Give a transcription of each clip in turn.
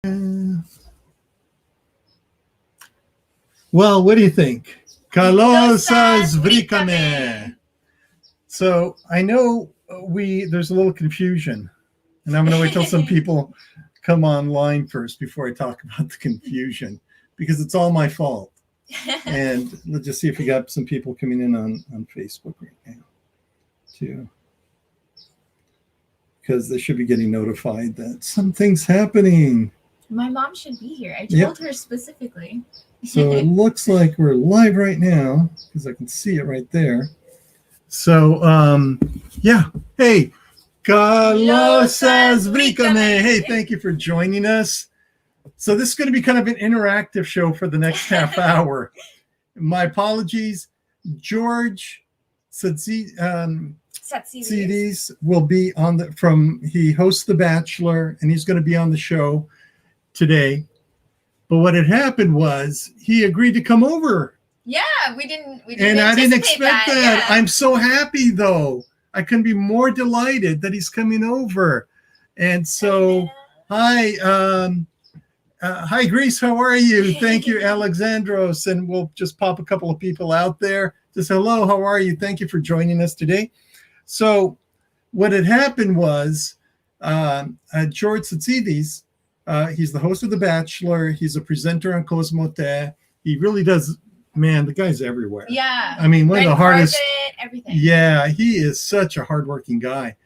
Well, what do you think? Kalosas vrikame. So I know there's a little confusion, and I'm going to wait till some people come online first before I talk about the confusion, because it's all my fault. And let's just see if we got some people coming in on Facebook right now too, because they should be getting notified that something's happening. My mom should be here. I told her specifically. So it looks like we're live right now because I can see it right there. So, yeah. Hey, Kalosas vrikame. Hey, thank you for joining us. So this is going to be kind of an interactive show for the next half hour. My apologies. George Satsidis will be on he hosts The Bachelor, and he's going to be on the show today. But what had happened was he agreed to come over. Yeah, we didn't and I didn't expect that. Yeah. I'm so happy though. I couldn't be more delighted that he's coming over. And so, hi, Greece. How are you? Thank you, Alexandros. And we'll just pop a couple of people out there. Just hello. How are you? Thank you for joining us today. So, what had happened was George Satsidis. He's the host of The Bachelor. He's a presenter on Cosmote. He really does, man, the guy's everywhere. Yeah. I mean, one of the hardest. Everything. Yeah, he is such a hardworking guy.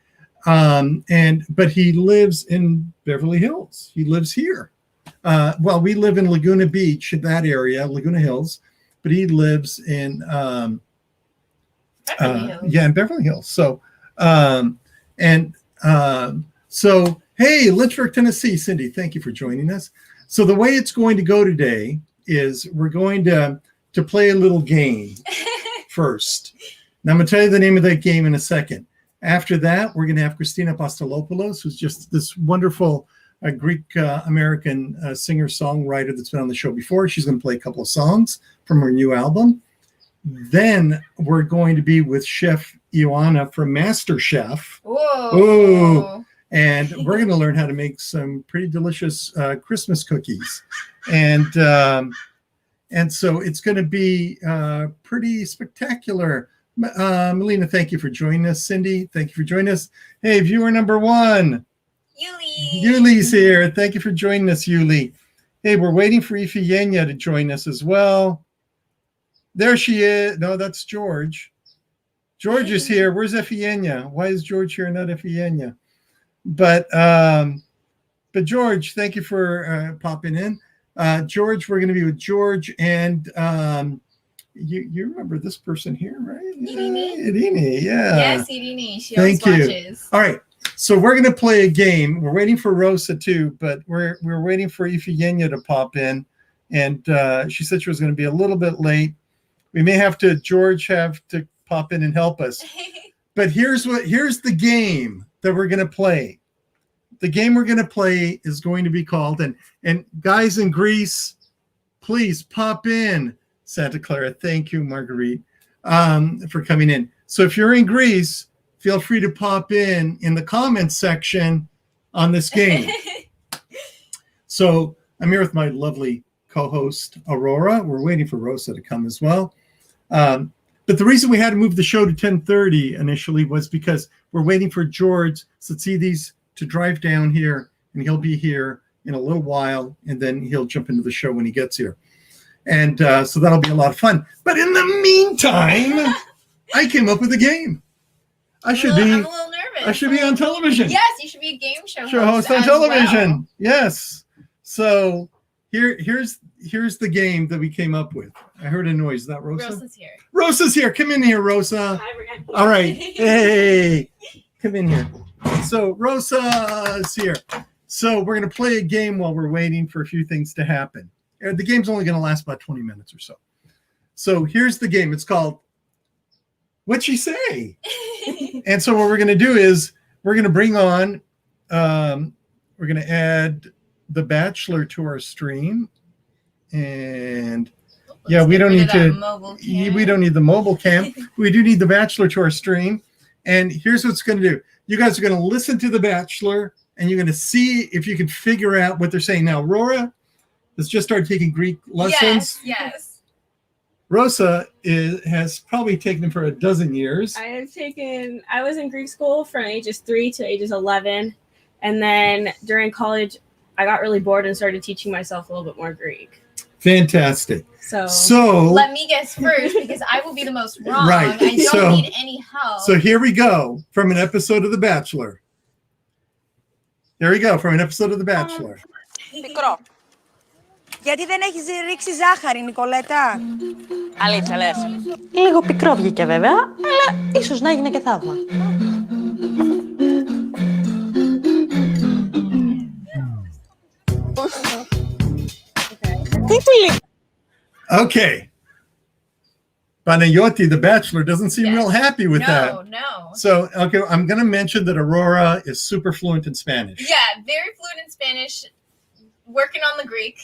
But he lives in Beverly Hills. He lives here. Well, we live in Laguna Beach, in that area, Laguna Hills. But he lives in Beverly Hills. Yeah, in Beverly Hills. So, hey, Lynchburg, Tennessee, Cindy, thank you for joining us. So the way it's going to go today is we're going to play a little game first. Now I'm going to tell you the name of that game in a second. After that, we're going to have Christina Pastalopoulos, who's just this wonderful Greek American singer-songwriter that's been on the show before. She's going to play a couple of songs from her new album. Then we're going to be with Chef Ioanna from MasterChef. Whoa. Ooh. And we're going to learn how to make some pretty delicious Christmas cookies. And so it's going to be pretty spectacular. Melina, thank you for joining us. Cindy, thank you for joining us. Hey, viewer number one. Yuli's here. Thank you for joining us, Yuli. Hey, we're waiting for Ifigenia to join us as well. There she is. No, that's George. George is here. Where's Ifigenia? Why is George here, not Ifigenia? But George, thank you for popping in. George, we're going to be with George, and you remember this person here, right? Irini, yeah. Yes, Irini. She always watches. All right, so we're going to play a game. We're waiting for Rosa too, but we're waiting for Ifigenia to pop in, and she said she was going to be a little bit late. We may have to pop in and help us. But here's the game that we're going to play. The game we're going to play is going to be called, and guys in Greece, please pop in. Santa Clara, thank you, Marguerite, for coming in. So if you're in Greece, feel free to pop in the comments section on this game. So I'm here with my lovely co-host, Aurora. We're waiting for Rosa to come as well. But the reason we had to move the show to 10:30 initially was because we're waiting for George Satsidis to drive down here, and he'll be here in a little while, and then he'll jump into the show when he gets here. And so that'll be a lot of fun. But in the meantime, I came up with a game. I'm a little nervous. I should be on television. Yes, you should be a game show host on television. Well. Yes. So here's the game that we came up with. I heard a noise. Is that Rosa? Rosa's here. Rosa's here. Come in here, Rosa. Hi, Brian. All right. Hey, come in here. So Rosa's here. So we're going to play a game while we're waiting for a few things to happen. The game's only going to last about 20 minutes or so. So here's the game. It's called What'd She Say? And so what we're going to do is we're going to bring on, we're going to add The Bachelor to our stream. And yeah, we don't need the mobile cam. We do need The Bachelor to our stream. And here's what's going to do. You guys are going to listen to The Bachelor and you're going to see if you can figure out what they're saying. Now, Aurora has just started taking Greek lessons. Yes. Rosa has probably taken them for a dozen years. I was in Greek school from ages 3 to ages 11. And then during college, I got really bored and started teaching myself a little bit more Greek. Fantastic. So let me guess first, because I will be the most wrong. Right. I don't need any help. So here we go from an episode of The Bachelor. There we go from an episode of The Bachelor. Μικρό. Γιατί δεν έχεις ρίξει ζάχαρη, Νικολέτα? Αλήθεια λες? Λίγο πικρό βγήκε βέβαια, αλλά ίσως να έγινε και θαύμα. Τι του λείπει? Okay. Panayoti, the Bachelor, doesn't seem real happy with that. No. So, okay, I'm going to mention that Aurora is super fluent in Spanish. Yeah, very fluent in Spanish, working on the Greek.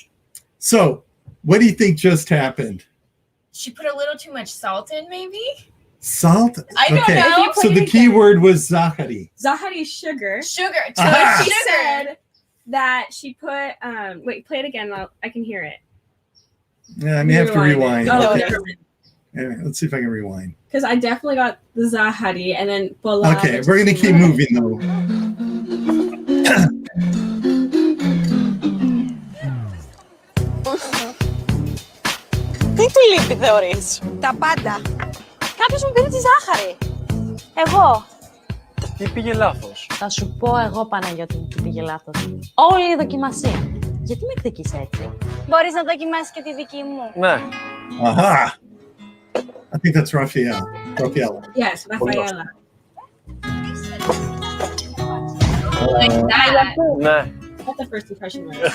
So, what do you think just happened? She put a little too much salt in, maybe? Salt? I don't know. So the key word was zahari. Zahari is sugar. Sugar. So Ah. she said that she put, wait, play it again. I can hear it. Yeah, I may have to rewind. Oh, Okay. never mind. Yeah, let's see if I can rewind. Because I definitely got the Zahari and then Bola. Okay, we're going to keep moving though. Τι του λείπει, θεωρείς? Τα πάντα. Κάποιος μου πήρε τη ζάχαρη. Εγώ. Τι πήγε λάθος? Θα σου πω εγώ, Παναγιώτη μου, τι πήγε λάθος. Όλη η δοκιμασία. Γιατί με εκδικείς έτσι? Μπορείς να δοκιμάσεις και τη δική μου? Ναι. Aha. I think that's Rafaela. Yes, Rafaela. Like that. Ναι. That's the first impression. Right?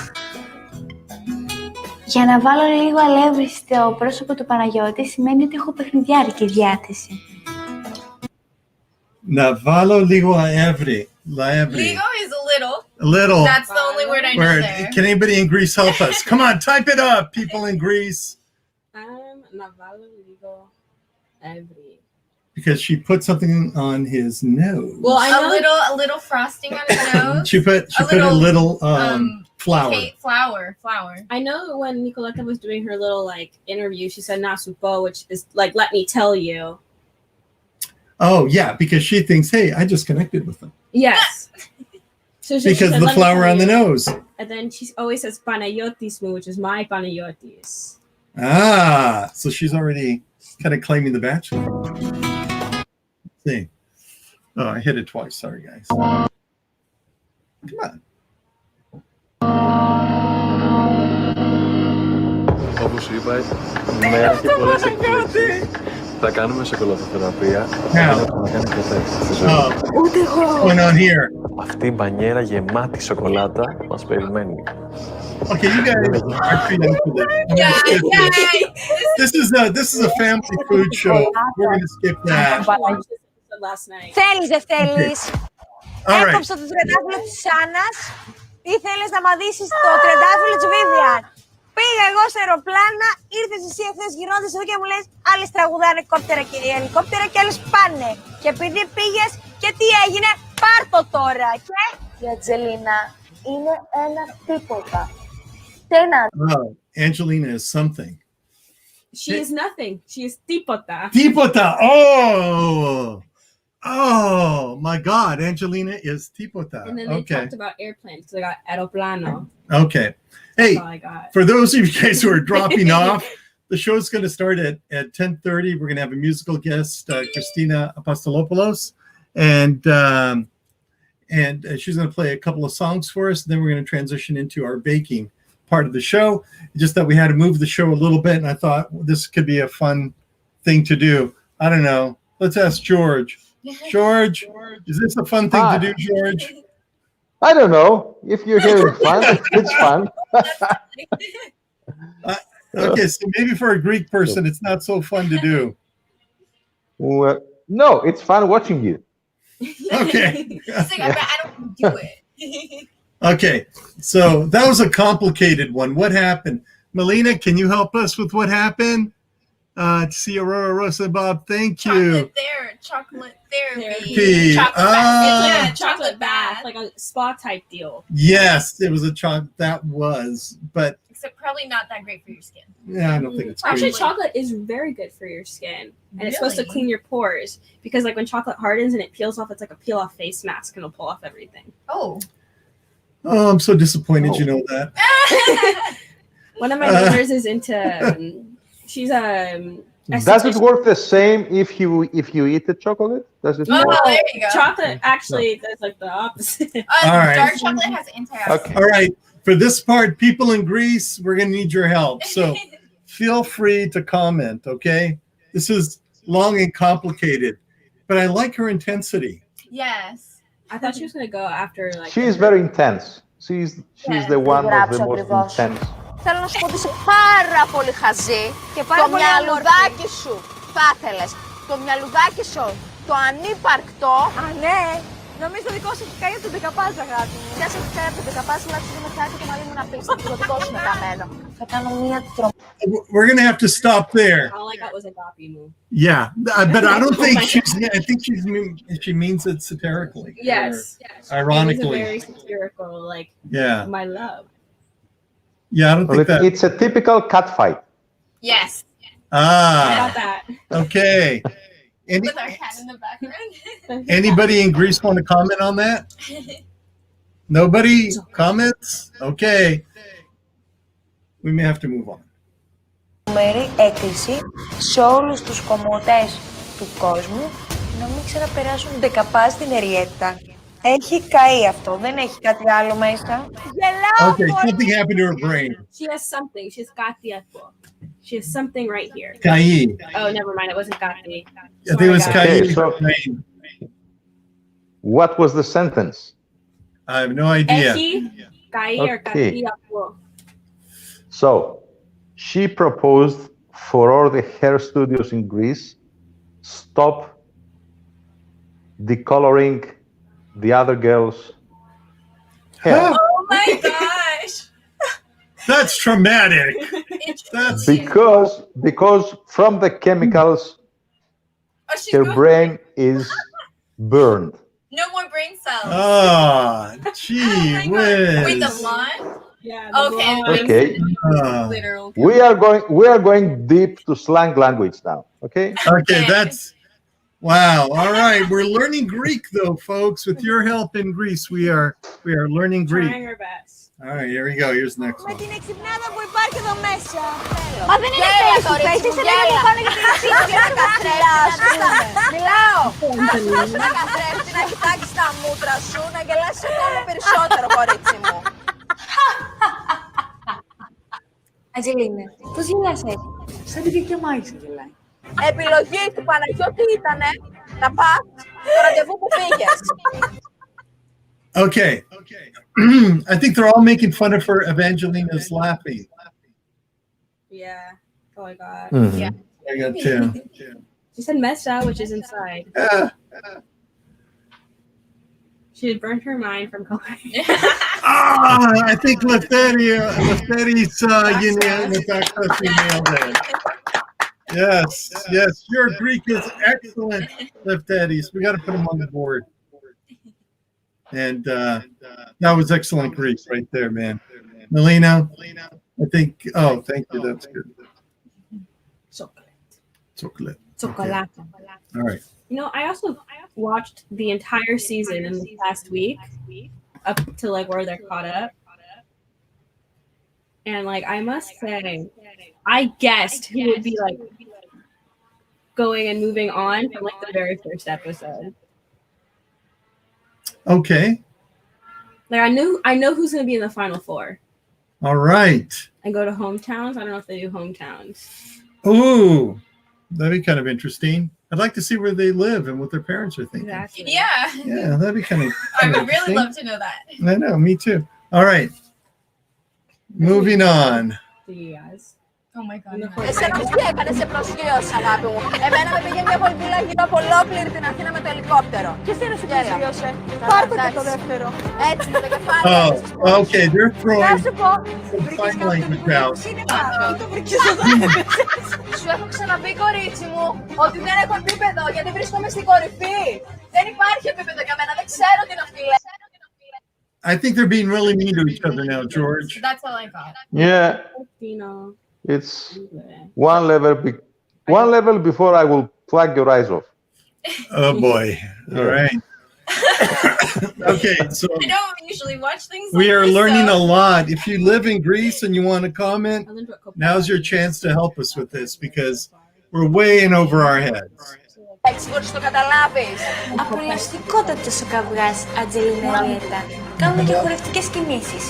Για να βάλω λίγο αλεύρι στο πρόσωπο του Παναγιώτη σημαίνει ότι έχω παιχνιδιάρικη διάθεση. Να βάλω λίγο αεύρι. Ligo is a little. A little. That's the only word I know there. Can anybody in Greece help us? Come on, type it up, people in Greece. Navalo Ligo Every. Because she put something on his nose. Well, I know A little frosting on his nose. She put a little flour. Cake, flour. I know when Nicoletta was doing her little like interview, she said nasupo, which is like let me tell you. Oh yeah, because she thinks, hey, I just connected with them. Yes. So she Because said, the "Let me flour tell on the you." nose. And then she always says Panayotismu, which is my Panayotis. Ah, so she's already kind of claiming the Bachelor. Let's see. Oh, I hit it twice. Sorry, guys. Come on. Όπως σου είπα, με έχει πολλές εκπλήξεις. Θα κάνουμε σοκολατοθεραπεία. Now, Δεν θα κάνει ποτέ στη ζωή. what's going on here? Αυτή η μπανιέρα γεμάτη σοκολάτα μας περιμένει. Okay, you guys are too young for this. Yeah. This is a family food show. We're going to skip that. Last night. Θέλεις, δεν θέλεις? All right. Έκοψα το τριαντάφυλλο της Άννας ή θέλεις να μαδίσεις το τριαντάφυλλο της Βίβιαν? Πήγα εγώ σε αεροπλάνα, ήρθες εσύ εχθές γυρνώντας εδώ και μου λες άλλες τραγουδάνε ελικόπτερα και άλλες πάνε. Και επειδή πήγες και τι έγινε, πάρ' το τώρα. Και Η Ατζελίνα είναι ένα τίποτα. Oh, Angelina is something. She is nothing. She is tipota. Tipota. Oh, my God. Angelina is Tipota. And then they Okay. talked about airplanes. So they got aeroplano. Okay. Hey, That's all I got. for those of you guys who are dropping off, the show is going to start at 10:30. We're going to have a musical guest, Christina Apostolopoulos, and she's going to play a couple of songs for us. And then we're going to transition into our baking part of the show. Just that we had to move the show a little bit, and I thought this could be a fun thing to do. I don't know. Let's ask George. George, is this a fun thing to do, George? I don't know. If you're hearing fun, it's fun. Okay, so maybe for a Greek person, it's not so fun to do. Well, no, it's fun watching you. Okay. He's like, I don't do it. Okay, so that was a complicated one. What happened? Melina, can you help us with what happened? to see Aurora, Rosa, and Bob. Thank you. Chocolate therapy. Therapy. Chocolate Ah. bath. Chocolate bath. like a spa type deal. Yes, it was a chocolate. That was, but Except probably not that great for your skin. yeah, I don't think it's Actually, great. chocolate is very good for your skin, and it's supposed to Really? clean your pores because, like, when chocolate hardens and it peels off, it's like a peel-off face mask, and it'll pull off everything. Oh. Oh, I'm so disappointed you know that. One of my neighbors is into. She's Does it work the same if you eat the chocolate? Does it? Oh, work? there you go. chocolate actually does like the opposite. All right. Dark chocolate has antioxidants. Okay. All right, for this part, people in Greece, we're going to need your help. So feel free to comment, okay? This is long and complicated, but I like her intensity. Yes. I thought she was gonna go after like. She is very intense. She's the one of the Γράψω most ακριβώς. intense. Θέλω να σου πω ότι είσαι πάρα πολύ χαζή και πάρα πολύ μυαλουδάκι σου θα ήθελες. Το μυαλουδάκι σου, το ανύπαρκτο. Α, ναι. Νομίζω το δικό σου έχει καεί από τον δεκαπάζ, αγάπη μου. Ποια σε έχει καεί από τον δεκαπάζ, αλλά δεν με χάσει το μαλλί μου να πεις. Το δικό σου είναι καμένο. Θα κάνω μία τρομή. We're going to have to stop there. All I got was a Gapi move. Yeah, but I don't think I think she means it satirically. Yes. Ironically. It was a very satirical, like Yeah. my love. Yeah, I don't think that. It's a typical cat fight. Yes. I Ah, got that. okay. With our cat in the background. Anybody in Greece want to comment on that? Nobody comments? Okay. We may have to move on. Έκκληση σε όλους τους κομμωτές του κόσμου να μην ξαναπεράσουν δεκαπά στην Εριέτα. Έχει καεί αυτό, δεν έχει κάτι άλλο μέσα. Γελάω! Okay, something happened to her brain. She has something. She's Gati Atbo. She has something right here. Kai. Oh, never mind. It wasn't Gati. I think it was Kai. Okay, so- What was the sentence? I have no idea. Eki, Kai or Okay. Gati Atbo. So, she proposed for all the hair studios in Greece, stop decoloring the other girls' hair. Huh? Oh my gosh. That's traumatic. That's Because from the chemicals, Oh, she's her going- brain is burned. No more brain cells. ah, gee Oh my God. whiz. Wait, the blonde? Yeah. Okay. Okay. Ah. Literal. We are going deep to slang language now. Okay. Okay, that's wow. All right, we're learning Greek though, folks. With your help in Greece, we are learning Greek. Trying her best. All right, here we go. Here's the next Με one. την εξυπνάδα που υπάρχει εδώ μέσα. Μα δεν είναι face to face, είσαι λίγο πιο πάνω για την Μιλάω! Να καθρέφτη, να κοιτάξεις τα μούτρα σου, να γελάσεις ακόμα περισσότερο, κορίτσι μου. Αντζελίνε, πώς γελάς έτσι? Σαν την κακιά μάγισσα γελάει. Επιλογή του Παναγιώτη ήτανε να πας στο ραντεβού που πήγες. Okay. I think they're all making fun of her. Evangelina's laughing. Yeah. Oh my God. Mhm. I got two. She said mesa, which is inside. She had burnt her mind from coloring. I think Leferi's nailed it. Yes, your Greek is excellent, Lefteris. We got to put him on the board. And that was excellent Greek right there, man. Melina, I think. Oh, thank you. That's good. Chocolate. Chocolate. All right. You know, I also watched the entire season in the past week up to like where they're caught up. And like I must say, I guessed he would be like going and moving on from like the very first episode. Okay. Like I know who's gonna be in the final four All right. and go to hometowns. I don't know if they do hometowns. Ooh, that'd be kind of interesting. I'd like to see where they live and what their parents are thinking. Exactly. Yeah. Yeah, that'd be kind of. I would really love to know that. I know, me too. All right. Moving on. Do you guys? Oh my god. Εσένα τι έκανε, σε προσγείωσε, αγάπη μου. Εμένα με πήγε μια βολτούλα γύρω από ολόκληρη την Αθήνα με το ελικόπτερο. Ποιος είναι σε προσγείωσε? Πάρτε και το δεύτερο. Έτσι, με το κεφάλι. Oh, okay. They're Να throwing σου πω. some sign language out. Σου έχω ξαναπεί, κορίτσι μου, ότι δεν έχω επίπεδο γιατί βρίσκομαι στην κορυφή. Δεν υπάρχει επίπεδο για μένα, δεν ξέρω τι να φιλέ. I think they're being really mean to each other now, George. That's all I got. Yeah, it's one level before I will plug your eyes off. Oh boy. All right. Okay, so I don't usually watch things we like are this, learning so. a lot. If you live in Greece and you want to comment, now's your chance to help us with this because we're way in over our heads. Έχεις μπορείς να το καταλάβεις. Απολαυστικότατος ο καυγάς, Αντζελίνα Ριέτα. Κάνουν και χορευτικές κινήσεις.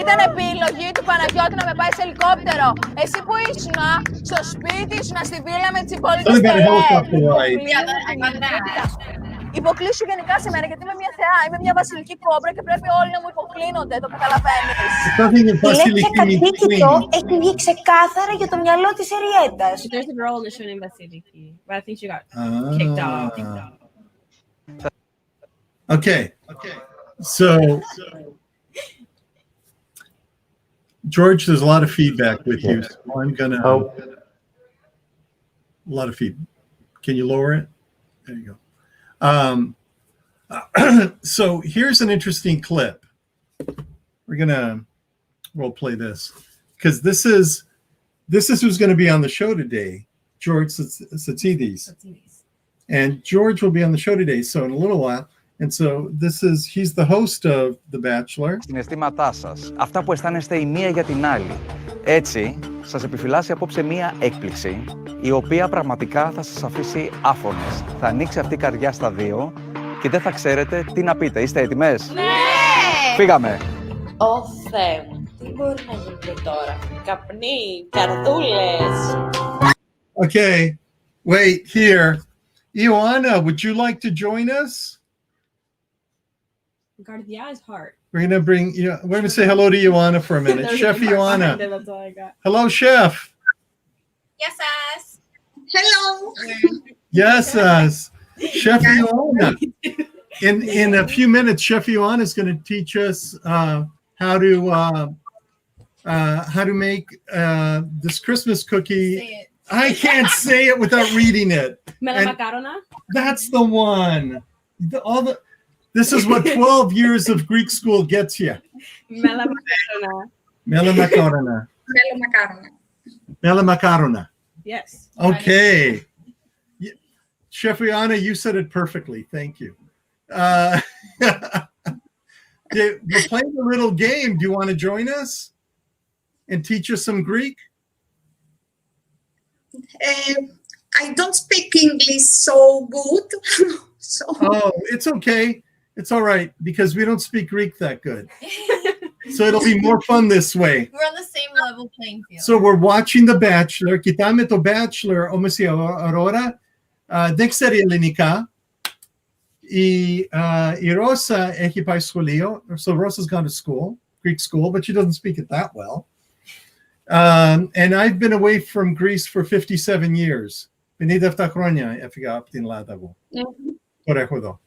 Ήταν επιλογή του Παναγιώτη να με πάει σε ελικόπτερο. Εσύ που ήσουν, στο σπίτι ήσουν, στη βίλα με τις υπόλοιπες Something about a θεές. helicopter ride. Yeah, I got that. Υποκλείσου γενικά σε μένα, γιατί είμαι μια θεά. Είμαι μια βασιλική κόμπρα και πρέπει όλοι να μου υποκλίνονται. Το καταλαβαίνεις. Something in Η λέξη Vasiliki means ακατοίκητο queen. έχει βγει ξεκάθαρα για το μυαλό της Εριέτας. There's a girl in the show named Vasiliki, but I think she got kicked off. Okay. So, George, there's a lot of feedback with you. So I'm gonna Oh. a lot of feedback. Can you lower it? There you go. So here's an interesting clip. We're gonna role play this because this is who's going to be on the show today, George Satsidis. And George will be on the show today, so in a little while. And so he's the host of The Bachelor. Συναισθήματά σας, αυτά που αισθάνεστε η μία για την άλλη. Έτσι, σας επιφυλάσσει απόψε μία έκπληξη, η οποία πραγματικά θα σας αφήσει άφωνες. Θα ανοίξει αυτή η καρδιά στα δύο και δεν θα ξέρετε τι να πείτε. Είστε έτοιμες? Ναι! Φύγαμε! Ω Θεέ μου, τι μπορεί να γίνει και τώρα. Καπνί, καρδούλες. Okay, wait here. Ioanna, would you like to join us? Gardia is heart. We're going to say hello to Ioanna for a minute. Chef Ioanna. That's all I got. Hello, Chef. Yes, ass. Hello. Yes, Chef Ioanna. In a few minutes, Chef Ioanna is going to teach us how to make this Christmas cookie. Say it. I can't say it without reading it. Mela And macarona? that's the one. This is what 12 years of Greek school gets you. Mela macarona. Mela makarona. Θέλω μακάρονα. Mela makarona. Yes. Okay. Chef Ioanna, you said it perfectly. Thank you. We're playing a little game. Do you want to join us and teach us some Greek? I don't speak English so good. So Oh, it's okay. It's all right because we don't speak Greek that good. So it'll be more fun this way. We're on the same level playing field. So we're watching The Bachelor. Κοιτάμε το Bachelor όμως η ώρα δεν ξέρει ελληνικά. Η Rosa έχει πάει σχολείο. So Rosa's gone to school, Greek school, but she doesn't speak it that well. And I've been away from Greece for 57 years. 57 χρόνια έφυγα από την Ελλάδα εγώ. Τώρα έχω εδώ.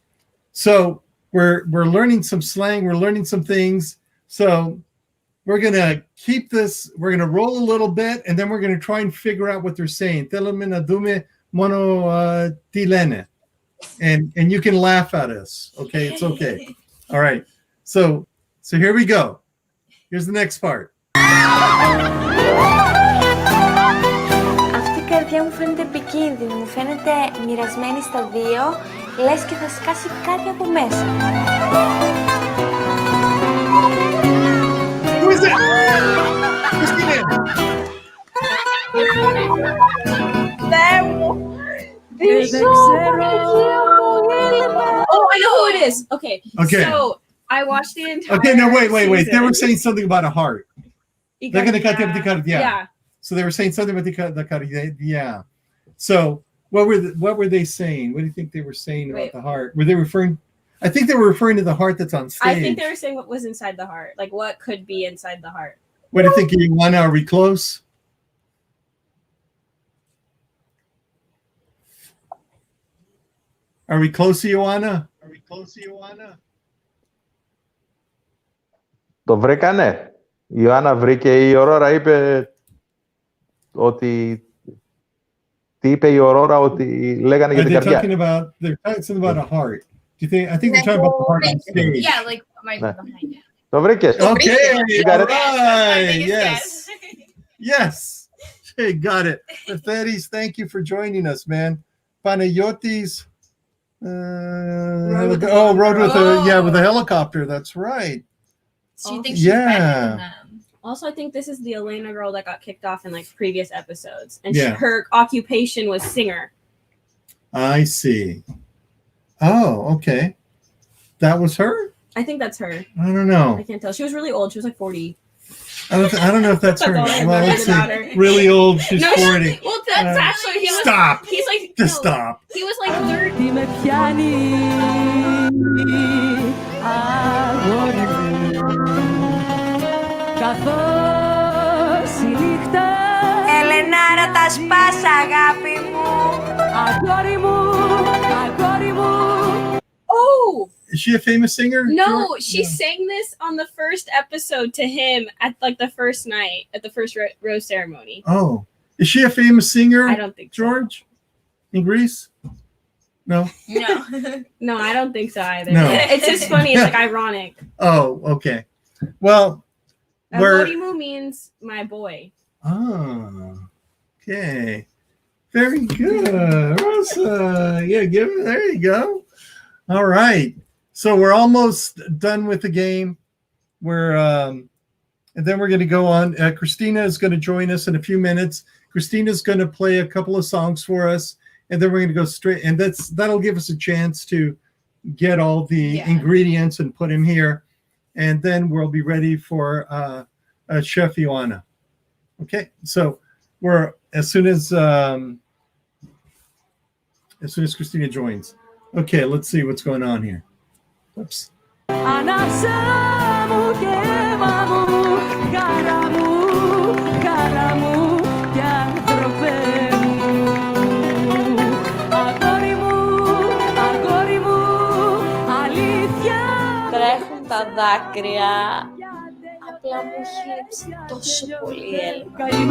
So we're learning some slang, we're learning some things. So we're going to keep this, we're going to roll a little bit, and then we're going to try and figure out what they're saying. Θέλουμε να δούμε μόνο τι λένε. And you can laugh at us. Okay, it's okay. All right. So here we go. Here's the next part. Αυτή η καρδιά μου φαίνεται επικίνδυνη. Μου φαίνεται μοιρασμένη στα δύο, λες και θα σκάσει κάτι από μέσα. Who is it? Christina. Θεέ μου! Δεν ξέρω. Oh, I know who it is. Okay. Okay. So I watched the entire. Okay, now wait. They season. were saying something about a heart. They're going to cut the cardia. Yeah. So they were saying something about the cardia. Yeah. So what were they saying? What do you think they were saying about the heart? Were they referring? I think they were referring to the heart that's on stage. I think they were saying what was inside the heart, like what could be inside the heart. What do you think, Ioanna? Are we close? Are we close, Ioanna? Το βρήκανε. Η Ιωάννα βρήκε, η Ορόρα είπε ότι... Τι είπε η Ορόρα ότι λέγανε για την καρδιά. They're talking something about a heart. Do you think? I think they're talking about the heart on stage. Yeah, like my behind it. Το βρήκες. Okay, You got it? right. Biggest Yes. guess. Yes. Hey, got it. Lefteris, thank you for joining us, man. Panayotis. Rode with a helicopter. That's right. She thinks she's better than them. Also, I think this is the Elena girl that got kicked off in like previous episodes, and Yeah. her occupation was singer. I see. Oh, okay. That was her? I think that's her. I don't know. I can't tell. She was really old. She was like 40. I don't know if that's her. That's all I Well, remember let's see. about her. Really old. She's No, 40. Well, that's actually he was. Stop. He's like Just stop. He was like 30. Ελενάρα, τα σπάσα, αγάπη μου. Αγόρι μου, αγόρι μου. Oh Is she a famous singer? no, George? she sang this on the first episode to him at like the first night at the first rose ceremony. Oh. Is she a famous singer? I don't think so. George? In Greece? No. No. No, I don't think so either. No. It's just funny. It's like ironic. Oh, okay. Well, we're Agorimu means my boy. oh, okay. Very good, Rosa. Yeah, there you go. All right. So we're almost done with the game. And then we're going to go on. Christina is going to join us in a few minutes. Christina's going to play a couple of songs for us, and then we're going to go straight. And that'll give us a chance to get all the ingredients and put them here, and then we'll be ready for Chef Ioanna. Okay. So we're as soon as Christina joins. Okay, let's see what's going on here. Oops. Τρέχουν τα δάκρυα. Απλά μου έχει λείψει τόσο πολύ η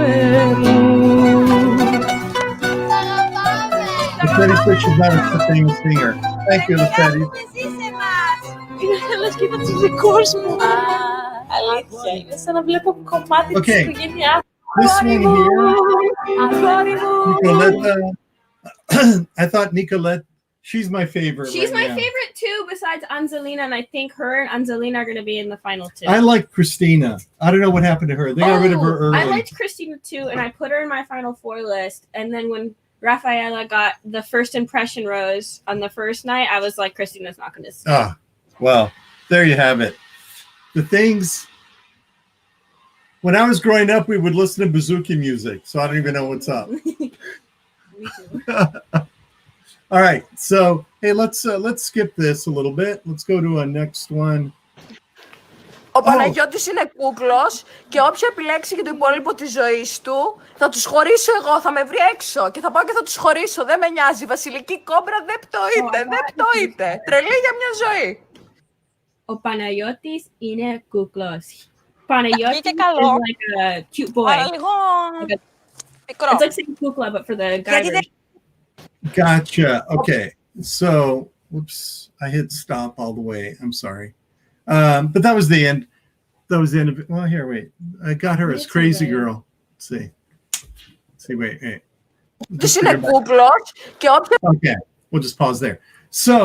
Leftetti says she's not a famous singer. Thank you, Leftetti. Είναι λες και ήταν τους δικούς μου. Αλήθεια, είναι σαν να βλέπω κομμάτι της οικογένειάς. This one here, Nicoletta. I thought Nicolette, she's my favorite. She's right my now. favorite too, besides Anzelina, and I think her and Anzelina are going to be in the final two. I like Christina. I don't know what happened to her. They got rid of her early. I liked Christina too, and I put her in my final four list. And then when Rafaela got the first impression rose on the first night, I was like, Christina's not going to see. Ah, well, there you have it. The things. When I was growing up, we would listen to bouzouki music, so I don't even know what's up. Me too. All right, so hey, let's skip this a little bit. Let's go to a next one. Ο Παναγιώτης είναι κούκλος και όποιο επιλέξει για το υπόλοιπο της ζωής του, θα τους χωρίσω εγώ, θα με βρει έξω και θα πάω και θα τους χωρίσω. Δεν με νοιάζει, η βασιλική κόμπρα δεν πτωείται, δεν πτωείται. Τρελή για μια ζωή. Ο Παναγιώτης είναι κούκλος. Panayoti Και is καλό. like a cute boy. Αλλά λίγο μικρό. It's like saying kukla, but for the guy version. Gotcha. Okay, so whoops, I hit stop all the way. I'm sorry, but that was the end. That was the end of it. Well, here, wait. I got her as Crazy Girl. Let's see. Wait. Τους είναι κούκλος και όποιο... Okay, we'll just pause there. So,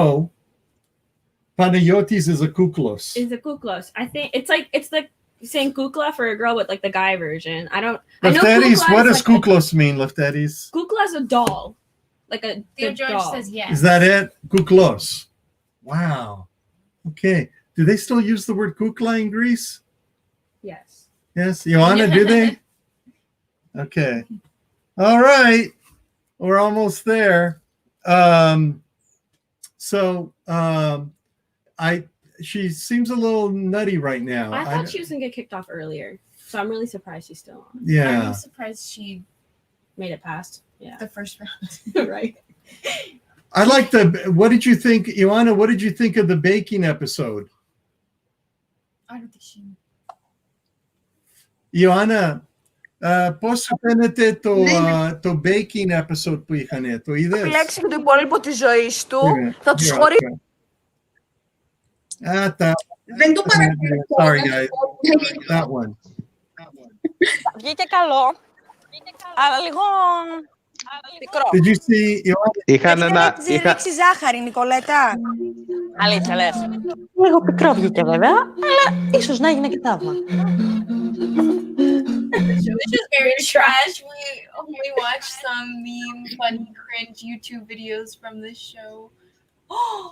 Panayotis is a kuklos. Is a kuklos. I think it's like saying kukla for a girl, but like the guy version. I know Leftetis, kukla what is does kuklos mean, Leftetis? Kukla is a doll. Like a Theo George doll. says yes. Is that it? Kuklos. Wow. Okay. Do they still use the word kukla in Greece? Yes. Yes. Ioanna, do they? Okay. All right. We're almost there. she seems a little nutty right now. I thought she was gonna get kicked off earlier, so I'm really surprised she's still on. Yeah. I'm surprised she Made it past. Yeah. the first round. Right. I like what did you think, Ioanna, what did you think of the baking episode? I don't think she. Ioanna, πώς σου φαίνεται το baking episode που είχανε, το είδες? Επιλέξει και το υπόλοιπο της ζωής του, θα τους χωρίσει. Δεν το παρακολουθώ. Sorry guys, that one. Βγήκε καλό, αλλά λίγο πικρό. Did you see, Ioanna? Είχαν ένα... Έχεις ρίξει ζάχαρη, Νικολέτα? Αλήθεια λες. Λίγο πικρό βγήκε βέβαια, αλλά ίσως να έγινε και τάβμα. Which is very trash. We watched some meme, funny, cringe YouTube videos from this show.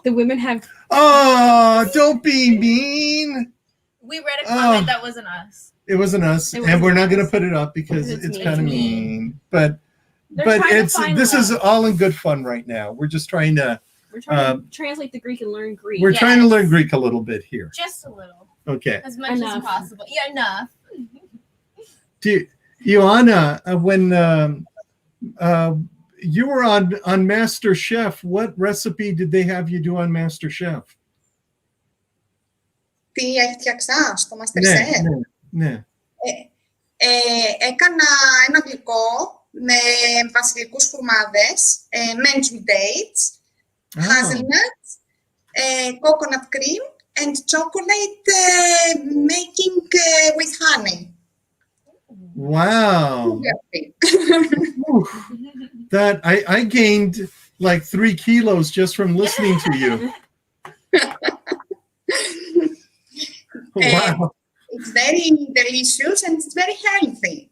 The women have. Oh, don't be mean. We read a comment that wasn't us. It wasn't us, and we're not going to put it up because it's kind of mean. But this is all in good fun right now. We're just trying to. We're trying to translate the Greek and learn Greek. We're trying to learn Greek a little bit here. Just a little. Okay. As much as possible. Yeah, enough. Ioanna, when you were on MasterChef, what recipe did they have you do on MasterChef? Τι έφτιαξα στο MasterChef? Ναι. Έκανα ένα γλυκό με βασιλικούς φουρμάδες, mens with dates, hazelnuts, coconut cream, and chocolate making with honey. Wow. That I gained like 3 kilos just from listening to you. Wow. It's very delicious and it's very healthy.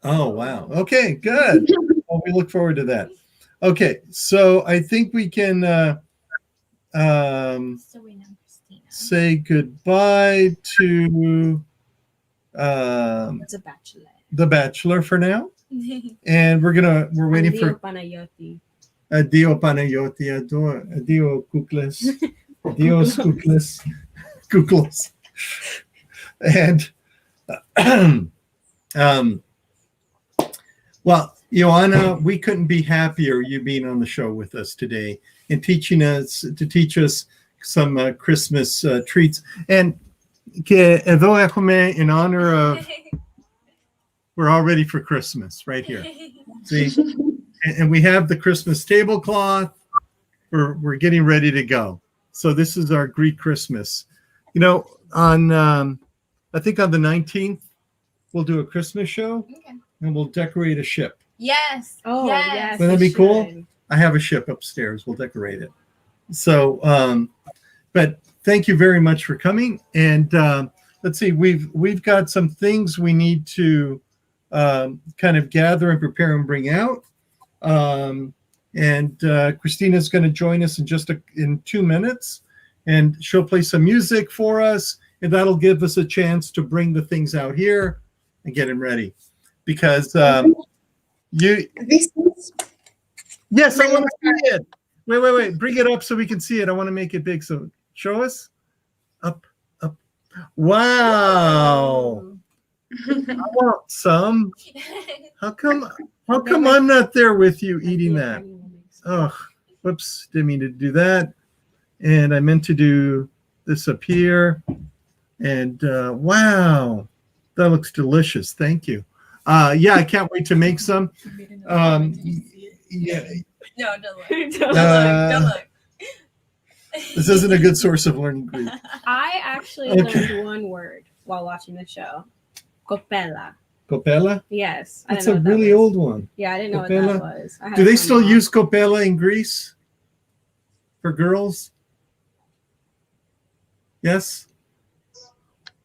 Oh, wow. Okay, good. Well, we look forward to that. Okay, so I think we can say goodbye to The Bachelor for now. And we're waiting for Adio Panayoti, Adio Kukles, Adios Kukles, Kukles. And well, Ioanna, we couldn't be happier you being on the show with us today and teach us some Christmas treats. And εδώ έχουμε in honor of we're all ready for Christmas right here. See, and we have the Christmas tablecloth. We're getting ready to go. So this is our Greek Christmas. You know, on I think on the 19th we'll do a Christmas show, and we'll decorate a ship. Yes. Oh, yes. Wouldn't that be cool? I have a ship upstairs. We'll decorate it. So, but thank you very much for coming. And let's see, we've got some things we need to kind of gather and prepare and bring out. And Christina's going to join us in 2 minutes, and she'll play some music for us, and that'll give us a chance to bring the things out here and get them ready. Because This is... Yes, I want to see it. Wait. Bring it up so we can see it. I want to make it big. So show us. Up. Wow. I want some. How come I'm not there with you eating that? Oh, whoops. Didn't mean to do that. And I meant to do this up here. And wow, that looks delicious. Thank you. Yeah, I can't wait to make some. Yeah. No, don't look. Don't look. This isn't a good source of learning Greek. I actually learned one word while watching the show. Copella. Copella? Yes. That's a really old one. Yeah, I didn't know Copella. what that was. Do they still use copella in Greece for girls? Yes?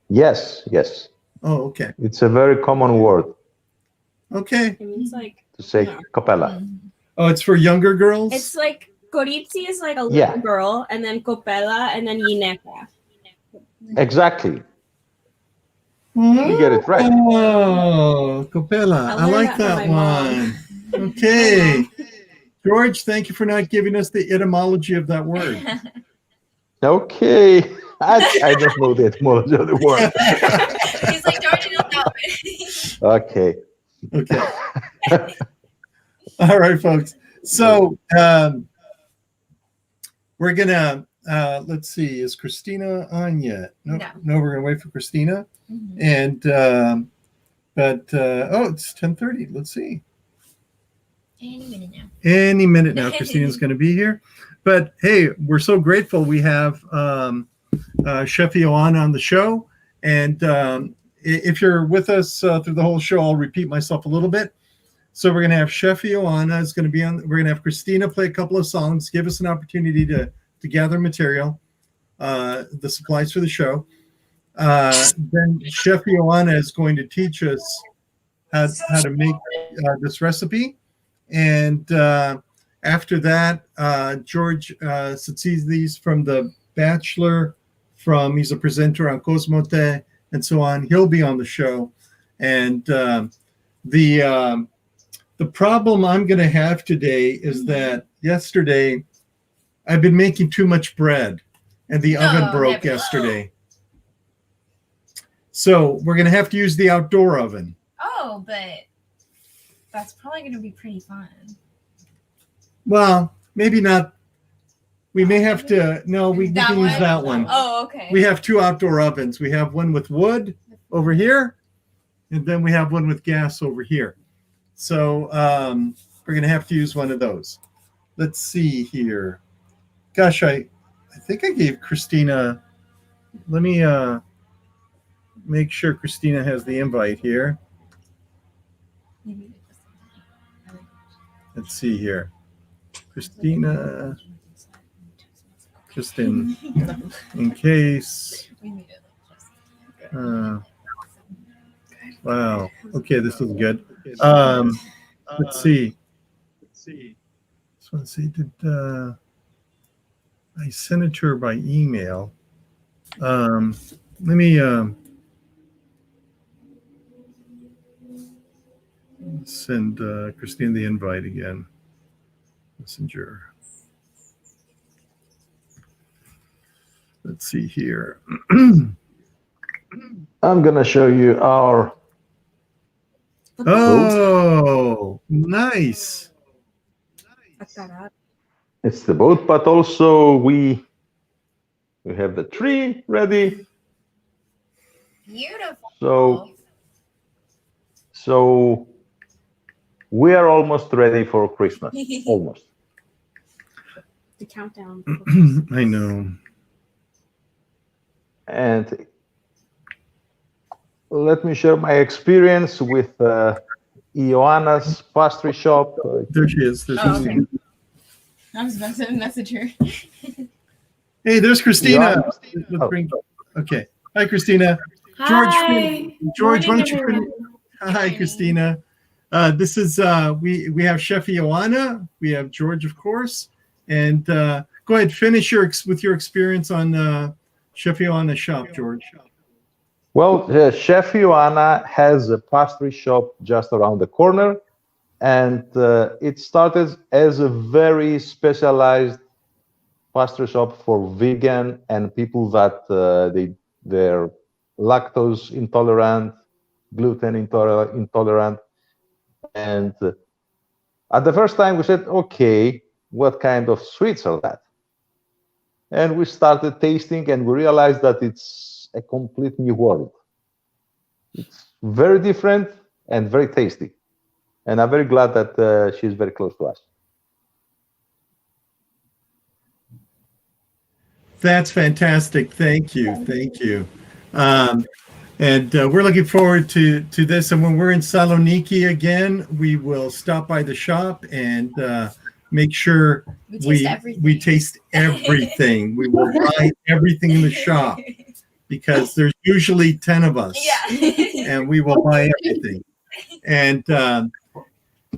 Yes. Oh, okay. It's a very common word. Okay. It means like to say copella. Oh, it's for younger girls? It's like Koritsi is like a little girl, and then Copella, and then Yineka. Exactly. You get it right. Oh, Copella. I like that one. Okay. George, thank you for not giving us the etymology of that word. Okay. I don't know the etymology of the word. He's like, don't you know that one? Okay. Okay. All right, folks. So we're gonna let's see. Is Christina on yet? No, we're gonna wait for Christina. Mm-hmm. And it's 10:30. Let's see. Any minute now, Christina's going to be here. But hey, we're so grateful we have Chef Ioanna on the show. And if you're with us through the whole show, I'll repeat myself a little bit. So we're going to have Chef Ioanna is going to be on. We're going to have Christina play a couple of songs, give us an opportunity to gather material, the supplies for the show. Then Chef Ioanna is going to teach us how to make this recipe. And after that, George Satsidis from the Bachelor, he's a presenter on Cosmote and so on. He'll be on the show. And the problem I'm going to have today is that yesterday I've been making too much bread, and the oven broke yesterday. So we're going to have to use the outdoor oven. Oh, but that's probably going to be pretty fun. Well, maybe not. We may have to. No, we can use that one. Oh, okay. We have two outdoor ovens. We have one with wood over here, and then we have one with gas over here. So we're going to have to use one of those. Let's see here. Gosh, I think I gave Christina. Let me make sure Christina has the invite here. Let's see here. Christina, just in case. Wow. Okay, this is good. Let's see. So let's see. Did I sent it to her by email? Let me send Christine the invite again. Messenger. Let's see here. I'm gonna show you our. Oh, nice. It's the boat, but also we have the tree ready. Beautiful. So we are almost ready for Christmas. Almost. The countdown. I know. And let me share my experience with Ioanna's pastry shop. There she is. Okay. I was about to message her. Hey, there's Christina. Oh. Okay. Hi, Christina. Hi. George, why don't you? Hi, Christina. This is we have Chef Ioanna. We have George, of course. And go ahead, finish with your experience on Chef Ioanna's shop, George. Well, Chef Ioanna has a pastry shop just around the corner, and it started as a very specialized pastry shop for vegan and people that they're lactose intolerant, gluten intolerant. And at the first time we said, okay, what kind of sweets are that? And we started tasting and we realized that it's a complete new world. It's very different and very tasty. And I'm very glad that she's very close to us. That's fantastic. Thank you. Thank you. And we're looking forward to this. And when we're in Saloniki again, we will stop by the shop and make sure we taste everything. We will buy everything in the shop because there's usually 10 of us. Yeah. And we will buy everything. And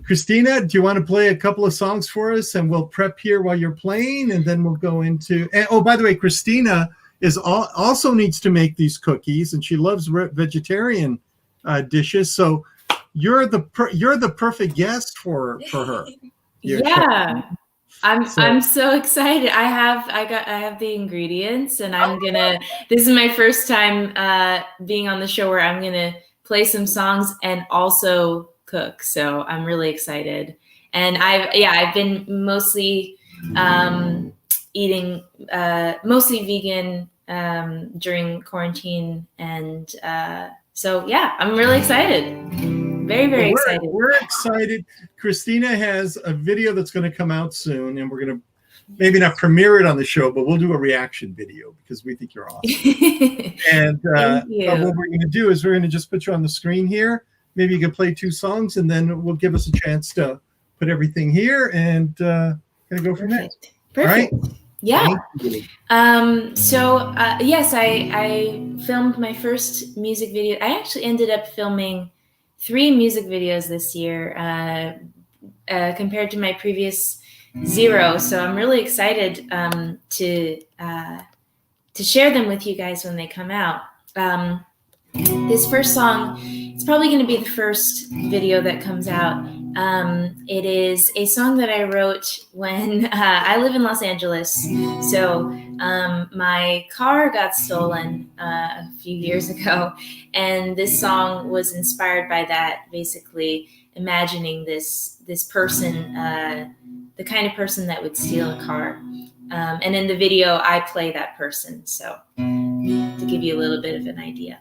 Christina, do you want to play a couple of songs for us? And we'll prep here while you're playing, and then we'll go into. And, oh, by the way, Christina also needs to make these cookies, and she loves vegetarian dishes. So you're the perfect guest for her. Yeah. I'm so excited. I have the ingredients, and this is my first time being on the show where I'm gonna play some songs and also cook. So I'm really excited. And I've been mostly eating mostly vegan during quarantine, and so yeah, I'm really excited. Very, very excited. We're excited. Christina has a video that's going to come out soon, and we're going to maybe not premiere it on the show, but we'll do a reaction video because we think you're awesome. And what we're going to do is we're going to just put you on the screen here. Maybe you can play 2 songs, and then we'll give us a chance to put everything here and going to go from there. Perfect. All right? Yeah. Yes, I filmed my first music video. I actually ended up filming 3 music videos this year compared to my previous 0. So I'm really excited to share them with you guys when they come out. This first song, it's probably going to be the first video that comes out. It is a song that I wrote when I live in Los Angeles. So my car got stolen a few years ago, and this song was inspired by that, basically imagining this person, the kind of person that would steal a car. And in the video, I play that person. So to give you a little bit of an idea.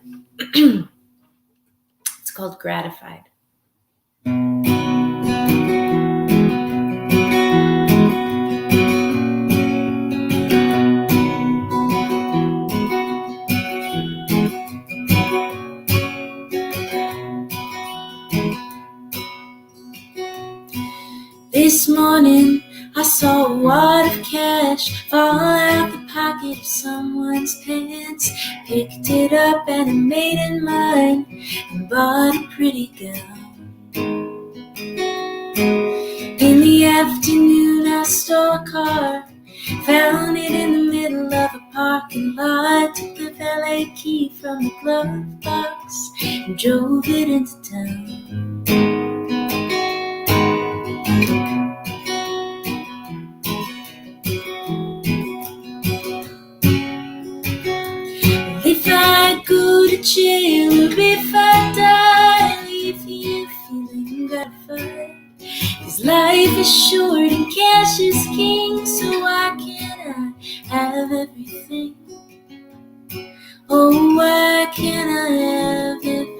It's called Gratified. This morning, I saw a wad of cash fall out the pocket of someone's pants. Picked it up and I made it mine and bought a pretty gown. In the afternoon, I stole a car, found it in the middle of a parking lot. Took the valet key from the glove box and drove it into town. If I go to jail or if I die, I'll leave here feeling gratified. 'Cause life is short and cash is king, so why can't I have everything? Oh, why can't I have everything?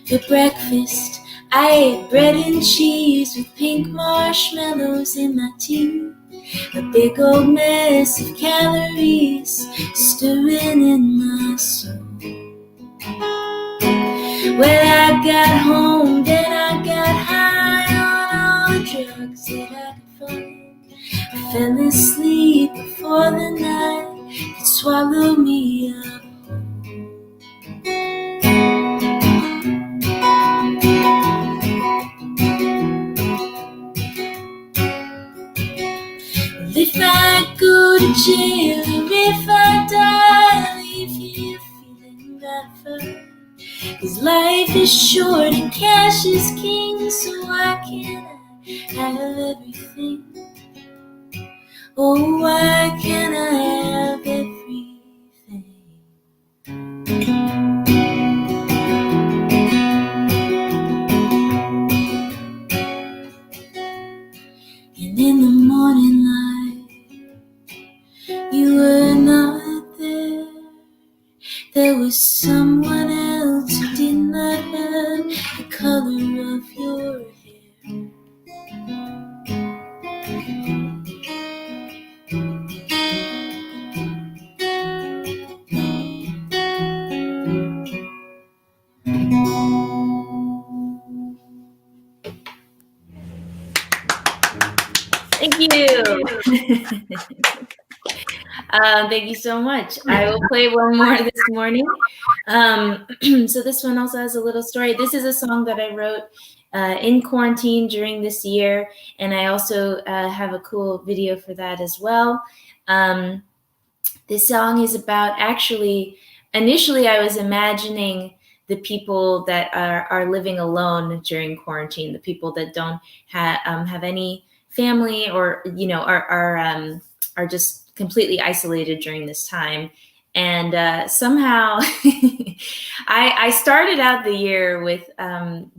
For breakfast, I ate bread and cheese with pink marshmallows in my tea. A big old mess of calories stirring in my soul. When I got home, then I got high on all the drugs that I could find. I fell asleep before the night could swallow me up. If I go to jail or if I die, I'll leave here feeling gratified. 'Cause life is short and cash is king, so why can't I have everything? Oh, why can't I have everything? And in the morning light, you were not there. There was someone else who did not have the color of your hair. Thank you. Thank you so much. I will play one more this morning. So this one also has a little story. This is a song that I wrote in quarantine during this year, and I also have a cool video for that as well. This song is about actually initially I was imagining the people that are living alone during quarantine, the people that don't have any family, or are just completely isolated during this time. And somehow I started out the year with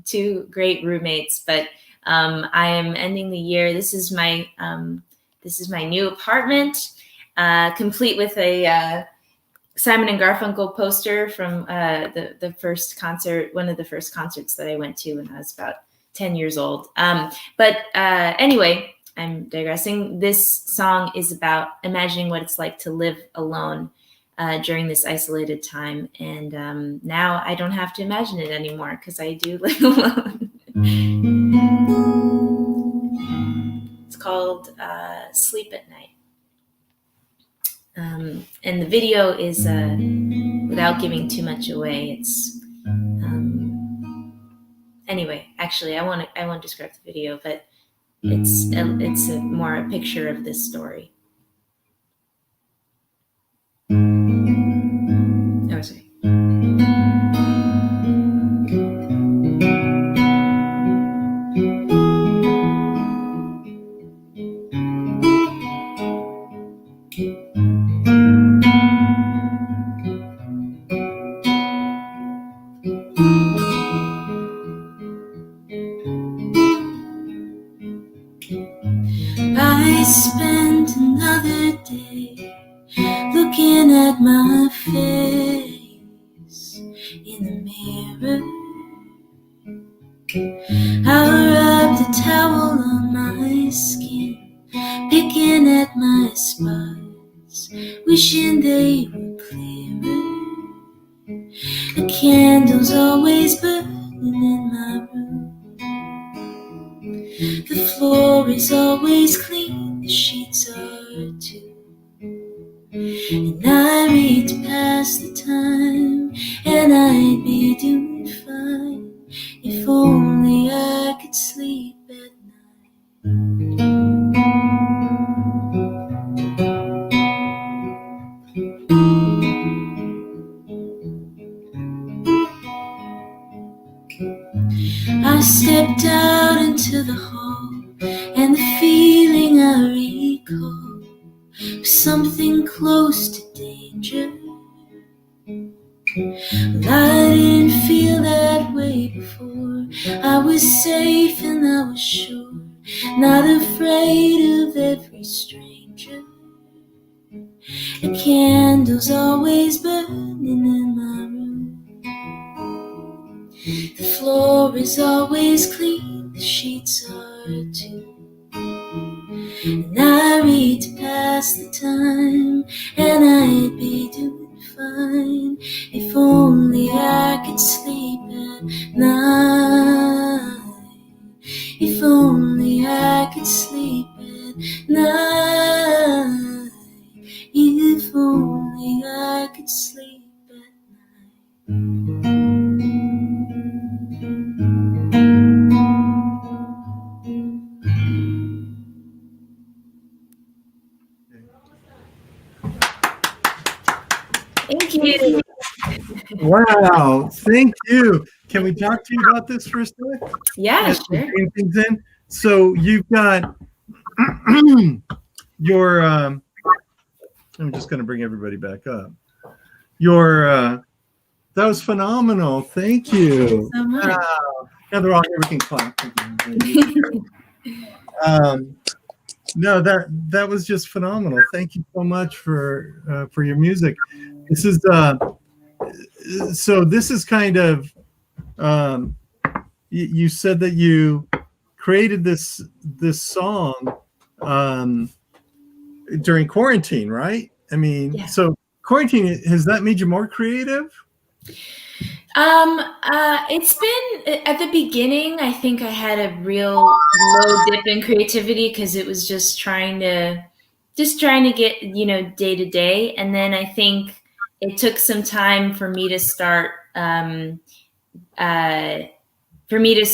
2 great roommates, but I am ending the year. This is my new apartment, complete with a Simon and Garfunkel poster from the first concert, one of the first concerts that I went to when I was about 10 years old. But anyway, I'm digressing. This song is about imagining what it's like to live alone during this isolated time. And now I don't have to imagine it anymore because I do live alone. It's called Sleep at Night. And the video is, without giving too much away, it's, anyway, actually, I won't describe the video, but it's more a picture of this story. Oh, sorry. I spent another day looking at my face in the mirror. I rubbed a towel on my skin, picking at my spots, wishing they were clearer. A candle's always burning in my room. The floor is always clean, the sheets are too. And I read to pass the time, and I'd be doing fine if only I could sleep at night. I stepped out into the hall, and the feeling I recall was something close to danger. Well, I didn't feel that way before. I was safe and I was sure, not afraid of every stranger. A candle's always burning in my room. The floor is always clean, the sheets are too. And I read to pass the time, and I'd be doing fine if only I could sleep at night. If only I could sleep at night. If only I could sleep at night. Thank you. Wow, thank you. Can we talk to you about this for a second? Yeah, sure. Things in. So you've got your. I'm just going to bring everybody back up. Your that was phenomenal. Thank you. Thank you so much. Wow. Now they're all here. We can clap. No, that was just phenomenal. Thank you so much for your music. This is so this is kind of you said that you created this song during quarantine, right? I mean, yeah. So quarantine, has that made you more creative? It's been, at the beginning, I think I had a real low dip in creativity because it was just trying to get, day to day. And then I think it took some time for me to start, for me to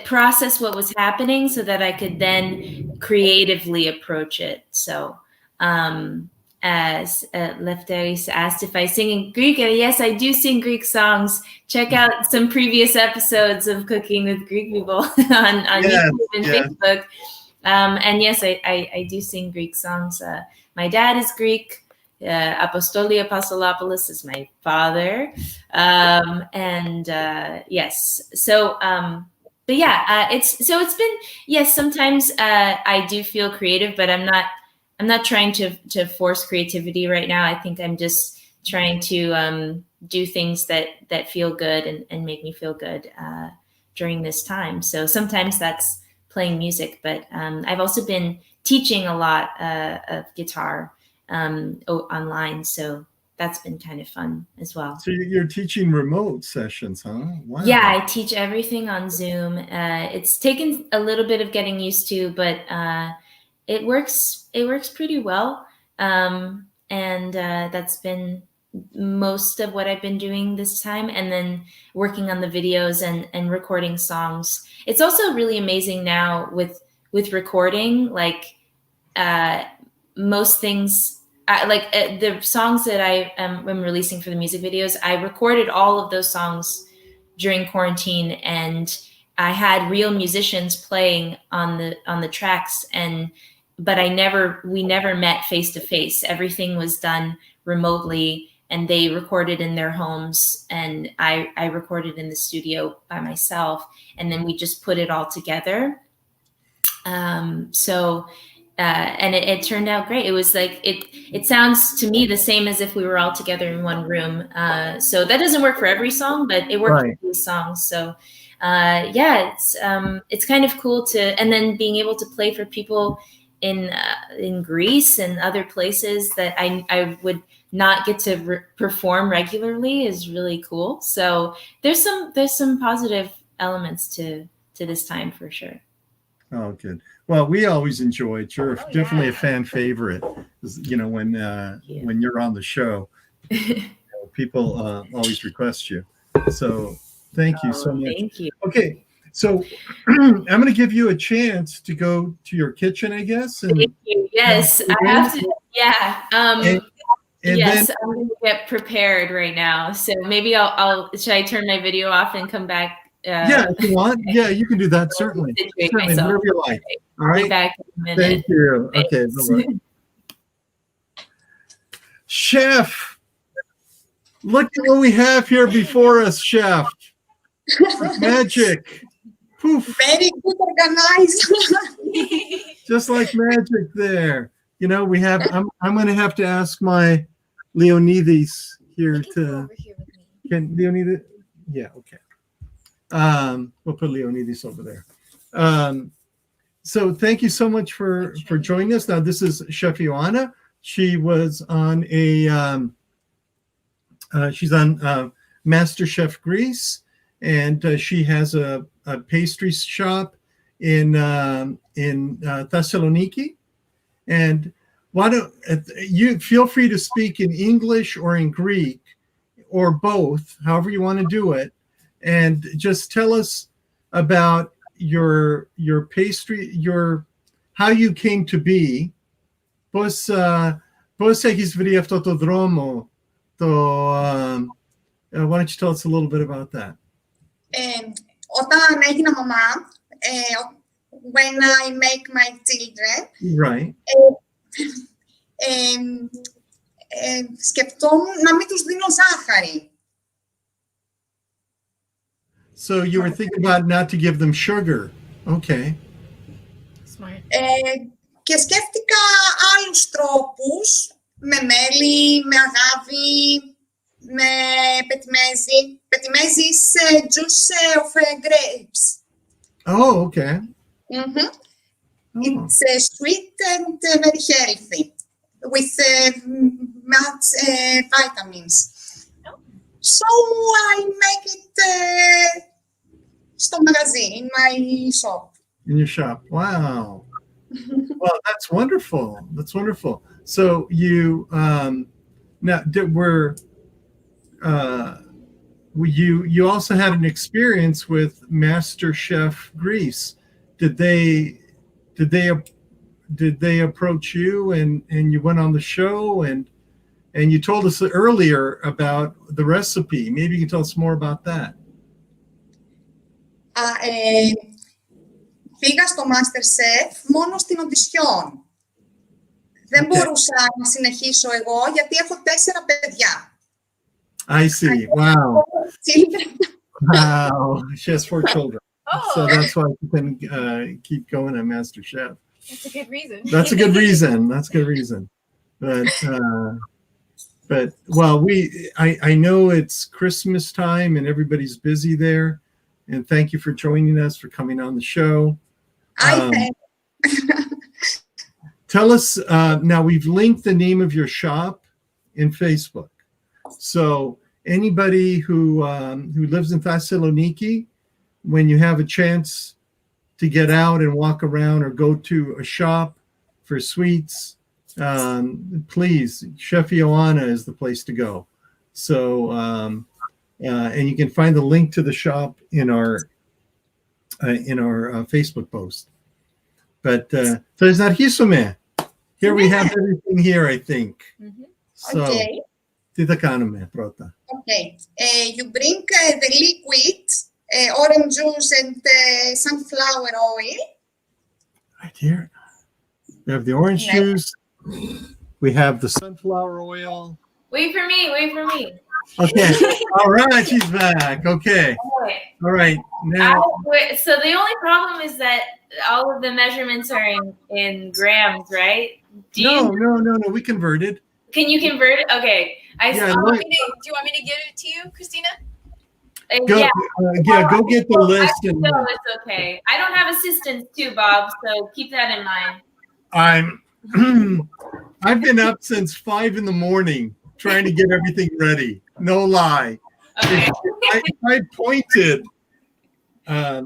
process what was happening so that I could then creatively approach it. So, Lefteris asked if I sing in Greek, and yes, I do sing Greek songs. Check out some previous episodes of Cooking with Greek People on YouTube and Facebook. And yes, I do sing Greek songs. My dad is Greek. Apostoli Apostolopoulos is my father. Yes, so but yeah, it's been, yes, sometimes I do feel creative, but I'm not trying to force creativity right now. I think I'm just trying to do things that feel good and make me feel good during this time. So sometimes that's playing music, but I've also been teaching a lot of guitar online, so that's been kind of fun as well. So you're teaching remote sessions, huh? Wow. Yeah, I teach everything on Zoom. It's taken a little bit of getting used to, but it works pretty well. And that's been most of what I've been doing this time, and then working on the videos and recording songs. It's also really amazing now with recording, like most things, the songs that I am releasing for the music videos, I recorded all of those songs during quarantine, and I had real musicians playing on the tracks, but we never met face to face. Everything was done remotely, and they recorded in their homes, and I recorded in the studio by myself, and then we just put it all together. And it turned out great. It was like, it sounds to me the same as if we were all together in one room. So that doesn't work for every song, but it worked for these songs. So yeah, it's kind of cool and then being able to play for people in Greece and other places that I would not get to perform regularly is really cool. So there's some positive elements to this time for sure. Oh, good. Well, we always enjoy it. You're definitely a fan favorite. You know, when you're on the show, people always request you. So thank you so much. Thank you. Okay, so I'm going to give you a chance to go to your kitchen, I guess. And, thank you. Yes, I have to. Yeah. And yes, then, I'm going to get prepared right now. So maybe should I turn my video off and come back? Yeah, if you want. Yeah, you can do that, certainly. Certainly, whatever you like. All right. Be back in a minute. Thank you. Okay, bye-bye. Chef, look at what we have here before us, Chef. Magic. Poof. Very good organized. Just like magic there. You know, we have, I'm going to have to ask my Leonidas here to, can Leonidas? Yeah, okay. We'll put Leonidas over there. So thank you so much for joining us. Now, this is Chef Ioanna. She was on she's on MasterChef Greece, and she has a pastry shop in Thessaloniki. And why don't you feel free to speak in English or in Greek or both, however you want to do it, and just tell us about your pastry, how you came to be. Πώς έχεις βρει αυτό το δρόμο, why don't you tell us a little bit about that? Όταν έγινα μαμά, when I make my children, right. Σκεφτόμουν να μην τους δίνω ζάχαρη. So you were thinking about not to give them sugar. Okay. Smart. Και σκέφτηκα άλλους τρόπους, με μέλι, με αγάπη, με πετιμέζι. Πετιμέζι is juice of grapes. Oh, okay. Mm-hmm. Oh. It's sweet and very healthy with much vitamins. So I make it στο μαγαζί, in my shop. In your shop. Wow. Well, that's wonderful. That's wonderful. So you now you also had an experience with MasterChef Greece. Did they did they approach you and you went on the show and you told us earlier about the recipe? Maybe you can tell us more about that. Πήγα στο MasterChef μόνο στην οντισιόν. Δεν μπορούσα να συνεχίσω εγώ γιατί έχω 4 παιδιά. I see. Wow. Children. Wow. She has 4 children. Oh, So that's why she can keep going on MasterChef. that's a good reason. That's a good reason. That's a good reason. But well, I know it's Christmas time and everybody's busy there. And thank you for joining us, for coming on the show. Tell us, now we've linked the name of your shop in Facebook. So anybody who lives in Thessaloniki, when you have a chance to get out and walk around or go to a shop for sweets, please, Chef Ioanna is the place to go. So, and you can find the link to the shop in our Facebook post. But so there's not Hisume. Here we have everything here, I think. So, Okay. Tita Kaname, Prota. Okay. You bring the liquid, orange juice and sunflower oil. Right here. We have the orange juice. We have the sunflower oil. Wait for me. Wait for me. Okay. All right. She's back. Okay. Okay. All right. Now. So the only problem is that all of the measurements are in grams, right? No. We converted. Can you convert it? Okay. Do you want me to give it to you, Christina? Go get the list. No, it's okay. I don't have assistants too, Bob, so keep that in mind. I've been up since 5 a.m. trying to get everything ready. No lie. Okay. I pointed. Yeah.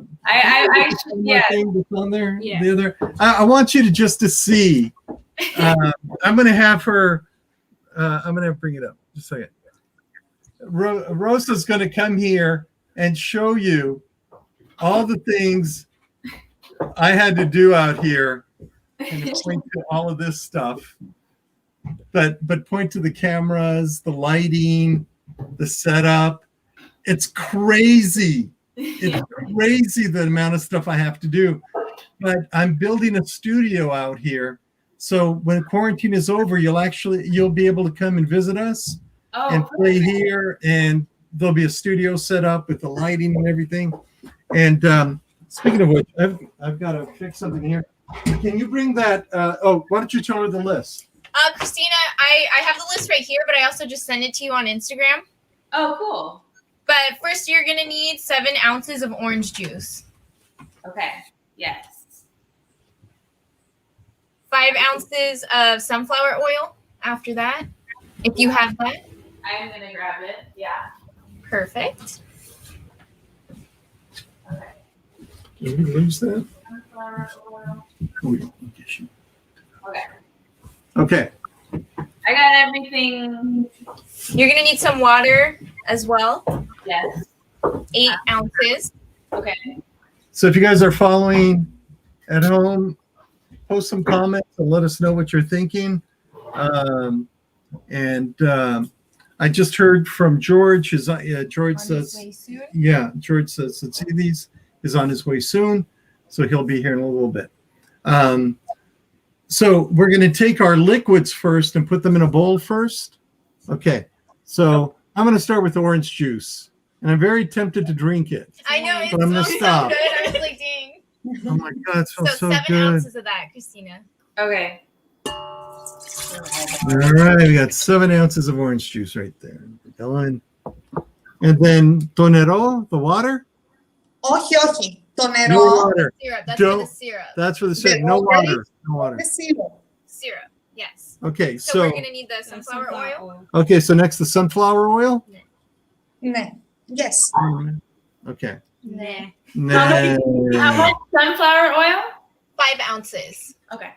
Thing that's on there. Yeah. The other. I want you to see. I'm going to have her. I'm going to bring it up. Just a second. Rosa's going to come here and show you all the things I had to do out here and point to all of this stuff. But point to the cameras, the lighting, the setup. It's crazy. It's crazy the amount of stuff I have to do. But I'm building a studio out here. So when quarantine is over, you'll be able to come and visit us and play here. And there'll be a studio set up with the lighting and everything. And speaking of which, I've got to fix something here. Can you bring that? Why don't you tell her the list? Christina, I have the list right here, but I also just sent it to you on Instagram. Oh, cool. But first, you're going to need 7 ounces of orange juice. Okay. Yes. 5 ounces of sunflower oil after that, if you have that. I'm going to grab it. Yeah. Perfect. Okay. Did we lose that? Sunflower oil. Okay. Okay. I got everything. You're going to need some water as well. Yes. 8 ounces. Okay. So if you guys are following at home, post some comments and let us know what you're thinking. I just heard from George. George says, George Satsidis is on his way soon, so he'll be here in a little bit. So we're going to take our liquids first and put them in a bowl first. Okay, so I'm going to start with orange juice, and I'm very tempted to drink it. I know, it but I'm going to smells stop. so good. I was like, dang. Oh my God, it smells so 7 good. ounces of that, Christina. Okay. All right, we got 7 ounces of orange juice right there. Going. And then tonero, the water? Όχι. Το νερό. No water. Syrup. That's for the syrup. That's for the syrup. No water. No water. The syrup. Syrup. Yes. Okay, So we're so going to need the sunflower oil. okay, so next the sunflower oil. Ναι. Yes. Okay. Nah. Nah. How much sunflower oil? 5 ounces. Okay.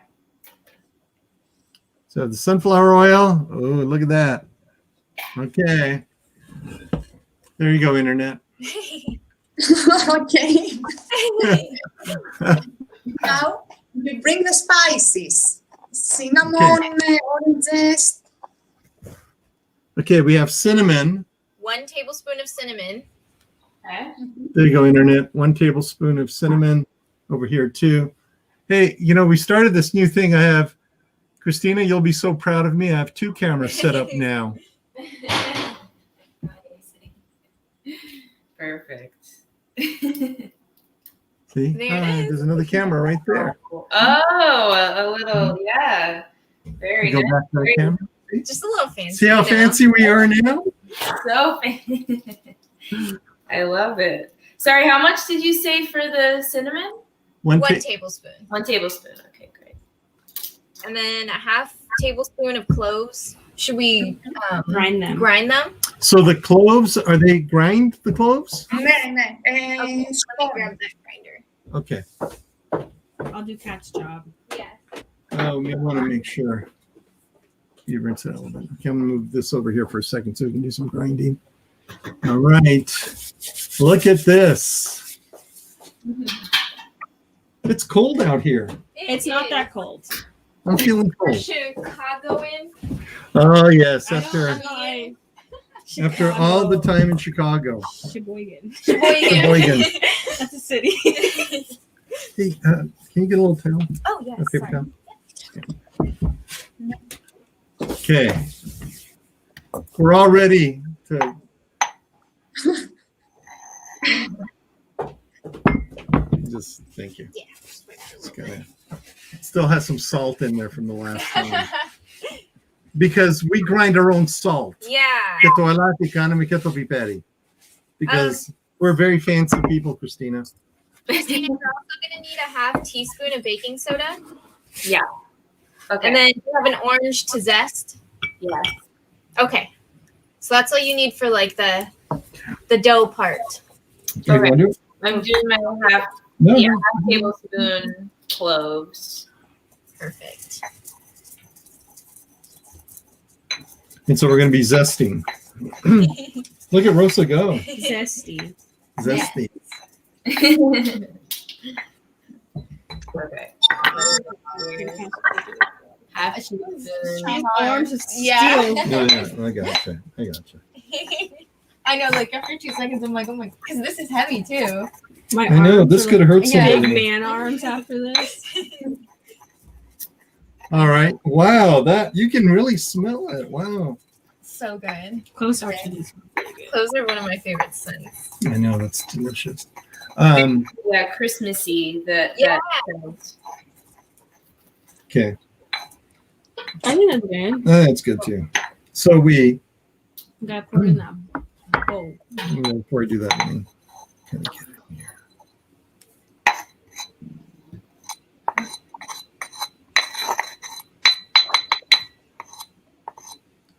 So the sunflower oil. Oh, look at that. Okay. There you go, internet. Okay. Now You bring the spices. Cinnamon, orange zest. Okay, we have cinnamon. 1 tablespoon of cinnamon. Okay. There you go, internet. 1 tablespoon of cinnamon over here too. Hey, you know, we started this new thing. I have, Christina, you'll be so proud of me. I have 2 cameras set up now. Perfect. See? There it is. There's another camera right there. Oh, a little, yeah. Very Go nice. back to the camera. Just a little fancy. See how fancy we are now? So fancy. I love it. Sorry, how much did you say for the cinnamon? 1 1 tablespoon. 1 tablespoon. Okay, great. And then a 1/2 tablespoon of cloves. Should we Grind them. grind them? So the cloves, are they grind the cloves? Ναι, ναι. Okay, let me grab that grinder. Okay. I'll do Kat's job. Yeah. We want to make sure you rinse it out a little bit. Okay, I'm going to move this over here for a second so we can do some grinding. All right. Look at this. It's cold out here. It's not that cold. I'm feeling cold. Chicagoan. Oh, yes. I After all the time in Chicago. Sheboygan. Sheboygan. That's a city. Hey, can you get a little towel? Oh, yes. A paper Sorry. towel? Okay. We're all ready to. Just thank you. Yeah. It's gonna, still has some salt in there from the last time. Because we grind our own salt. Yeah. Because we're very fancy people, Christina. Christina, you're also going to need a 1/2 teaspoon of baking soda. Yeah. Okay. And then you have an orange to zest. Yeah. Okay. So that's all you need for like the dough part. Okay, you wanna do it? I'm doing my half No, Yeah, no. 1/2 tablespoon cloves. Perfect. And so we're going to be zesting. Look at Rosa go. Zesty. Zesty. Okay. Half a teaspoon. Arms of Yeah. steel. Yeah, I gotcha. I know, like after 2 seconds, I'm like, oh my, because this is heavy too. My I know, arms this are could hurt like somebody. big man arms after this. All right. Wow, that you can really smell it. Wow. So good. Close arches. Those are one of my favorite scents. I know, that's delicious. Yeah, Christmassy. Yeah. Okay. I think that's good. That's good too. So we Gotta pour it in that bowl. before we do that, let me kind of get it in here.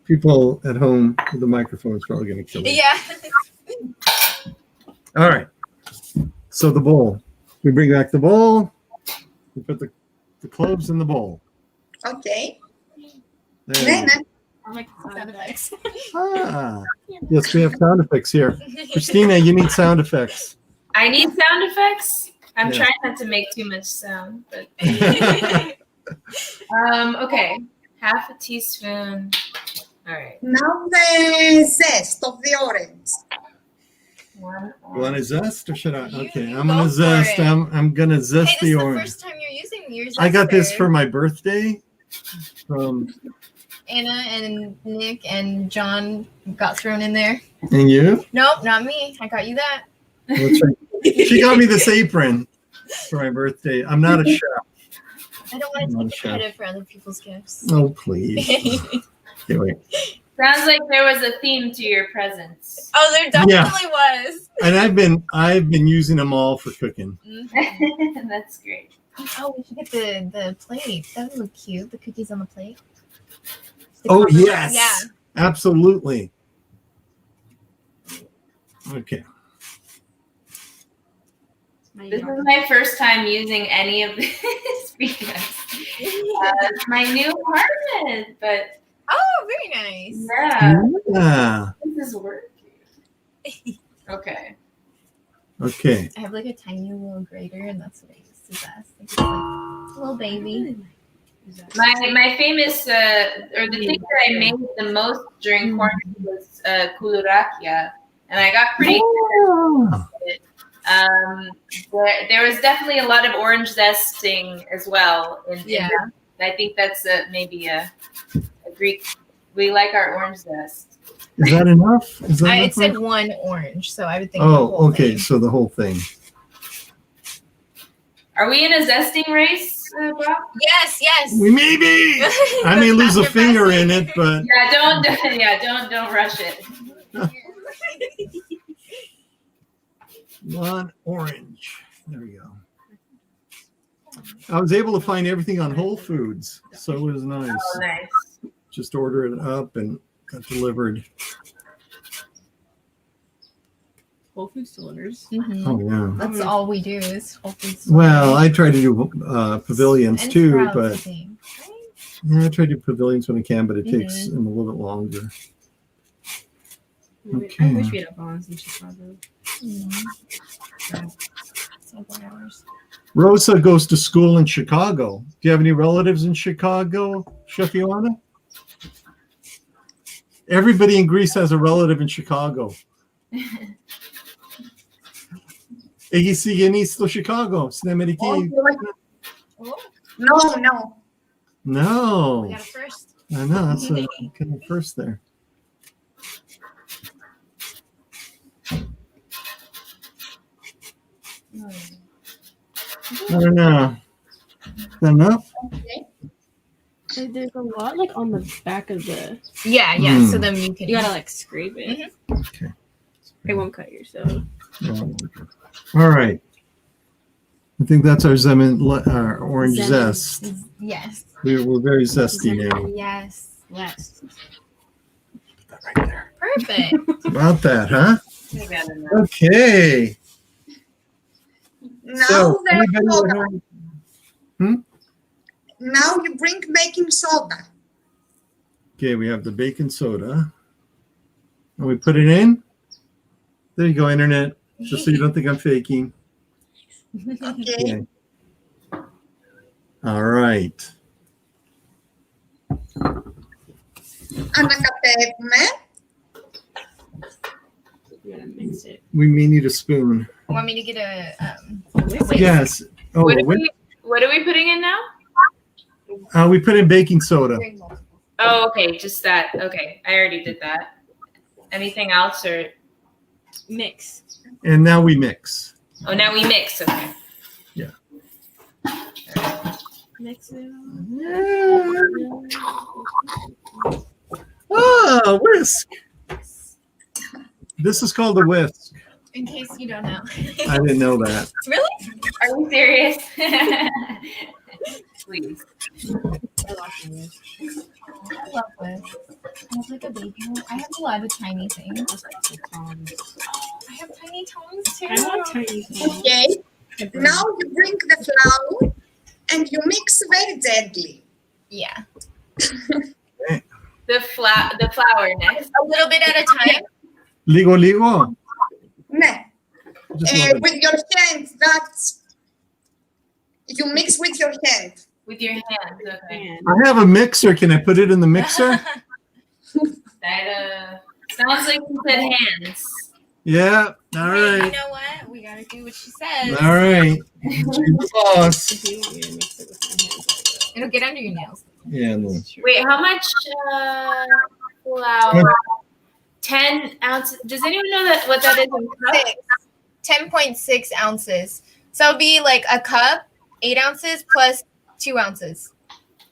People at home with the microphone is probably going to kill me. Yeah. All right. So the bowl. We bring back the bowl. We put the cloves in the bowl. Okay. There Ναι, we ναι. I'll make sound effects. Ah, yes, we have sound effects here. Christina, you need sound effects. I need sound effects. I'm Yeah. trying not to make too much sound, but okay. 1/2 teaspoon. All right. Now the zest of the orange. One Want to zest or should I? Okay, You I'm go gonna for zest. it. I'm gonna zest Hey, this the is the orange. first time you're using your I got this zester. for my birthday. From Anna and Nick and John got thrown in there. and you? Nope, not me. I got you that. That's right. She got me this apron for my birthday. I'm not a chef. I don't want Not to a take the chef. credit for other people's gifts. Oh please. Okay, wait. Sounds like there was a theme to your presents. Oh, there definitely was. And I've been using them all for cooking. Mhm. That's great. Oh, we should get the plate. That would look cute. The cookies on the plate. The Oh cover- yes. Yeah. Absolutely. Okay. This is my first time using any of this because it's my new apartment, but Oh, very nice. yeah, Yeah. this is working. Okay. Okay. I have like a tiny little grater, and that's what I use to zest. Like, it's like Little baby. My famous or the thing that I made the most during quarantine was kulurakia, and I got pretty good at it. There was definitely a lot of orange zesting as well. In I think that's maybe a Greek. We like our orange zest. Is that enough? Is that enough? It said one orange, so I would think. Oh, okay. So the whole thing. Are we in a zesting race, Bob? Yes. We may be. I may lose a finger in it, but don't rush it. One orange. There we go. I was able to find everything on Whole Foods, so it was nice. Oh, nice. Just order it up and got delivered. Whole Foods delivers. Mm-hmm. Oh yeah. That's all we do is Whole Foods. Well, I try to do pavilions and too, Sprouts, but I think, right? yeah, I try to do pavilions when I can, but it takes them a little bit longer. Okay. I wish we had a balance in Chicago. Rosa goes to school in Chicago. Do you have any relatives in Chicago, Chef Ioanna? Everybody in Greece has a relative in Chicago. Έχει γεννήσει στο Chicago, στην Αμερική. No. No. We got a first. I know, that's a kind of first there. I don't know. Is that enough? There's a lot like on the back of the. Yeah. So then you can. You gotta like scrape it. Okay. It won't cut yourself. All right. I think that's our our orange zest. Yes. We're very zesty now. Yes. Yes. Put that right there. Perfect. About that, huh? Okay. Now So, there's anybody soda. at Now you bring baking soda. Okay, we have the baking soda. And we put it in. There you go, internet. Just so you don't think I'm faking. Okay. All right. Ανακατεύουμε. You gotta mix it. We may need a spoon. You want me to get a Yes. Oh, What are we putting in now? we put in baking soda. Oh, okay, just that. Okay, I already did that. Anything else or? Mix. And now we mix. Oh, now we mix. Okay. Yeah. Mix it. Ah, whisk. This is called a whisk. In case you don't know. I didn't know that. Really? Are you serious? Please. I love this. I have like a baby one. I have a lot of tiny things. I have tiny tongs too. I want tiny things. Okay. Now you bring the flour and you mix very gently. Yeah. The flour next. A little bit at a time. Ligo. Ναι. Just a little bit. With your hand, that's you mix with your hand. With your hands. Okay. I have a mixer. Can I put it in the mixer? That sounds like you said hands. Yeah. All Hey, right. you know what? We gotta do what she says. All right. She's the boss. If you want me to mix it with my hands, It'll get under your nails. Yeah. No. Wait, how much flour? 10 ounces. Does anyone know what that is in cups? 10.6 ounces. So it'll be like a cup, 8 ounces plus 2 ounces.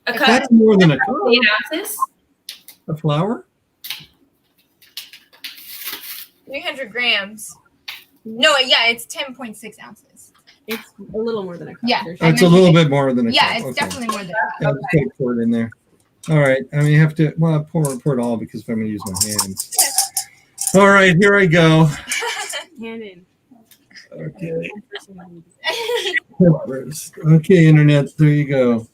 A cup. That's more than a cup. 8 ounces. A flour? 300 grams. No, yeah, it's 10.6 ounces. it's a little more than a cup. Yeah. There's- It's a little bit more than a Yeah, cup. it's Okay. definitely more than Yeah, just gotta pour it in there. All right. I mean, you have to pour it all because if I'm going to use my hands. All right, here I go. Hand in. Okay. Okay, internet. There you go.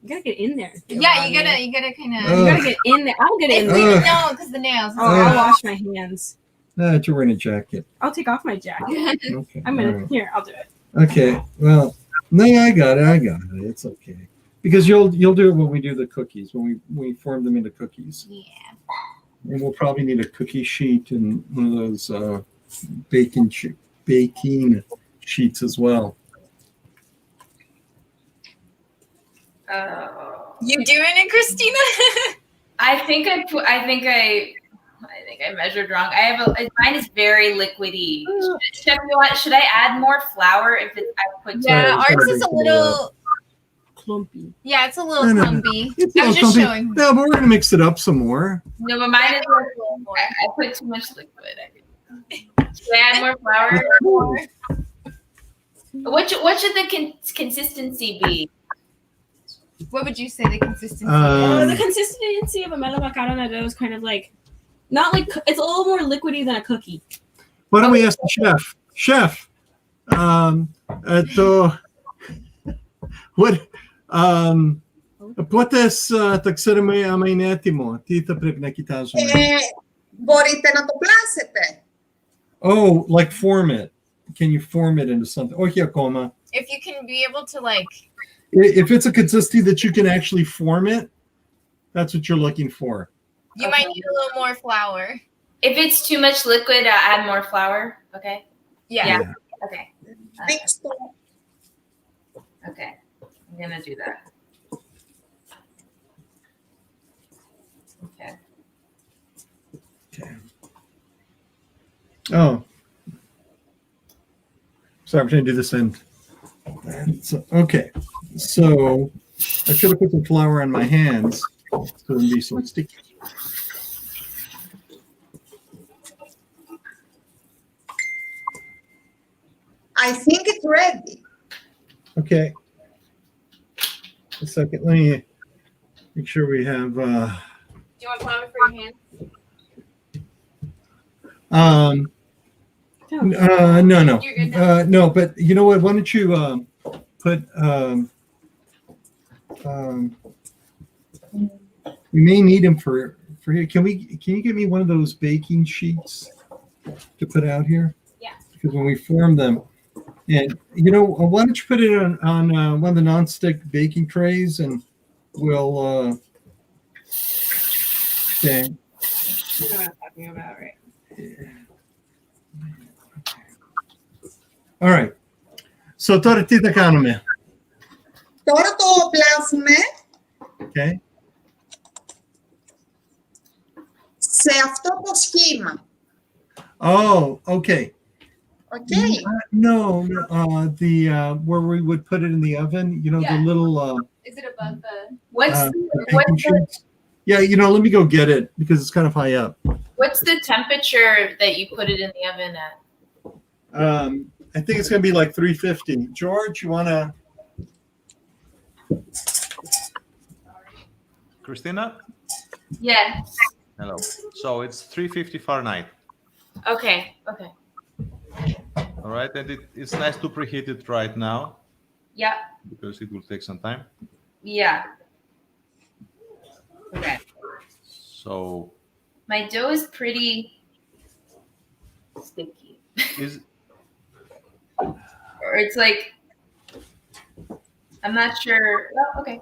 You gotta get in there. Yeah, you gotta kind of. You gotta get in there. I'll get in It's there. like, no, because the nails. Oh, I'll wash my hands. You're wearing a jacket. I'll take off my jacket. Okay. I'm all gonna right. here. I'll do it. Okay. Well, No, I got it. It's okay. Because you'll do it when we do the cookies, when we form them into cookies. Yeah. And we'll probably need a cookie sheet and one of those baking sheets as well. You doing it, Christina? I think I measured wrong. Mine is very liquidy. Should I add more flour if I put? Yeah, Sorry, ours is a little Clumpy. Yeah, it's a little I know. clumpy. It's I was not just something- showing. No, but we're gonna mix it up some more. No, but mine is a little more. I put too much liquid. Should I add more flour? What should the consistency be? What would you say the consistency The is? consistency of a mela macarona dough is kind of like, not like, it's a little more liquidy than a cookie. Why don't we ask the chef? Chef, πότε θα ξέρουμε άμα είναι έτοιμο? Τι θα πρέπει να κοιτάζουμε? Μπορείτε να το πλάσετε. Oh, like form it. Can you form it into something? Όχι ακόμα. If you can be able to like, If it's a consistency that you can actually form it, that's what you're looking for. you might need a little more flour. If it's too much liquid, add more flour. Okay. Yeah. Okay. Δείξτε το. Okay. I'm gonna do that. Okay. Oh. Sorry, I'm trying to do this end. So, okay. So I should have put some flour on my hands so it wouldn't be so sticky. I think it's ready. Okay. A second. Let me make sure we have Do you want flour for your hands? no. You're good now? No, but you know what? Why don't you put we may need them for here. Can you give me one of those baking sheets to put out here? Yeah. Because when we form them, and you know, why don't you put it on one of the nonstick baking trays, and we'll okay. You know what I'm talking about, right? All right. So τώρα τι θα κάνουμε? Τώρα το πλάθουμε Okay. σε αυτό το σχήμα. Oh, okay. Okay. No, where we would put it in the oven, you know, Yeah. the little Is it above the? What's baking sheets. Yeah, you know, let me go get it because it's kind of high up. what's the temperature that you put it in the oven at? I think it's going to be like 350. George, you want to? Christina? Yes. Hello. So it's 350 Fahrenheit. Okay. All right. And it's nice to preheat it right now Yeah. because it will take some time. Yeah. Okay. So My dough is pretty sticky. is Or it's like, I'm not sure. Well, okay.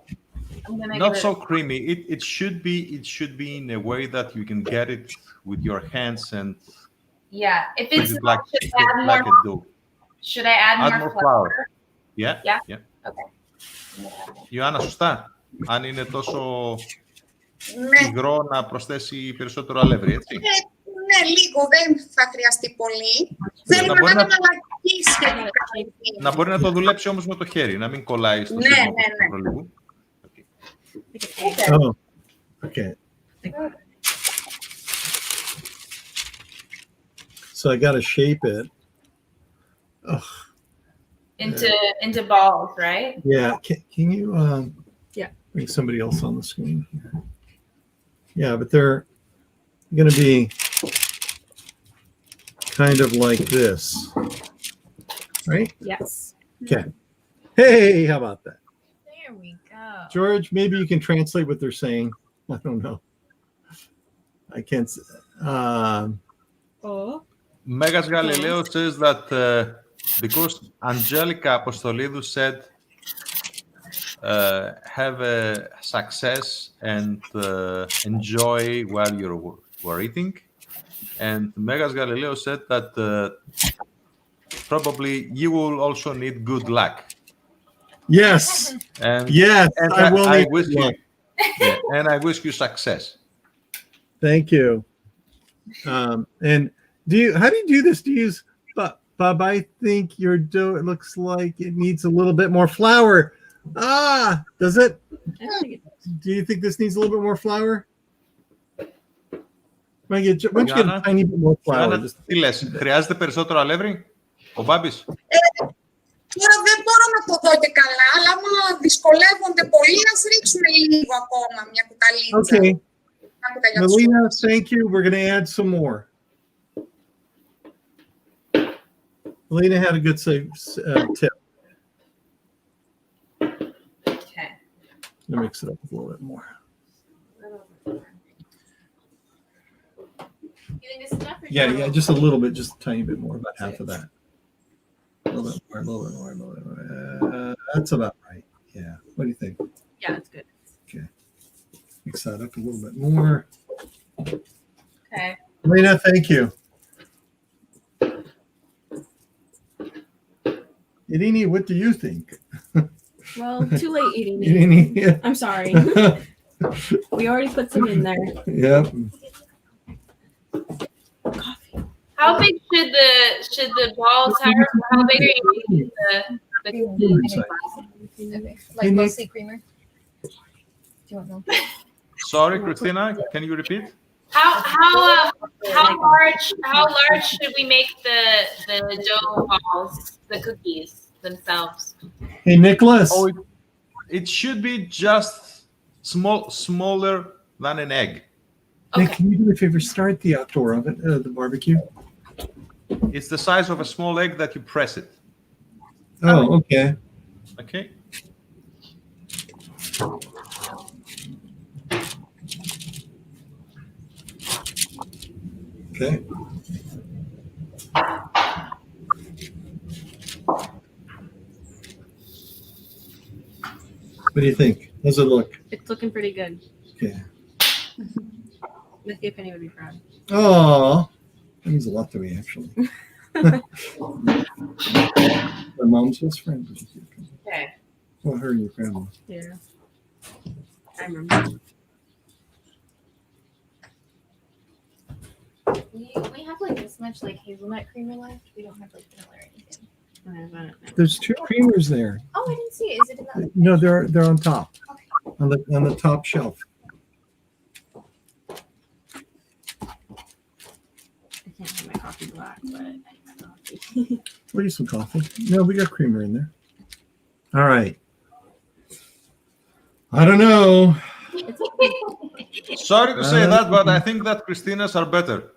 I'm gonna not give so it. creamy. It should be in a way that you can get it with your hands and Yeah. If put it's it like, should I add like more? a dough. Should I add more flour? Yeah. Yeah. Okay. Ιωάννα, σωστά. Αν είναι τόσο Ναι. υγρό να προσθέσει περισσότερο αλεύρι, έτσι. Ναι, λίγο, δεν θα χρειαστεί πολύ. Θέλουμε μπορεί να είναι να- μαλακή σχετικά. Να μπορεί να το δουλέψει όμως με το χέρι, να μην κολλάει στο Ναι, σύρμα ναι, του ναι. προλίγου. Oh, okay. So I got to shape it. Oh, Into balls, right? yeah. Can you Yeah. bring somebody else on the screen here? Yeah, but they're going to be kind of like this, right? Yes. Okay. Hey, how about that? There we go. George, maybe you can translate what they're saying. I don't know. I can't. Oh. Megas Galileo says that because Angelica Apostolidou said have a success and enjoy while you are eating. And Megas Galileo said that probably you will also need good luck. Yes. And yes, and I will I need wish good you, luck. and I wish you success. Thank you. And how do you do this? Do you use Bob? I think your dough, it looks like it needs a little bit more flour. Does it? Do you think this needs a little bit more flour? Why don't you get a tiny bit more flour? Ioanna, τι λες, χρειάζεται περισσότερο αλεύρι, ο Μπάμπης? Τώρα δεν μπορώ να το δω και καλά, αλλά άμα δυσκολεύονται πολύ, ας ρίξουμε λίγο ακόμα, μια κουταλίτσα. Okay. Melina, thank you. We're going to add some more. Melina had a good tip. Okay. Let me mix it up a little bit more. You think this is enough? Yeah, just a little bit, just a tiny bit more, about half of that. A little bit more. That's about right. Yeah. What do you think? Yeah, it's good. Okay. Mix that up a little bit more. Okay. Melina, thank you. Irini, what do you think? Well, too late eating it. Irini, yeah. I'm sorry. We already put some in there. Yeah. How big should the balls? How big are you making the cookies? Okay. Like mostly creamer. Do you want milk? Sorry, Christina, can you repeat? How large should we make the dough balls, the cookies themselves? Hey, Nicholas. Oh, it should be just smaller than an egg. Nick, can you do me a favor? Start the outdoor oven, the barbecue. It's the size of a small egg that you press it. Oh, okay. Okay. Okay. What do you think? How's it look? It's looking pretty good. Okay. Miss Penny would be proud. Oh, that means a lot to me, actually. My mom's best friend. Okay. Well, her and your grandma. Yeah. I remember. We have like this much like hazelnut creamer left. We don't have like vanilla or anything. There's two creamers there. Oh, I didn't see it. Is it in the? No, they're on top, on the top shelf. I can't have my coffee black, but I have coffee. We'll use some coffee. No, we got creamer in there. All right. I don't know. Sorry to say that, but I think that Christina's are better.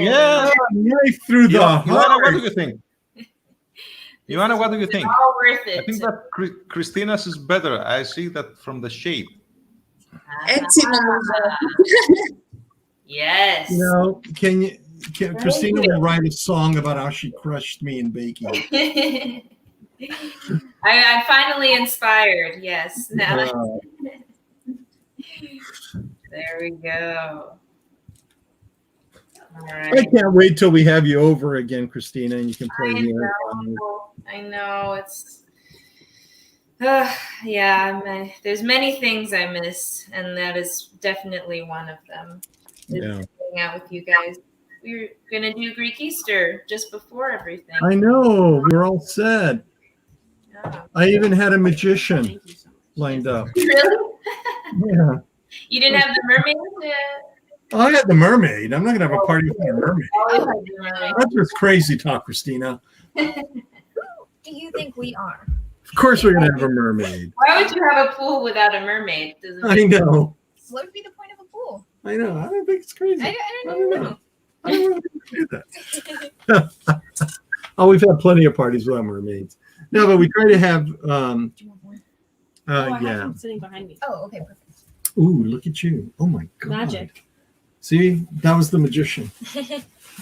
Yeah, right through the Ioanna, what do heart. you think? Ioanna, what do you think? All worth it. I think that Christina's is better. I see that from the shape. Έτσι νομίζω. Yes. You know, Christina will write a song about how she crushed me in baking. I'm finally inspired. Yes. Now. There we go. All right. I can't wait till we have you over again, Christina, and you can play here. I know it's. Yeah, there's many things I miss, and that is definitely one of them. Yeah. Hanging out with you guys. We were gonna do Greek Easter just before everything. I know. We were all set. Yeah. I even had a magician lined up. Really? Yeah. You didn't have the mermaid? I had the mermaid. I'm not going to have a party without a mermaid. That's just crazy talk, Christina. Do you think we are? Of course we're going to have a mermaid. Why would you have a pool without a mermaid? I know. What would be the point of a pool? I know. I don't think it's crazy. I don't know. I don't know do that. Oh, we've had plenty of parties without mermaids. No, but we try to have, I have yeah. some sitting behind me. Oh, okay, perfect. Ooh, look at you. Oh my God. Magic. See, that was the magician.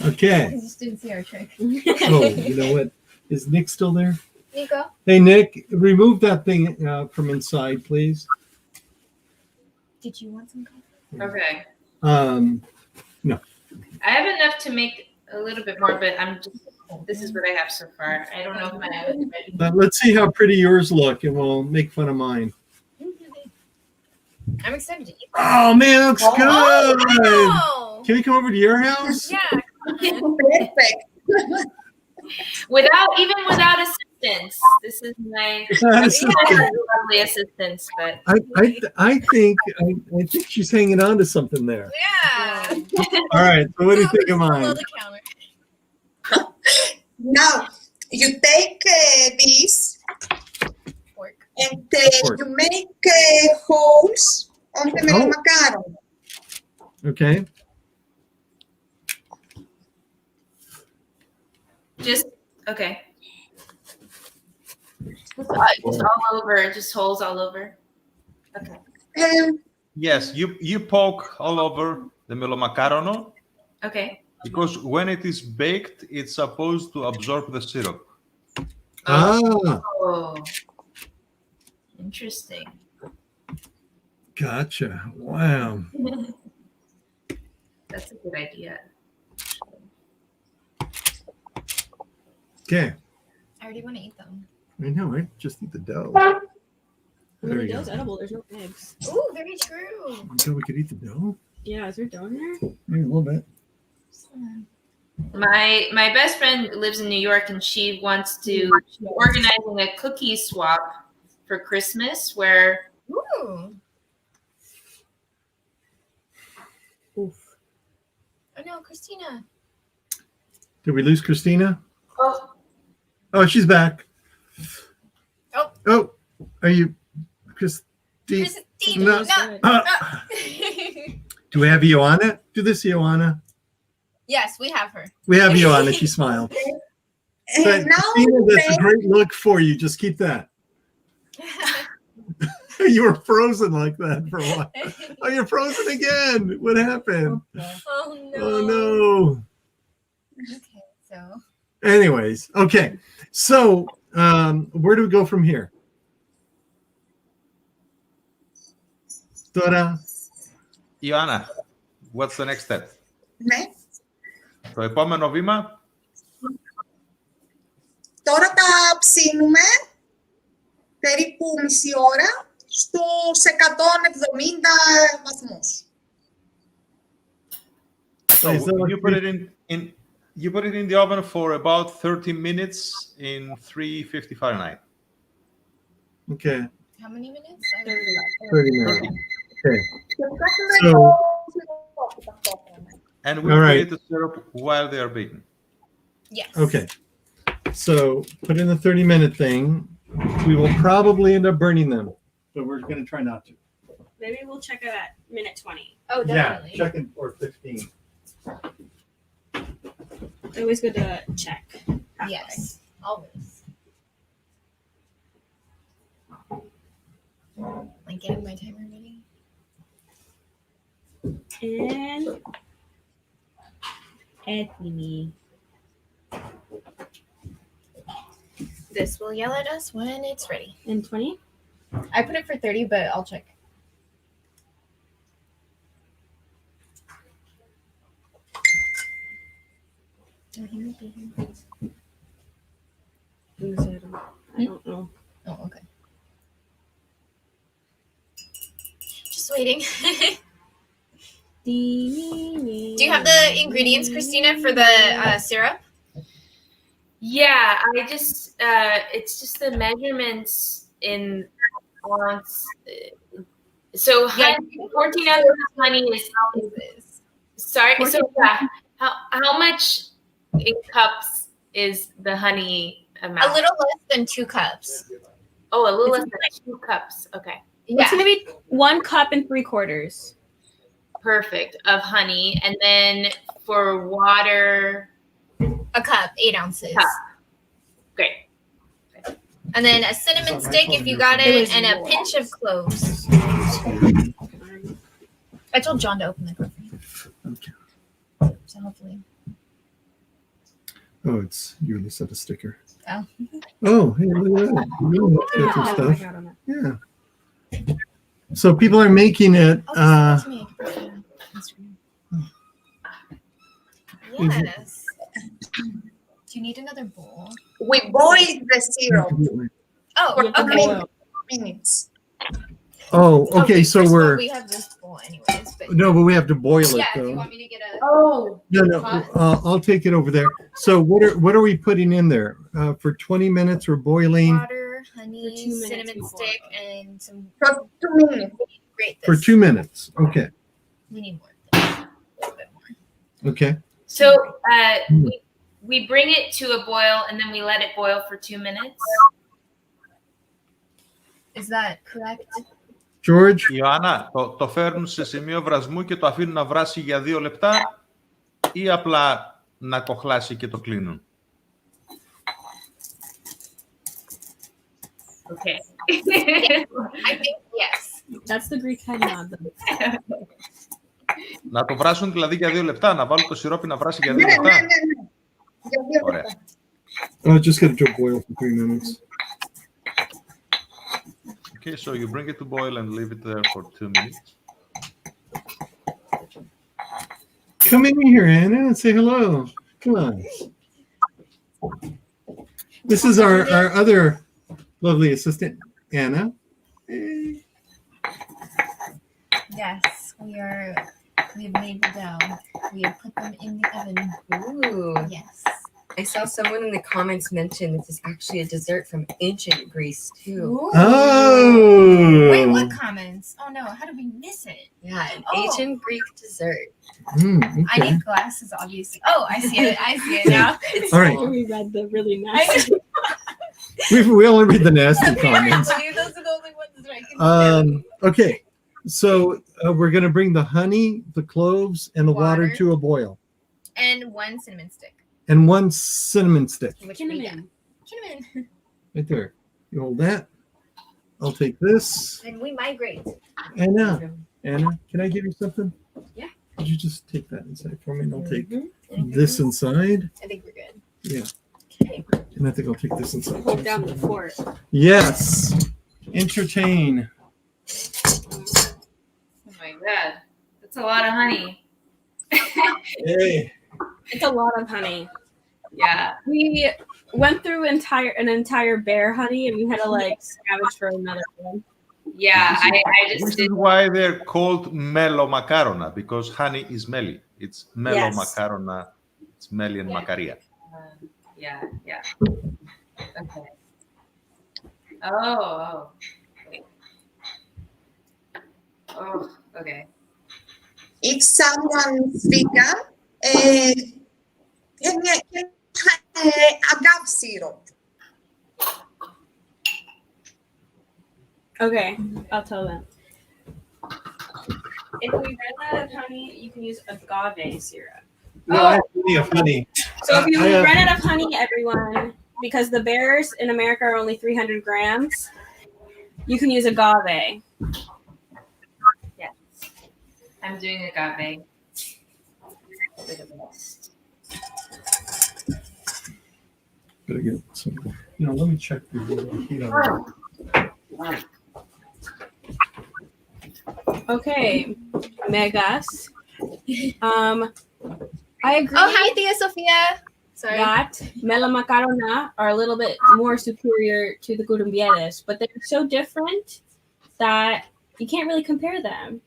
Okay. I just didn't see our trick. Oh, you know what? Is Nick still there? Nico. Hey, Nick, remove that thing from inside, please. Did you want some coffee? Okay. No. I have enough to make a little bit more, but this is what I have so far. I don't know if I have it ready. Let's see how pretty yours look, and we'll make fun of mine. I'm excited to eat. Oh, man, that looks good. Oh, Can we come over to your house? yeah. Perfect. Without assistance. This is my lovely assistance, but I think she's hanging on to something there. Yeah. All right. So what do you think of mine? Below the counter. Now, you take this Pork. and you make holes on the melamacaron. Okay. just okay. Just all over, just holes all over. Okay. Yes, you poke all over the melomakarono Okay. because when it is baked, it's supposed to absorb the syrup. Ah, Oh, interesting. gotcha. Wow. That's a good idea. Okay. I already want to eat them. I know. I just eat the dough. I There mean, we the go. dough's edible. There's no eggs. Ooh, very true. So we could eat the dough? Yeah, is there dough in there? Maybe a little bit. My best friend lives in New York, and she's organizing a cookie swap for Christmas where Ooh. Oof. Oh no, Christina. Did we lose Christina? oh, Oh, she's back. Oh. Oh, are you Christina? Christina. No. No. Do we have Ioanna? Do this, Ioanna. Yes, we have her. We have Ioanna. She smiled. But And now Christina, that's a great look for you. Just keep that. You were frozen like that for a while. Oh, you're frozen again. What happened? Oh no. Oh no. Okay, so Anyways, okay. So where do we go from here? Dora. Ioanna, what's the next step? ναι. Το επόμενο βήμα, Τώρα τα ψήνουμε περίπου μισή ώρα στους 170 βαθμούς. so you put it in the oven for about 30 minutes in 350 Fahrenheit. Okay. how many minutes? 30 minutes. Okay. So, And we All right. create the syrup while they are baking. Yes. Okay. So put in the 30-minute thing. We will probably end up burning them, but we're going to try not to. Maybe we'll check it at minute 20. Oh, definitely. Yeah, checking for 15. It's always good to check. Yes, always. Like getting my timer ready. And ethnic. This will yell at us when it's ready. And 20? I put it for 30, but I'll check. Who's it? I don't know. Oh, okay. Just waiting. Do you have the ingredients, Christina, for the syrup? Yeah, I just it's just the measurements in ounce. So Yeah. 14 ounces of honey is sorry. So yeah, how much in cups is the honey amount? A little less than 2 cups. Oh, a little less than 2 cups. Okay, It's going to be 1 cup and 3/4. perfect of honey, and then for water, A cup, 8 ounces. Cup. Great. And then a cinnamon stick if you got it, and a pinch of cloves. I told John to open the door for you. Okay. So hopefully. Oh, you set a sticker. Oh, hey, look at that. You know, Yeah, that's I good got on it. stuff. Yeah. So people are making it. Yes. Do you need another bowl? We boiled the syrup Oh, You have to okay. boil. minutes. Oh, okay. So first of all, we're we have this bowl anyways, but no, but we have to boil it yeah, do you though. want me to get a Oh, No. pot? I'll take it over there. So what are we putting in there? For 20 minutes, we're boiling Water, honey, 2 minutes cinnamon before. stick, and some for 2 minutes. great. for 2 minutes. Okay. We need more. A little bit more. Okay. So we bring it to a boil and then we let it boil for 2 minutes. Is that correct? George. Ιωάννα, το φέρνουν σε σημείο βρασμού και το αφήνουν να βράσει για 2 λεπτά ή απλά να κοχλάσει και το κλείνουν? Okay. I think yes. That's the Greek head nod. Να το βράσουν δηλαδή για 2 λεπτά, να βάλουν το σιρόπι να βράσει για 2 Ναι, λεπτά. ναι, ναι. Για 2 Ωραία. λεπτά. Just get it to boil for 3 minutes. Okay, so you bring it to boil and leave it there for 2 minutes. Come in here, Anna, and say hello. Come on. This is our other lovely assistant, Anna. Hey. Yes, we have made the dough. We have put them in the oven. Ooh. Yes. I saw someone in the comments mention this is actually a dessert from ancient Greece too. Ooh. Oh. Wait, what comments? Oh no, how did we miss it? Yeah, an ancient Greek dessert. Okay. I need glasses, obviously. Oh, I see it. I see it now. It's All right. We read the really nice. We only read the nasty comments. Those are the only ones that I can Okay. So we're going to bring the honey, the cloves, and the water Water. to a boil. And 1 cinnamon stick. And 1 cinnamon stick. Which Cinnamon. Cinnamon. Right there. You hold that. I'll take this. And we migrate. Anna, can I give you something? Yeah. Could you just take that inside for me? And I'll take Mhm. this inside. I think we're good. Yeah. Okay. And I think I'll take this inside. Hold too. down the fort. Yes. Entertain. Oh my god. That's a lot of honey. Hey. It's a lot of honey. Yeah. We went through an entire bear honey and we had to like scavenge for another one. Yeah, I This just is did. why they're called melomakarona, because honey is melly. It's melomakarona. It's melly and makaria. Yeah. Okay. Oh. Wait. Oh, okay. If someone's vegan, can agave syrup. Okay, I'll tell them. If we run out of honey, you can use agave syrup. No, I have plenty of honey. So if you I have- run out of honey, everyone, because the bears in America are only 300 grams, you can use agave. Yes. I'm doing agave. For the best. Gotta get some. Let me check the heat on it. Okay, Megas. I agree. Oh, hi, Thea Sophia. Sorry. That melamacarona are a little bit more superior to the gurumbieres, but they're so different that you can't really compare them.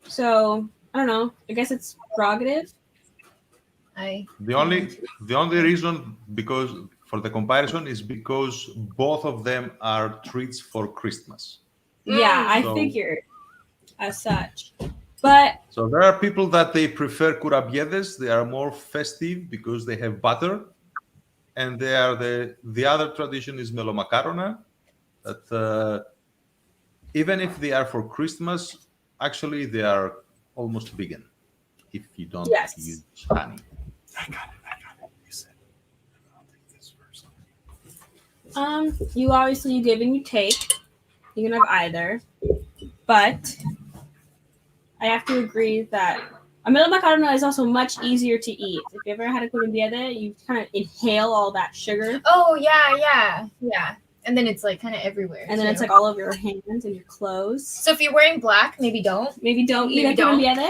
So I don't know. I guess it's prerogative. The only reason because for the comparison is because both of them are treats for Christmas. Yeah, I So- figured as such. But So there are people that they prefer curabiedes. They are more festive because they have butter, and they are the other tradition is melomacarona. That even if they are for Christmas, actually they are almost vegan if you don't Yes. use honey. I got it. You said. I'll take this first. you obviously you give and you take. You can have either. But I have to agree that A mela macarona is also much easier to eat. If you ever had a curumbiede, you kind of inhale all that sugar. Oh yeah. And then it's like kind of everywhere. And then it's like all over your hands and your clothes. So if you're wearing black, maybe don't. Maybe don't eat a curumbiede.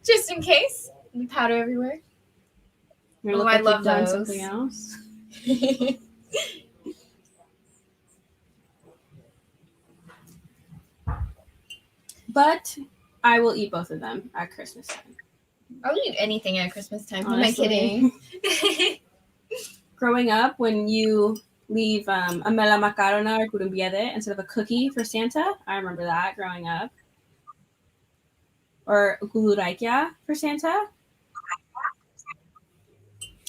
Just in case. Powder everywhere. Oh, I love those. Something else. But I will eat both of them at Christmas time. I'll eat anything at Christmas time. Honestly. Who am I kidding? Growing up, when you leave a mela macarona or curumbiede instead of a cookie for Santa, I remember that growing up. Or guluraikia for Santa.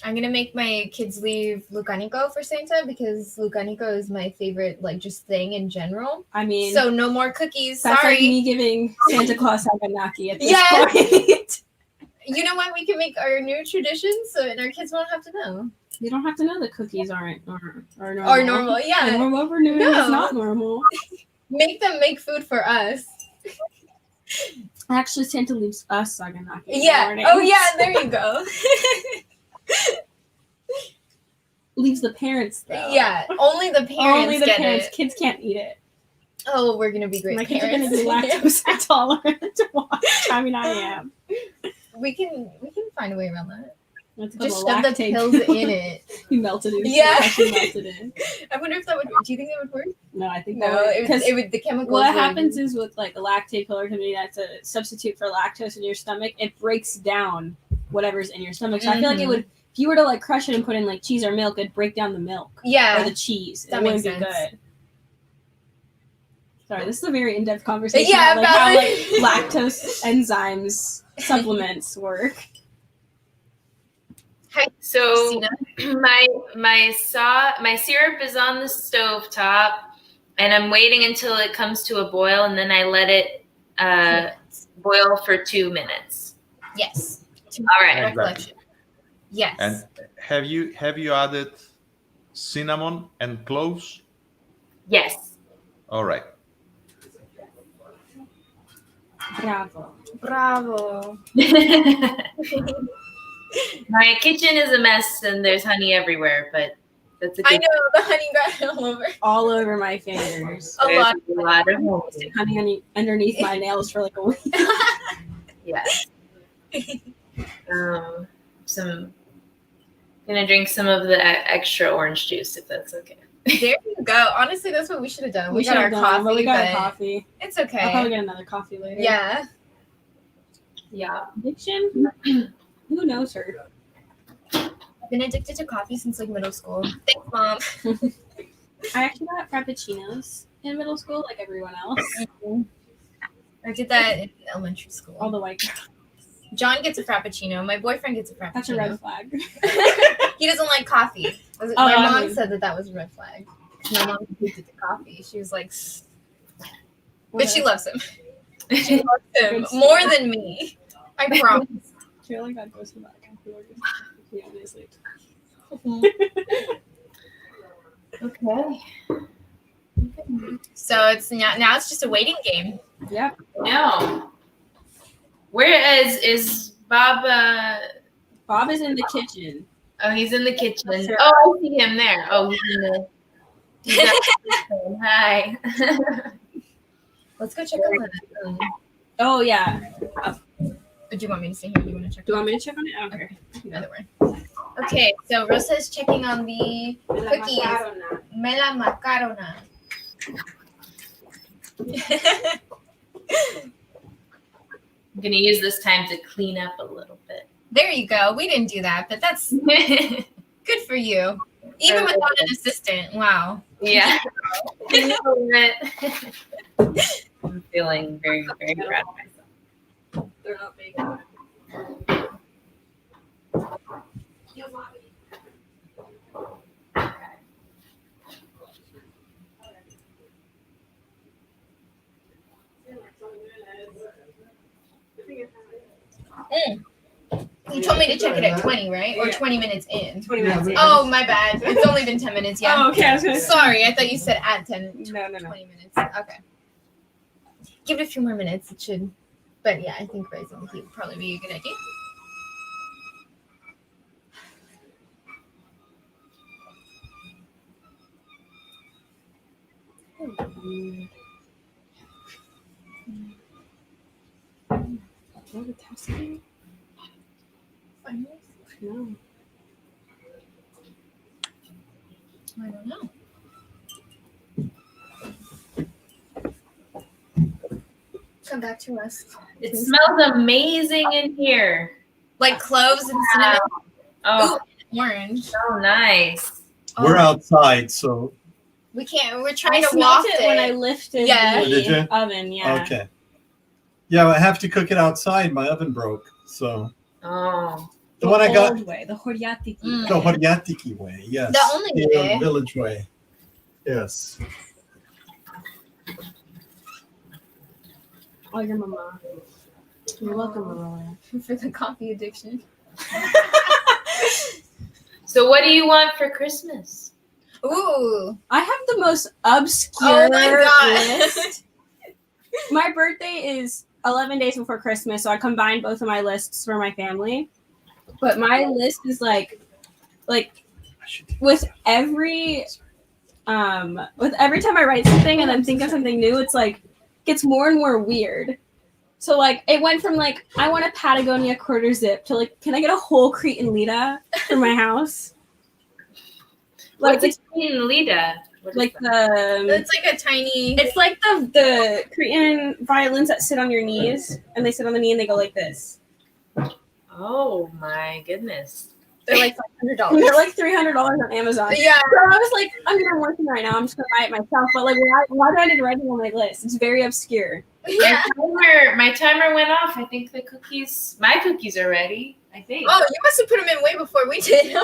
I'm gonna make my kids leave lucaniko for Santa because lucaniko is my favorite, like, just thing in general. I mean, so no more cookies. That's Sorry. like me giving Santa Claus saganaki at this point. You know what? We can make our new tradition, and our kids won't have to know. You don't have to know that cookies aren't normal. Are normal, yeah. And what we're doing is not normal. Make them make food for us. Actually, Santa leaves us saganaki. Yeah. Oh, yeah. There you go. Leaves the parents though. Yeah. Only the parents. Only the get parents. It. Kids can't eat it. Oh, we're gonna be great. My parents. kids are gonna be lactose intolerant. I mean, I am. We can find a way around that. Just shove the pills in it. You melted it. Yeah. Melted in. I wonder if that would. Do you think that would work? No, I think because it would. The chemicals. What happens is with like a lactate pill or something that's a substitute for lactose in your stomach, it breaks down whatever's in your stomach. So I feel like it would. If you were to like crush it and put in like cheese or milk, it'd break down the milk. Yeah. Or the cheese. That it wouldn't makes be sense. good. Sorry, this is a very in-depth conversation. Yeah, about how like lactose enzymes supplements work. So my syrup is on the stove top, and I'm waiting until it comes to a boil, and then I let it boil for 2 minutes. Yes. All right. Exactly. Yes. And have you added cinnamon and cloves? Yes. All right. Bravo. My kitchen is a mess and there's honey everywhere, but that's a good I know the honey got all over my fingers. A lot of honey underneath my nails for like a week. Yes. Gonna drink some of the extra orange juice if that's okay. There you go. Honestly, that's what we should have done. We got our coffee. But we got our coffee. It's okay. I'll probably get another coffee later. Yeah. Yeah. Addiction? Who knows her? I've been addicted to coffee since like middle school. Thanks, Mom. I actually got frappuccinos in middle school, like everyone else. I did that in elementary school. All the white girls. John gets a frappuccino. My boyfriend gets a frappuccino. That's a red flag. He doesn't like coffee. My mom said that was a red flag. My mom addicted to coffee. She was like, but she loves him. She loves him more than me. I promise. I feel like that goes to that coffee order. Yeah, honestly. Okay. So it's now it's just a waiting game. Yep. No. Where is Bob? Bob is in the kitchen. Oh, he's in the kitchen. Oh, I see him there. Oh, he's in the. He's at the kitchen. Hi. Let's go check on that. Oh yeah. Do you want me to stay here? Do you want to check? Do you want me to check on it? I don't care. Either way. Okay, so Rosa is checking on the cookies. Mela macarona. I'm gonna use this time to clean up a little bit. There you go. We didn't do that, but that's good for you. Even without an assistant. Wow. Yeah. I'm feeling very, very proud of myself. They're not big. You told me to check it at 20, right? Or 20 minutes in. 20 minutes in. Oh, my bad. It's only been 10 minutes. Yeah. Oh, okay. I was gonna Sorry, I thought you said at 10. No. 20 minutes. Okay. Give it a few more minutes. It should But yeah, I think Reznioti would probably be a good idea. What a testing? No. I don't know. Come back to us. It smells amazing in here. Like cloves and cinnamon. Oh, ooh, orange. So nice. We're outside, so. We can't. We're trying I to walk it when I lifted Oh, did you? the oven. Yeah. Okay. Yeah, I have to cook it outside. My oven broke, so. Oh. The one I got. Old way, the Horiatiki. The Horiatiki way, yes. The only way. Village way. Yes. Oh, your mama. You're welcome, Aurora. For the coffee addiction. So what do you want for Christmas? Ooh. I have the most obscure Oh my God. list. My birthday is 11 days before Christmas, so I combined both of my lists for my family. But my list is like with every time I write something and then think of something new, it's like gets more and more weird. So like it went from like I want a Patagonia quarter zip to like can I get a whole Cretan Lita for my house? Like it's Cretan Lita. Like the It's like a tiny. it's like the Cretan violins that sit on your knees and they sit on the knee and they go like this. Oh my goodness. They're like $500. They're like $300 on Amazon. Yeah. So I was like, I'm gonna work right now. I'm just gonna buy it myself. But like, why do I need to write it on my list? It's very obscure. Yeah. My timer went off. I think my cookies are ready. I think. Oh, you must have put them in way before we did.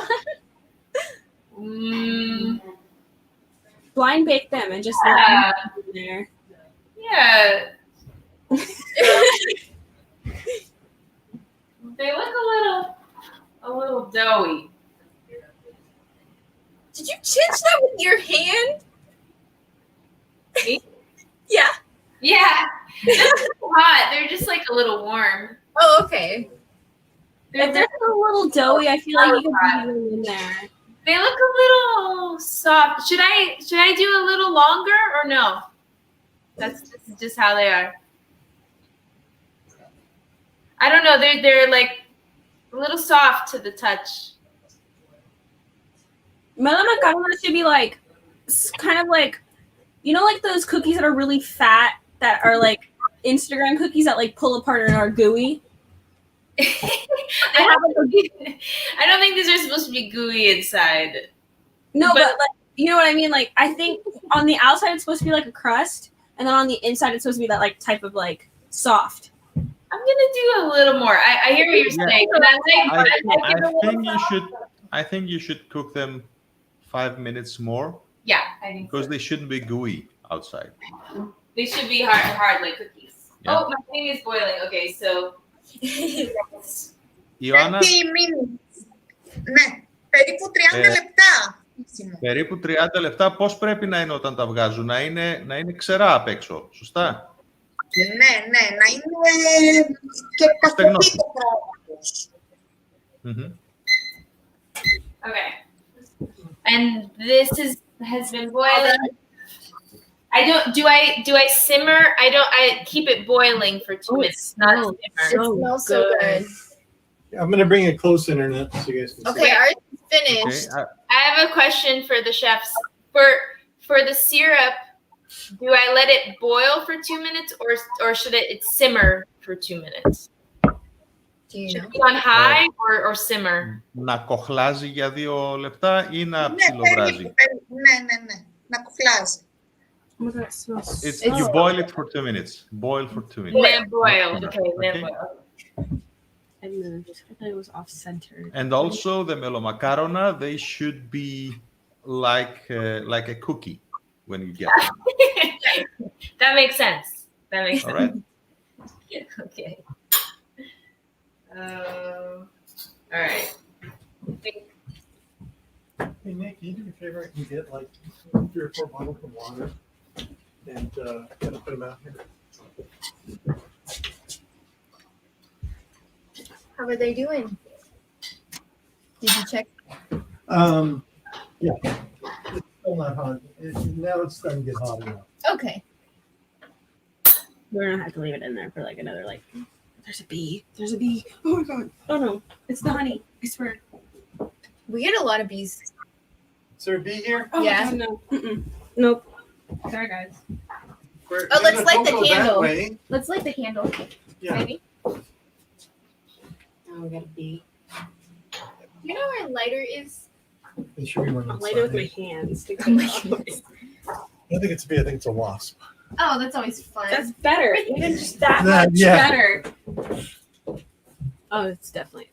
Blind bake them and just Yeah. let them in there. Yeah. They look a little doughy. Did you pinch that with your hand? Me? Yeah. Yeah. They're not hot. They're just like a little warm. Oh, okay. If they're a little doughy, I feel like you can put them in there. They look a little soft. Should I do a little longer or no? That's just how they are. I don't know. They're like a little soft to the touch. Melon macarona should be like kind of like like those cookies that are really fat that are like Instagram cookies that like pull apart and are gooey. I don't think these are supposed to be gooey inside. No, but like you know what I mean? Like I think on the outside it's supposed to be like a crust, and then on the inside it's supposed to be that like type of like soft. I'm gonna do a little more. I hear what you're saying, but I think you should cook them 5 minutes more. Yeah, I think because they shouldn't be gooey outside. They should be hard like cookies. Yeah. Oh, my thing is boiling. Okay, so. Ιωάννα. 30 minutes. Ναι, περίπου 30 λεπτά. Περίπου 30 λεπτά. Πώς πρέπει να είναι όταν τα βγάζουν, να είναι ξερά απ' έξω, σωστά? Ναι, να είναι και παστοκή το πρόγραμμα. Okay. And this has been boiling. Do I simmer? I keep it boiling for 2 minutes, not simmer. It smells so good. I'm going to bring it close internet so you guys can see. Okay, ours is finished. Okay. I have a question for the chefs. For the syrup, do I let it boil for 2 minutes or should it simmer for 2 minutes? Should it be on high or simmer? Να κοχλάζει για 2 λεπτά ή να ψιλοβράζει? Ναι. Να κοχλάζει. Oh my God, it smells You boil it for 2 minutes. Boil for 2 minutes. Lamb boil. Okay, lamb boil. And then just I thought it was off center. And also the melomakarona, they should be like a cookie when you get them. That makes sense. All right. Okay. All right. Hey, Nick, can you do me a favor and get like 3 or 4 bottles of water and kind of put them out here? How are they doing? Did you check? Yeah. It's still not hot. Now it's starting to get hot enough. Okay. We're gonna have to leave it in there for like another like. There's a bee. There's a bee. Oh my god. Oh no. It's the honey. I swear. We get a lot of bees. Is there a bee here? Oh Yeah. God, no. Mm-mm. Nope. Sorry guys. Oh, let's light the candle. Let's light the candle. Yeah. Maybe. Oh, we got a bee. You know where a lighter is? It should be one I'll that's light it with hot. my hands. I don't think it's a bee. I think it's a wasp. Oh, that's always fun. That's better. Even just that That- much yeah. better. Oh, it's definitely.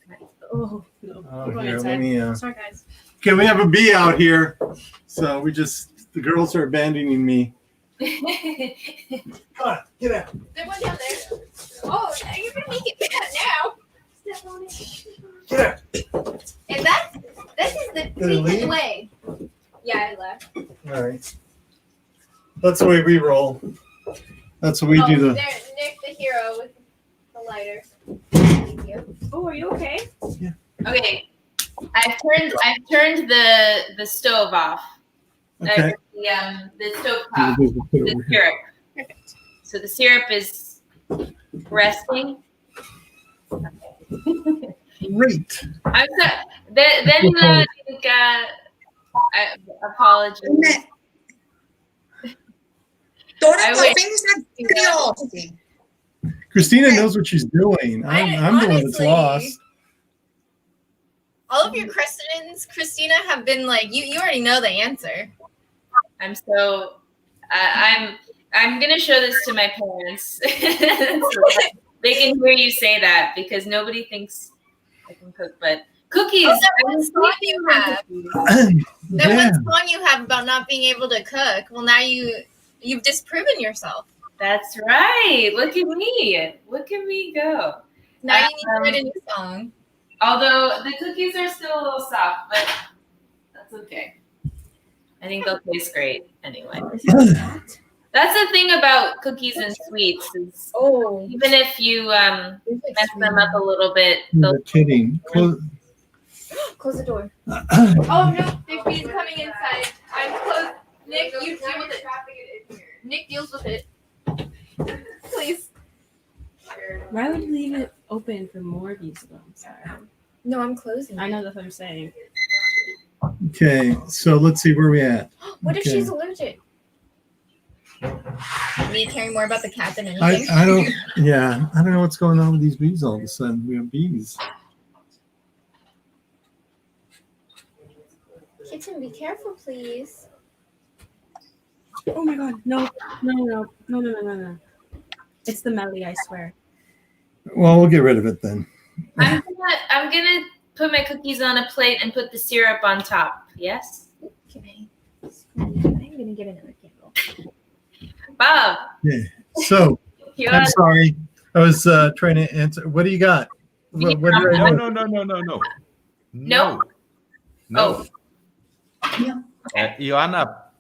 Oh no. Oh, We're going here, inside. let me, Sorry guys. Okay, we have a bee out here. So the girls are abandoning me. Come on, get out. There's one down there. Oh, you're gonna make it bad now. Step on it. Get out. And this is the Did it leave? way. Yeah, I left. All right. That's the way we roll. That's what we do. There, The Nick the hero with the lighter. Thank you. Oh, are you okay? Okay, I've turned the stove off. Okay. The stove top. The syrup. Perfect. So the syrup is resting. Great. I'm sorry. Then I apologize. Τώρα I το wish. αφήνεις να κρυώσει. Christina knows what she's doing. I'm the one that's honestly- lost. All of your questions, Christina, have been like you already know the answer. I'm gonna show this to my parents. So they can hear you say that because nobody thinks I can cook. But cookies. Oh, that one song you have. That Yeah. one song you have about not being able to cook. Well, now you've disproven yourself. That's right. Look at me. Look at me go. Now you need to write a new song. Although the cookies are still a little soft, but that's okay. I think they'll taste great anyway. That's the thing about cookies and sweets is even if you mess them up a little bit, they'll You're kidding. Close the door. Oh no, Nick B's coming inside. I'm close. Nick, you deal with it. Nick deals with it. Please. Why would you leave it open for more bees to go inside? No, I'm closing. I know that's what I'm saying. Okay, so let's see where we at. What if Okay. she's allergic? Me caring more about the cat than anything. I don't. Yeah, I don't know what's going on with these bees. All of a sudden, we have bees. Kitten, be careful, please. Oh my god, no. It's the melody, I swear. Well, we'll get rid of it then. I'm gonna put my cookies on a plate and put the syrup on top. Yes? I'm gonna get another candle. Bob. Yeah. So Ioanna. I'm sorry. I was trying to answer. What do you got? What did I do? No. Oh. Ιωάννα,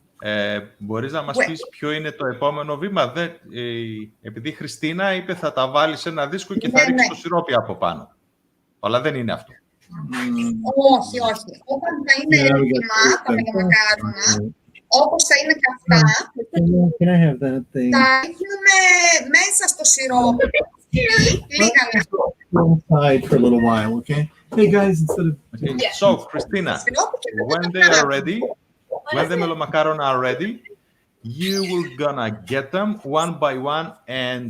μπορείς να μας πεις ποιο είναι το επόμενο βήμα? Επειδή η Χριστίνα είπε θα τα βάλεις σε ένα δίσκο και θα ρίξεις το σιρόπι από πάνω. Αλλά δεν είναι αυτό. Όχι, όχι. Όταν θα είναι έτοιμα τα μελομακάρονα, όπως θα είναι και αυτά, Can I have that thing? τα ρίχνουμε μέσα στο σιρόπι. Λίγα λεπτά. Outside for a little while, okay? Hey guys, instead of Okay. So, Christina, when they are ready, when the melomacaron are ready, you will gonna get them one by one and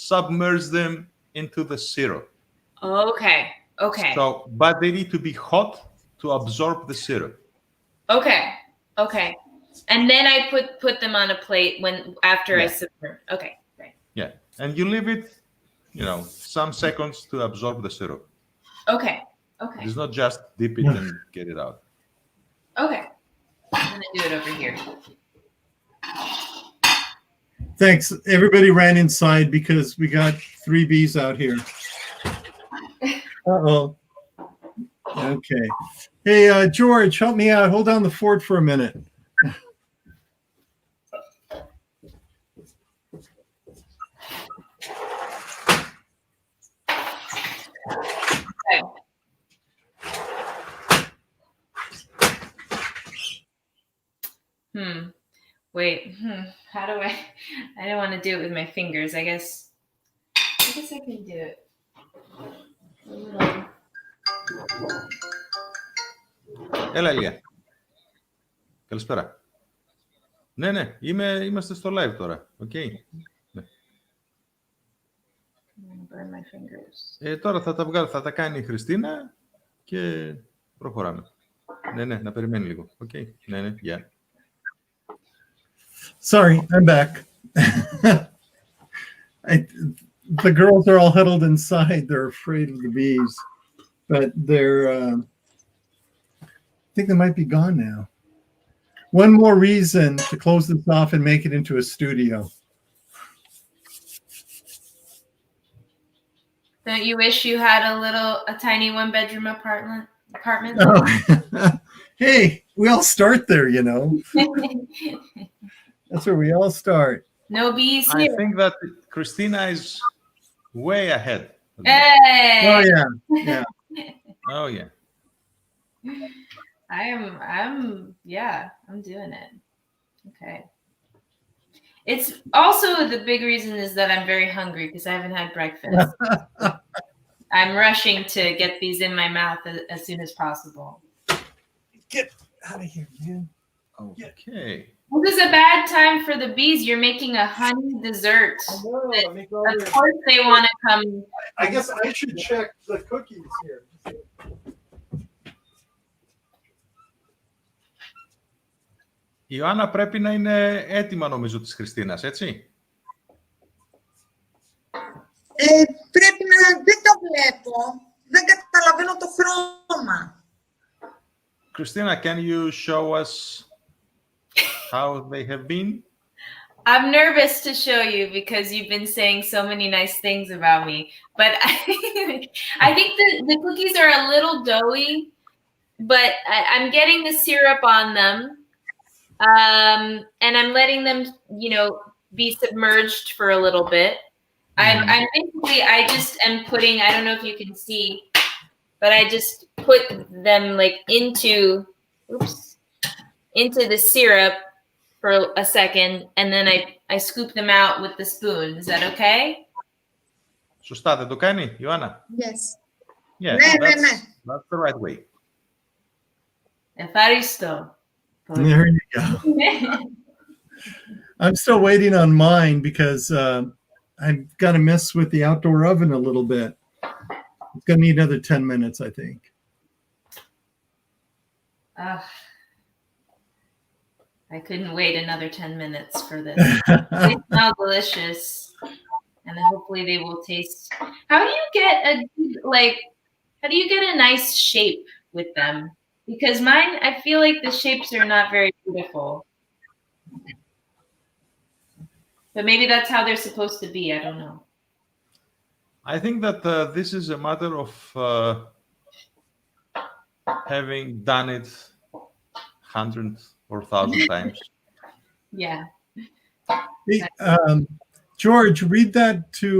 submerge them into the syrup. Okay. Okay. So, but they need to be hot to absorb the syrup. Okay. Okay. And then I put them on a plate after I simmer. Okay. Right. Yeah. And you leave it, some seconds to absorb the syrup. Okay. Okay. It's not just dip it and get it out. Okay. I'm gonna do it over here. Thanks. Everybody ran inside because we got 3 bees out here. Uh-oh. Okay. Hey, George, help me out. Hold down the fort for a minute. Wait. How do I don't want to do it with my fingers. I guess I can do it. Έλα, Ηλία. Καλησπέρα. Ναι, είμαστε στο live τώρα. Okay. Ναι. Τώρα θα τα κάνει η Χριστίνα και προχωράμε. Ναι, να περιμένει λίγο. Okay. Ναι, yeah. Sorry, I'm back. The girls are all huddled inside. They're afraid of the bees, but I think they might be gone now. One more reason to close this off and make it into a studio. Don't you wish you had a tiny one-bedroom apartment? Oh. Hey, we all start there, you know. That's where we all start. No bees I here. think that Christina is way ahead. Hey! Oh yeah. Oh yeah. I'm doing it. Okay. It's also the big reason is that I'm very hungry because I haven't had breakfast. I'm rushing to get these in my mouth as soon as possible. Get out of here, man. Okay. This is a bad time for the bees. You're making a honey dessert. Of course they want to come. I guess I should check the cookies here. Η Ιωάννα πρέπει να είναι έτοιμα νομίζω της Χριστίνας, έτσι? Πρέπει να... Δεν το βλέπω. Δεν καταλαβαίνω το χρώμα. Christina, can you show us how they have been? I'm nervous to show you because you've been saying so many nice things about me. But I think the cookies are a little doughy, but I'm getting the syrup on them. And I'm letting them, be submerged for a little bit. I'm basically, I just am putting, I don't know if you can see, but I just put them into the syrup for a second, and then I scoop them out with the spoon. Is that okay? Σωστά, δεν το κάνει, Ιωάννα? Yes. Yeah, that's the right way. Ευχαριστώ. There you go. I'm still waiting on mine because I've got to mess with the outdoor oven a little bit. It's going to need another 10 minutes, I think. I couldn't wait another 10 minutes for this. They smell delicious, and hopefully they will taste. How do you get a nice shape with them? Because mine, I feel like the shapes are not very beautiful. But maybe that's how they're supposed to be. I don't know. I think that this is a matter of having done it hundreds or 1,000 times. Yeah. Hey, George, read that to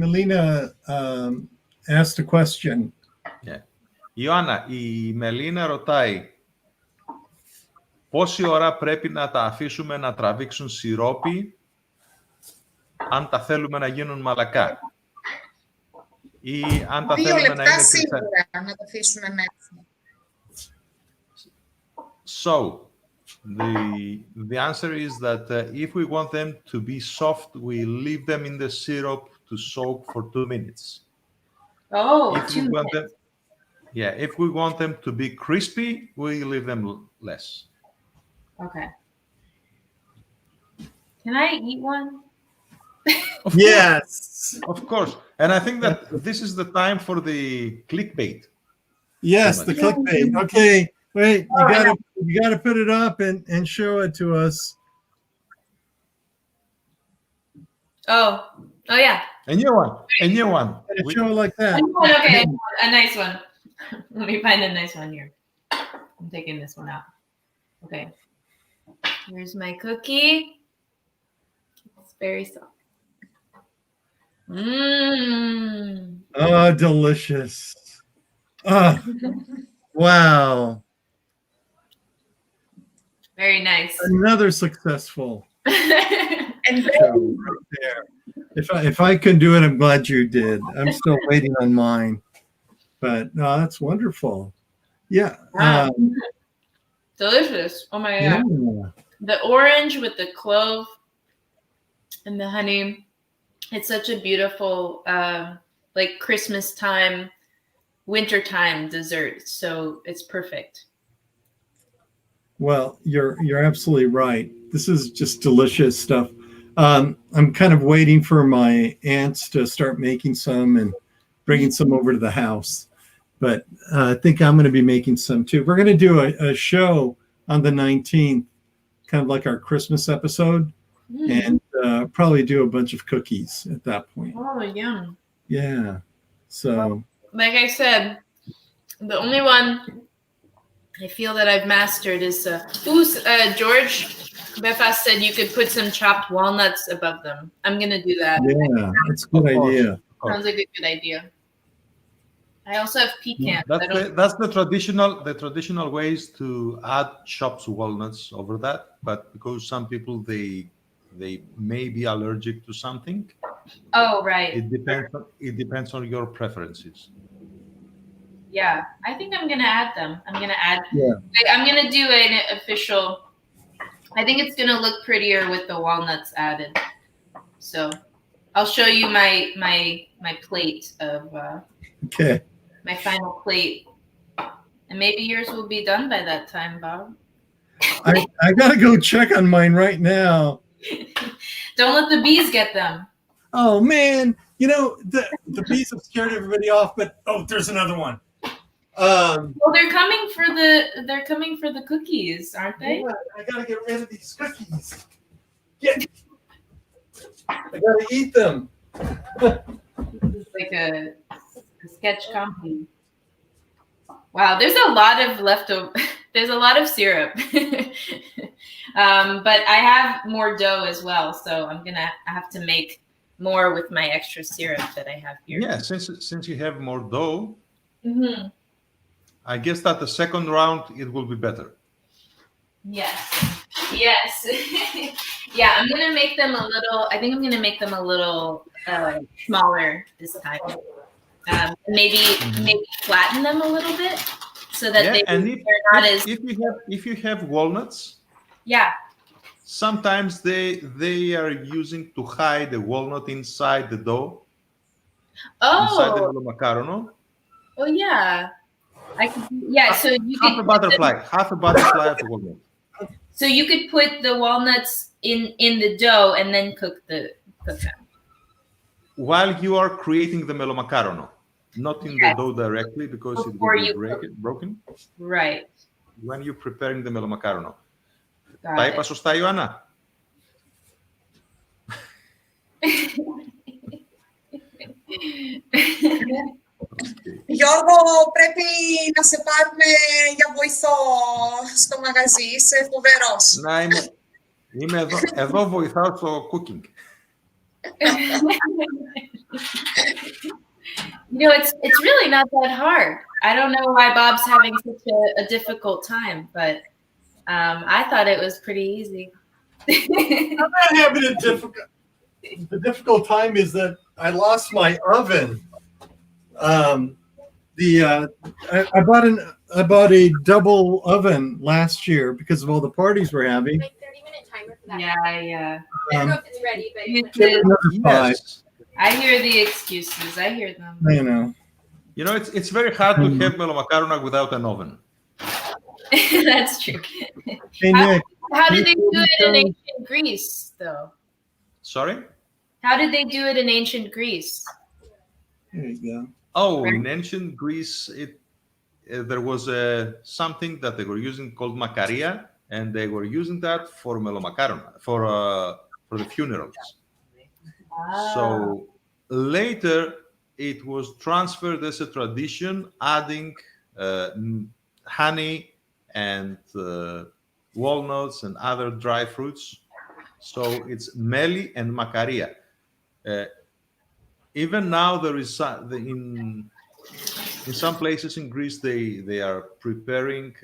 Melina asked a question. Yeah. Ιωάννα, η Μελίνα ρωτάει πόση ώρα πρέπει να τα αφήσουμε να τραβήξουν σιρόπι αν τα θέλουμε να γίνουν μαλακά. Ή αν τα 2 θέλουμε λεπτά να είναι σίγουρα να τα αφήσουμε μέσα. So, the answer is that if we want them to be soft, we leave them in the syrup to soak for 2 minutes. Oh, if 2 minutes. If we want them to be crispy, we leave them less. Okay. Can I eat one? Yes. Of course. And I think that this is the time for the clickbait. Yes, the clickbait. Okay, wait, you gotta put it up and show it to us. Oh yeah. A new one. Show it like that. Okay, a nice one. Let me find a nice one here. I'm taking this one out. Okay. Here's my cookie. It's very soft. Mmm. Oh, delicious. Oh, wow. Very nice. Another successful And show right there. If I can do it, I'm glad you did. I'm still waiting on mine, but no, that's wonderful. Yeah. Wow. Delicious. Oh my Yeah. god. The orange with the clove and the honey. It's such a beautiful like Christmas time, wintertime dessert. So it's perfect. Well, you're absolutely right. This is just delicious stuff. I'm kind of waiting for my aunts to start making some and bringing some over to the house. But I think I'm going to be making some too. We're going to do a show on the 19th, kind of like our Christmas episode, and probably do a bunch of cookies at that point. Oh, yum. Yeah. So, like I said, the only one I feel that I've mastered is George Befas said you could put some chopped walnuts above them. I'm gonna do that. yeah, that's a good idea. Sounds like a good idea. I also have pecans. That's the traditional ways to add chopped walnuts over that, but because some people they may be allergic to something. Oh, right. It depends on your preferences. Yeah, I think I'm gonna add them. I'm gonna add. Yeah. I'm gonna do an official. I think it's gonna look prettier with the walnuts added. So, I'll show you my plate of. Okay. My final plate, and maybe yours will be done by that time, Bob. I gotta go check on mine right now. Don't let the bees get them. Oh man, you know the bees have scared everybody off, but there's another one. Well, they're coming for the cookies, aren't they? Yeah, I gotta get rid of these cookies. I gotta eat them. It's like a sketch comedy. Wow, there's a lot of leftover. There's a lot of syrup, but I have more dough as well, so I'm gonna have to make more with my extra syrup that I have here. Yeah, since you have more dough, Mm-hmm. I guess that the second round it will be better. Yes. Yeah, I'm gonna make them a little. I think I'm gonna make them a little smaller this time. Maybe flatten them a little bit so that they're not as. If you have walnuts, yeah. Sometimes they are using to hide the walnut inside the dough. Inside the macaron. Oh yeah. So you half a butterfly of walnut. So you could put the walnuts in the dough and then cook them. While you are creating the melomacarono, not in the dough directly because it will be broken. Right. When you're preparing the melomacarono. Τα είπα σωστά, Ιωάννα? Γιώργο, πρέπει να σε πάρουμε για βοηθό στο μαγαζί. Είσαι φοβερός. Να είμαι εδώ βοηθάω στο cooking. It's really not that hard. I don't know why Bob's having such a difficult time, but I thought it was pretty easy. I'm not having a difficult. The difficult time is that I lost my oven. I bought a double oven last year because of all the parties we're having. Like 30-minute timer for that. Yeah. I don't know if it's ready, but Yes. I hear the excuses. I hear them. I know. You know, it's very hard to have melomacarona without an oven. That's true. Hey, Nick. How did they do it in ancient Greece, though? Sorry? How did they do it in ancient Greece? There you go. Oh, in ancient Greece, there was something that they were using called makaria, and they were using that for melomacarona, for the funerals. So later, it was transferred as a tradition, adding honey and walnuts and other dry fruits. So it's meli and makaria. Even now, there is in some places in Greece they are preparing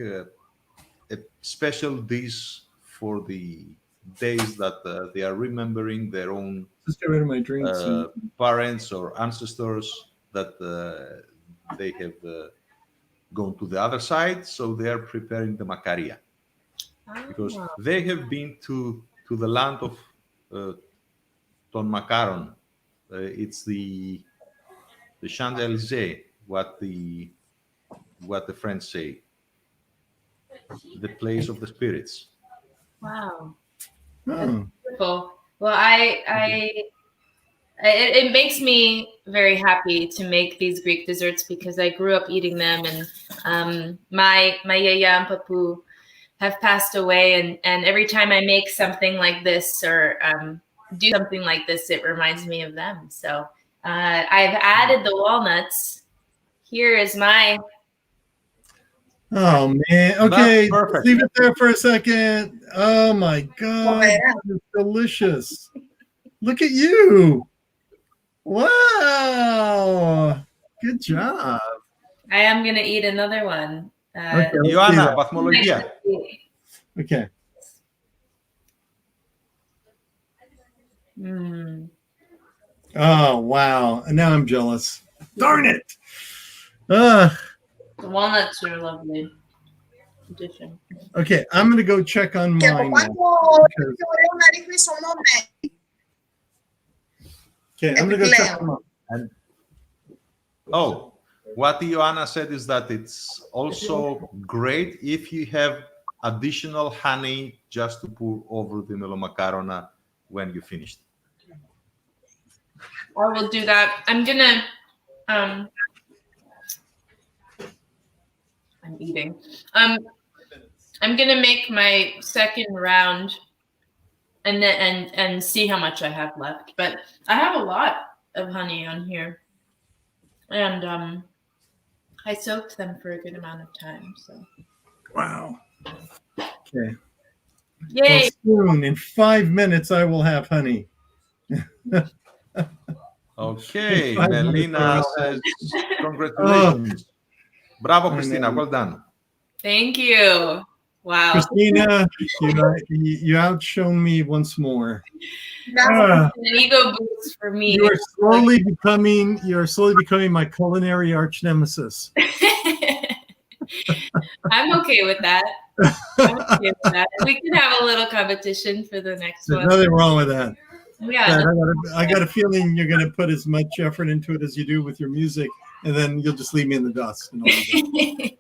a special dish for the days that they are remembering their own Just get rid of my drinks. parents or ancestors that they have gone to the other side. So they are preparing the makaria because they have been to the land of ton makaron. It's the Champs-Élysées, what the French say, the place of the spirits. Wow. Oh. Beautiful. Well, it makes me very happy to make these Greek desserts because I grew up eating them, and my yaya and papu have passed away, and every time I make something like this or do something like this, it reminds me of them. So I've added the walnuts. Here is my. Oh man. Okay, leave it there for a second. Oh my God, it's delicious. Look at you. Wow. Good job. I am gonna eat another one. Okay, Ioanna, βαθμολογία. Okay. Oh wow. And now I'm jealous. Darn it. The walnuts are a lovely addition. Okay, I'm gonna go check on Και από mine. πάνω Now. είναι πιο ωραίο να ρίχνεις ομόμε. Okay, I'm gonna go check on mine. Oh, what Ioanna said is that it's also great if you have additional honey just to pour over the melomakarona when you finished. I will do that. I'm gonna I'm eating. I'm gonna make my second round and then and see how much I have left. But I have a lot of honey on here. And I soaked them for a good amount of time. So Wow. Okay. Yay! Well, soon, in 5 minutes, I will have honey. Okay, In 5 minutes, Melina I'll says, have- congratulations. Bravo, Christina. Well done. Thank you. Wow. Christina, you outshone me once more. That's an ego boost for me. You are slowly becoming my culinary arch nemesis. I'm okay with that. I'm okay with that. We can have a little competition for the next There's one. nothing wrong with that. Yeah. I got a feeling you're going to put as much effort into it as you do with your music, and then you'll just leave me in the dust. And all that.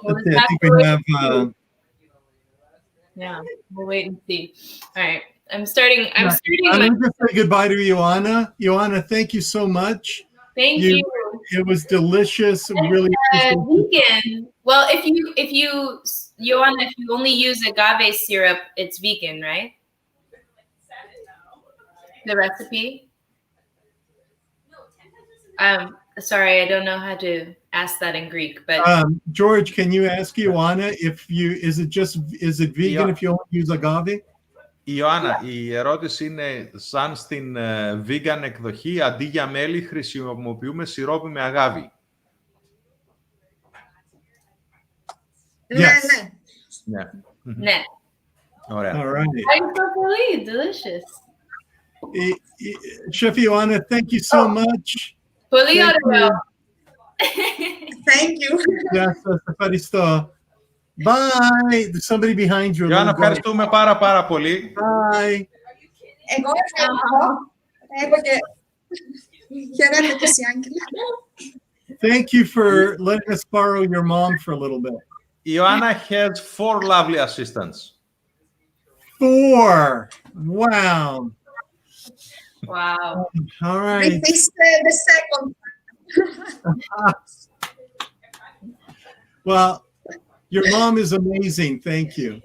Well, Okay, I think we have. Yeah, we'll wait and see. All right, I'm starting. I'm my. going to say goodbye to Ioanna. Ioanna, thank you so much. Thank you. It was delicious. Really. Vegan. Well, if you Ioanna, if you only use agave syrup, it's vegan, right? The recipe. Sorry, I don't know how to ask that in Greek, but George, can you ask Ioanna is it vegan if you only use agave? Ιωάννα, η ερώτηση είναι σαν στην vegan εκδοχή, αντί για μέλι χρησιμοποιούμε σιρόπι με αγάβι. Yes. Ναι. Ναι. Ωραία. All right. I'm so really delicious. Chef Ioanna, thank you so much. Πολύ Thank ωραίο. Thank you. Yes, ευχαριστώ. Bye. There's somebody behind you. Ιωάννα, ευχαριστούμε πάρα πολύ. Bye. Εγώ ευχαριστώ. Εγώ και χαιρέτω και εσύ, Άγγελα. Thank you for letting us borrow your mom for a little bit. Ioanna has 4 lovely assistants. 4. Wow. Wow. All right. This is the second. Well, your mom is amazing. Thank you.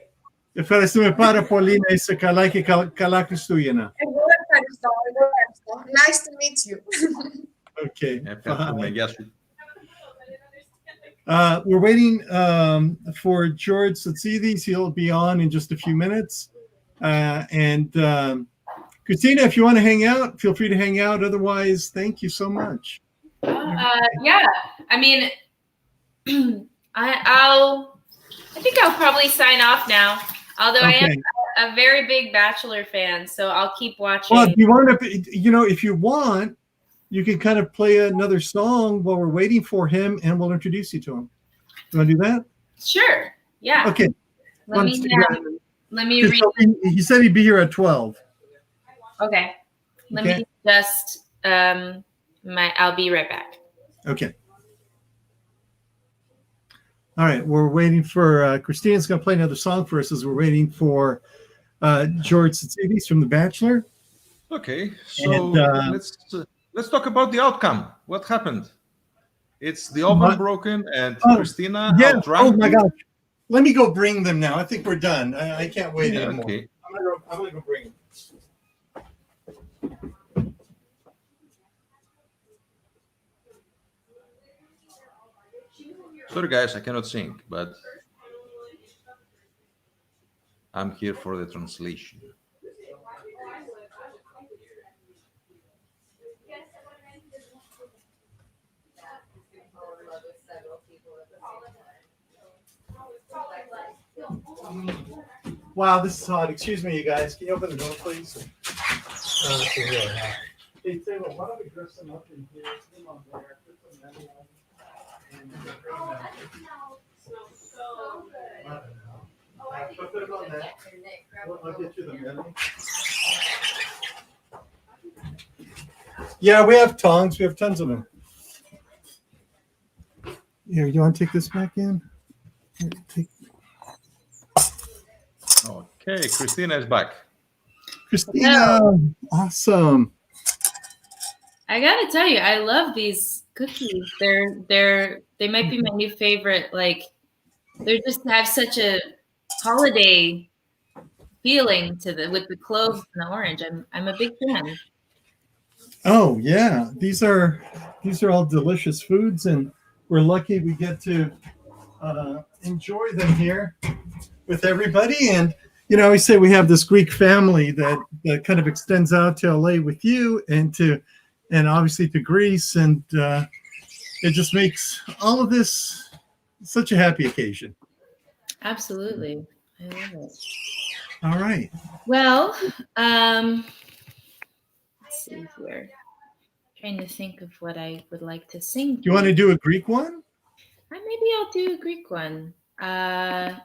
Ευχαριστούμε πάρα πολύ. Να είσαι καλά και καλά Χριστούγεννα. Εγώ ευχαριστώ. Nice to meet you. Okay. Ευχαριστούμε. Γεια σου. We're waiting for George Satsidis. He'll be on in just a few minutes. And Christina, if you want to hang out, feel free to hang out. Otherwise, thank you so much. Yeah, I mean, I'll I think I'll probably sign off now. Although I am Okay. a very big Bachelor fan, so I'll keep watching. Well, if you want to, if you want, you can kind of play another song while we're waiting for him, and we'll introduce you to him. You want to do that? Sure. Yeah. Okay. Let me read. He said he'd be here at 12. Okay. Let Okay. me just I'll be right back. Okay. All right. We're waiting for Christina's going to play another song for us as we're waiting for George Satsidis from The Bachelor. Okay. So And, let's talk about the outcome. What happened? It's the oven broken, and Christina outdrank. Oh my gosh. Let me go bring them now. I think we're done. I can't wait anymore. Okay. I'm going to go bring them. Sorry, guys, I cannot sing, but I'm here for the translation. Wow, this is hot. Excuse me, you guys. Can you open the door, please? It's really hot. Hey, Taylor, why don't we dress them up in here? Put them on there. Put some money on. And bring them out. I don't know. Put them on that. I'll get you the money. Yeah, we have tongs. We have tons of them. Here, you want to take this back in? Here, take. Okay, Christina is back. Christina, awesome. I gotta tell you, I love these cookies. They might be my new favorite. Like, they just have such a holiday feeling to them with the cloves and the orange. I'm a big fan. Oh yeah, these are all delicious foods, and we're lucky we get to enjoy them here with everybody. And I always say we have this Greek family that kind of extends out to LA with you, and obviously to Greece, and it just makes all of this such a happy occasion. Absolutely, I love it. All right. Well, let's see here. Trying to think of what I would like to sing. Do you want to do a Greek one? Maybe I'll do a Greek one. Yeah,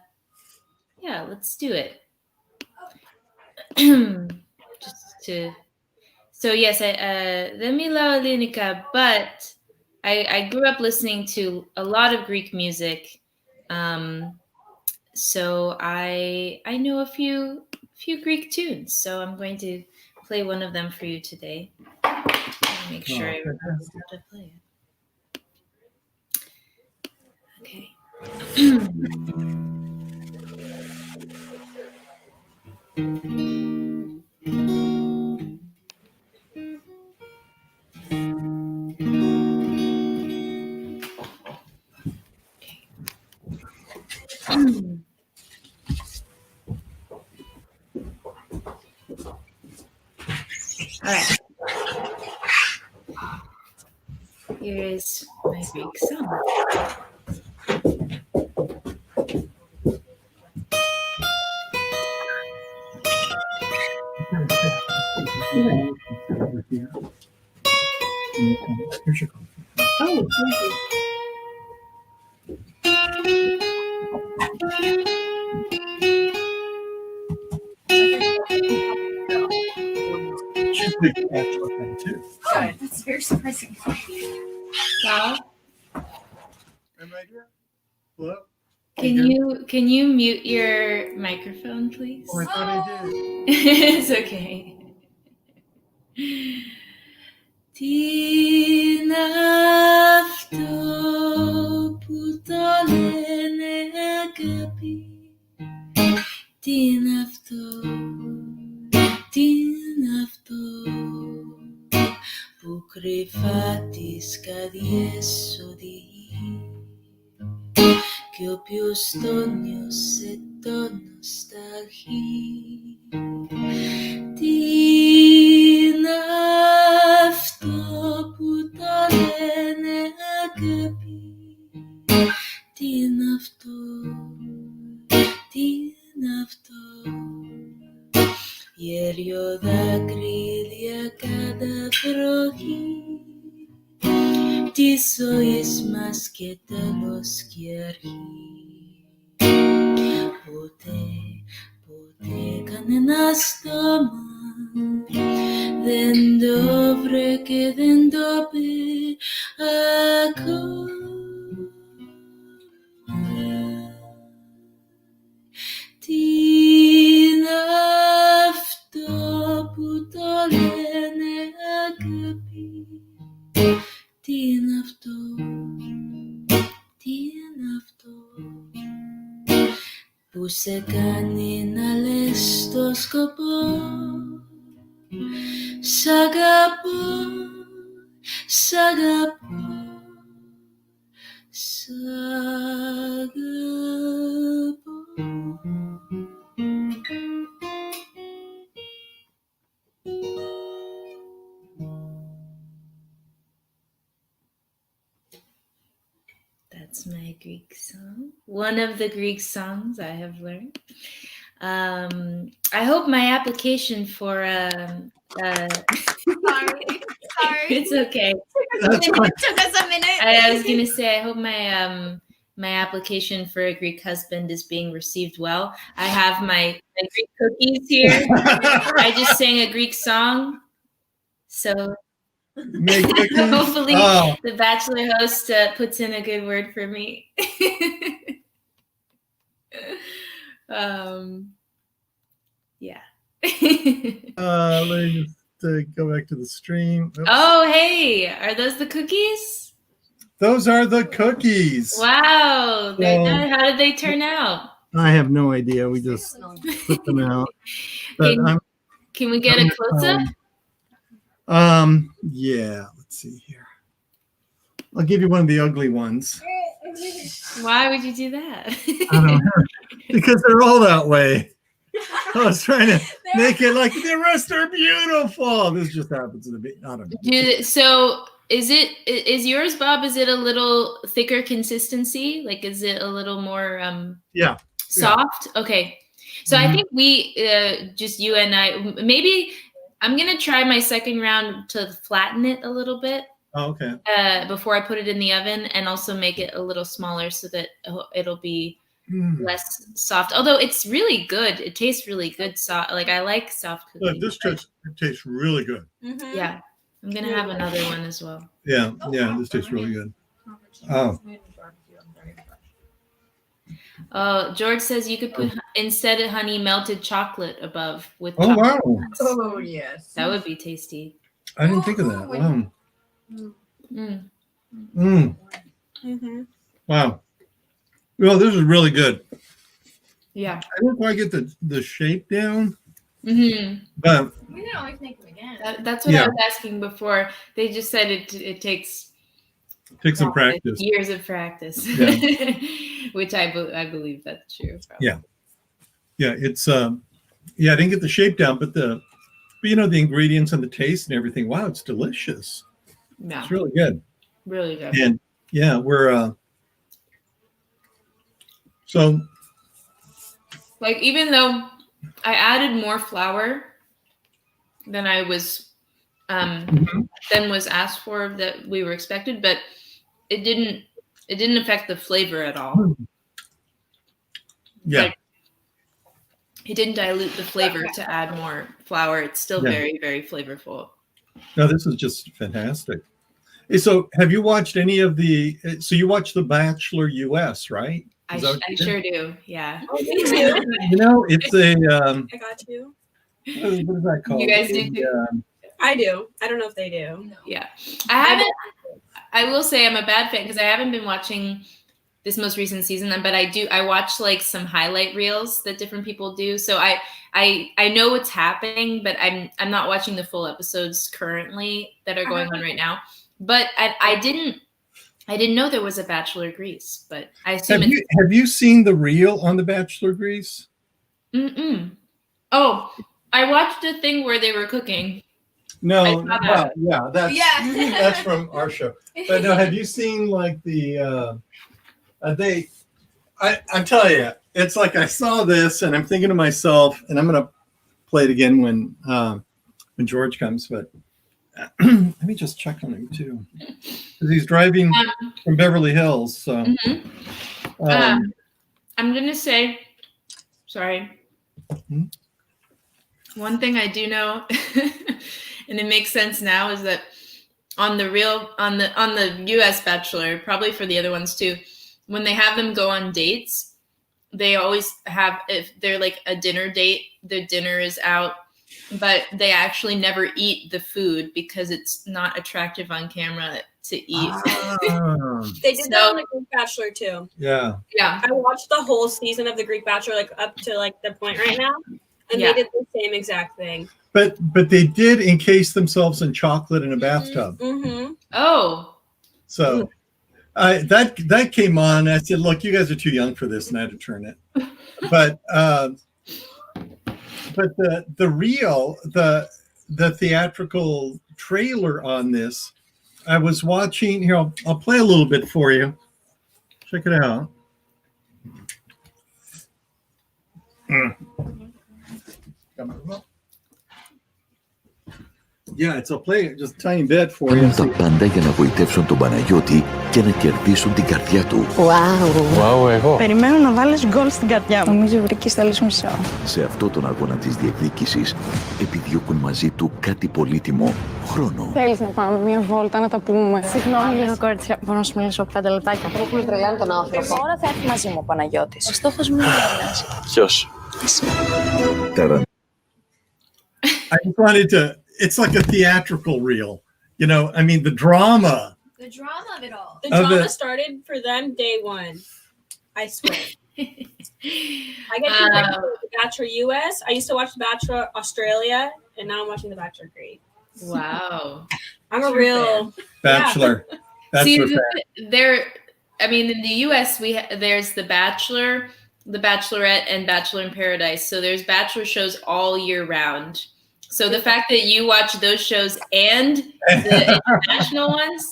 let's do it. So yes, δεν μιλάω ελληνικά, but I grew up listening to a lot of Greek music. So I know a few Greek tunes. So I'm going to play one of them for you today. Make sure I remember how to play it. Okay. All right. Here is my Greek song. Here's your coffee. Oh, thank you. She's a big Bachelor fan too. Good. That's very surprising. Wow. Am I here? Hello? Can you mute your microphone, please? Oh, I thought I did. It's okay. Τι είναι αυτό που το λένε αγάπη? Τι είναι αυτό, τι είναι αυτό που κρυφά τις καρδιές οδηγεί και όποιος το νιώσε το νοσταλγεί. Τι είναι αυτό που το λένε αγάπη? Τι είναι αυτό, τι είναι αυτό. Γέλιο δάκρυδια κατά βροχή της ζωής μας και τέλος και αρχή. Ποτέ κανένα στόμα δεν το βρε και δεν το πει ακόμα. Τι είναι αυτό που το λένε αγάπη. Τι είναι αυτό, τι είναι αυτό που σε κάνει να λες το σκοπό. Σ' αγαπώ, σ' αγαπώ, σ' αγαπώ. That's my Greek song. One of the Greek songs I have learned. I hope my application for Sorry. It's okay. It took us a minute. I was gonna say I hope my application for a Greek husband is being received well. I have my Greek cookies here. I just sang a Greek song, so hopefully the Bachelor host puts in a good word for me. Yeah. Let me just go back to the stream. Oops. Oh, hey, are those the cookies? Those are the cookies. Wow. How did they turn out? I have no idea. We just put them out. But Can we get a close-up? Yeah, let's see here. I'll give you one of the ugly ones. Why would you do that? I don't know. Because they're all that way. I was trying to make it like the rest are beautiful. This just happens to be. I don't know. So is yours, Bob? Is it a little thicker consistency? Like, is it a little more soft? Yeah. Okay. So I think we just you and I, maybe I'm gonna try my second round to flatten it a little bit. Oh, okay. Before I put it in the oven, and also make it a little smaller so that it'll be less soft. Although it's really good, it tastes really good. Like I like soft cookies. Look, this tastes really good. Mm-hmm. Yeah, I'm gonna have another one as well. Yeah, this tastes really good. Oh, George says you could put instead of honey melted chocolate above with. Oh wow! Nuts. Oh yes, that would be tasty. I didn't think of that. Wow. Wow. Well, this is really good. Yeah. I don't quite get the shape down. Mm-hmm. But we can always make them again. That's what I was asking before. They just said it takes some practice. Years of practice. Yeah. Which I believe that's true. Probably. Yeah. Yeah, it's I didn't get the shape down, but the ingredients and the taste and everything. Wow, it's delicious. Yeah. It's really good. Really good. And yeah, we're so like, even though I added more flour than I was than was asked for, that we were expected, but it didn't affect the flavor at all. Yeah. Like, it didn't dilute the flavor to add more flour. It's still very, very flavorful. No, this is just fantastic. So have you watched any of so you watched The Bachelor US, right? I sure do. Yeah. Me too. It's a I got you. What is that called? You guys do too? I do. I don't know if they do. No. Yeah. I will say I'm a bad fan because I haven't been watching this most recent season, but I watch like some highlight reels that different people do. So I know what's happening, but I'm not watching the full episodes currently that are going on right now. But I didn't know there was a Bachelor Greece, but I assume have you seen the reel on the Bachelor Greece? Oh, I watched a thing where they were cooking. No, that's from our show. But no, have you seen like I'm telling you, it's like I saw this and I'm thinking to myself, and I'm going to play it again when George comes, but let me just check on him too, because he's driving from Beverly Hills. So I'm gonna say, sorry. One thing I do know, and it makes sense now, is that on the U.S. Bachelor, probably for the other ones too, when they have them go on dates, they always have, if they're like a dinner date, the dinner is out, but they actually never eat the food because it's not attractive on camera to eat. They did that on the Greek Bachelor too. Yeah. Yeah. I watched the whole season of the Greek Bachelor, like up to like the point right now, and they did the same exact thing. But they did encase themselves in chocolate in a bathtub. Mm-hmm. Oh. So that came on. I said, look, you guys are too young for this, and I had to turn it. But the theatrical trailer on this, I was watching here. I'll play a little bit for you. Check it out. Yeah, it's a play just a tiny bit for you. Τα πάντα για να βοητεύσουν τον Παναγιώτη και να κερδίσουν την καρδιά του. Wow, εγώ. Περιμένω να βάλεις γκολ στην καρδιά μου. Νομίζω βρήκες θέλεις μισό. Σε αυτό τον αγώνα της διεκδίκησης επιδιώκουν μαζί του κάτι πολύτιμο, χρόνο. Θέλεις να πάμε μια βόλτα να τα πούμε. Συγγνώμη λίγο κορίτσια, μπορώ να σου μιλήσω 5 λεπτάκια. Έχουμε τρελάνει τον άνθρωπο. Τώρα θα έρθει μαζί μου ο Παναγιώτης. Ο στόχος μου είναι να μοιάζει. Ποιος? I just wanted to, it's like a theatrical reel. You know, I mean, the drama. The drama of it all. The drama started for them day one. I swear. I get to the Bachelor US. I used to watch the Bachelor Australia, and now I'm watching the Bachelor Greek. Wow. I'm a real Bachelor. See, I mean, in the US, there's the Bachelor, the Bachelorette, and Bachelor in Paradise. So there's Bachelor shows all year round. So the fact that you watch those shows and the international ones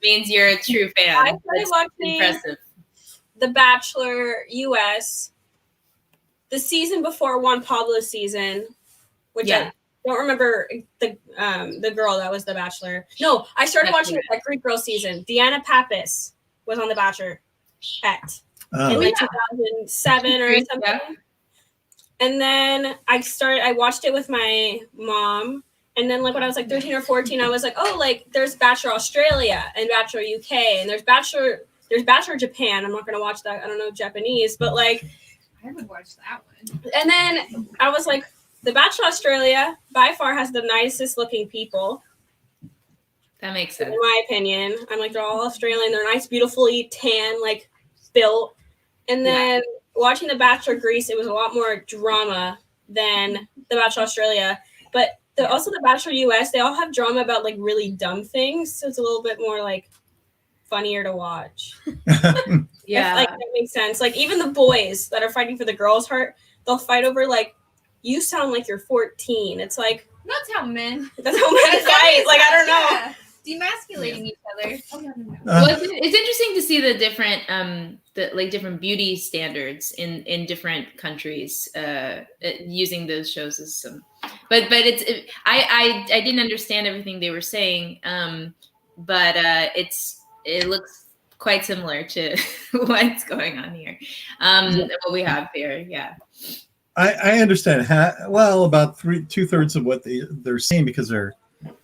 means you're a true fan. I started watching impressive. The Bachelor US the season before Juan Pablo's season, which I don't remember the girl that was the Bachelor. No, I started watching that Greek girl season. Deanna Pappas was on the Bachelorette in like 2007 or something. And then I watched it with my mom. And then like when I was like 13 or 14, I was like, oh, like there's Bachelor Australia and Bachelor UK and there's Bachelor Japan. I'm not going to watch that. I don't know Japanese, but like I would watch that one. And then I was like, the Bachelor Australia by far has the nicest looking people. That makes sense. In my opinion. I'm like, they're all Australian. They're nice, beautifully tan, like built. And then watching The Bachelor Greece, it was a lot more drama than The Bachelor Australia. But also The Bachelor US, they all have drama about like really dumb things. So it's a little bit more like funnier to watch. Yeah. Like that makes sense. Like even the boys that are fighting for the girls' heart, they'll fight over like, you sound like you're 14. It's like, that's how men fight. Like, I don't know. Yeah. Demasculating each other. Well, it's interesting to see the different different beauty standards in different countries using those shows as some, but I didn't understand everything they were saying, but it looks quite similar to what's going on here, what we have here. Yeah. I understand about 2/3 of what they're saying because they're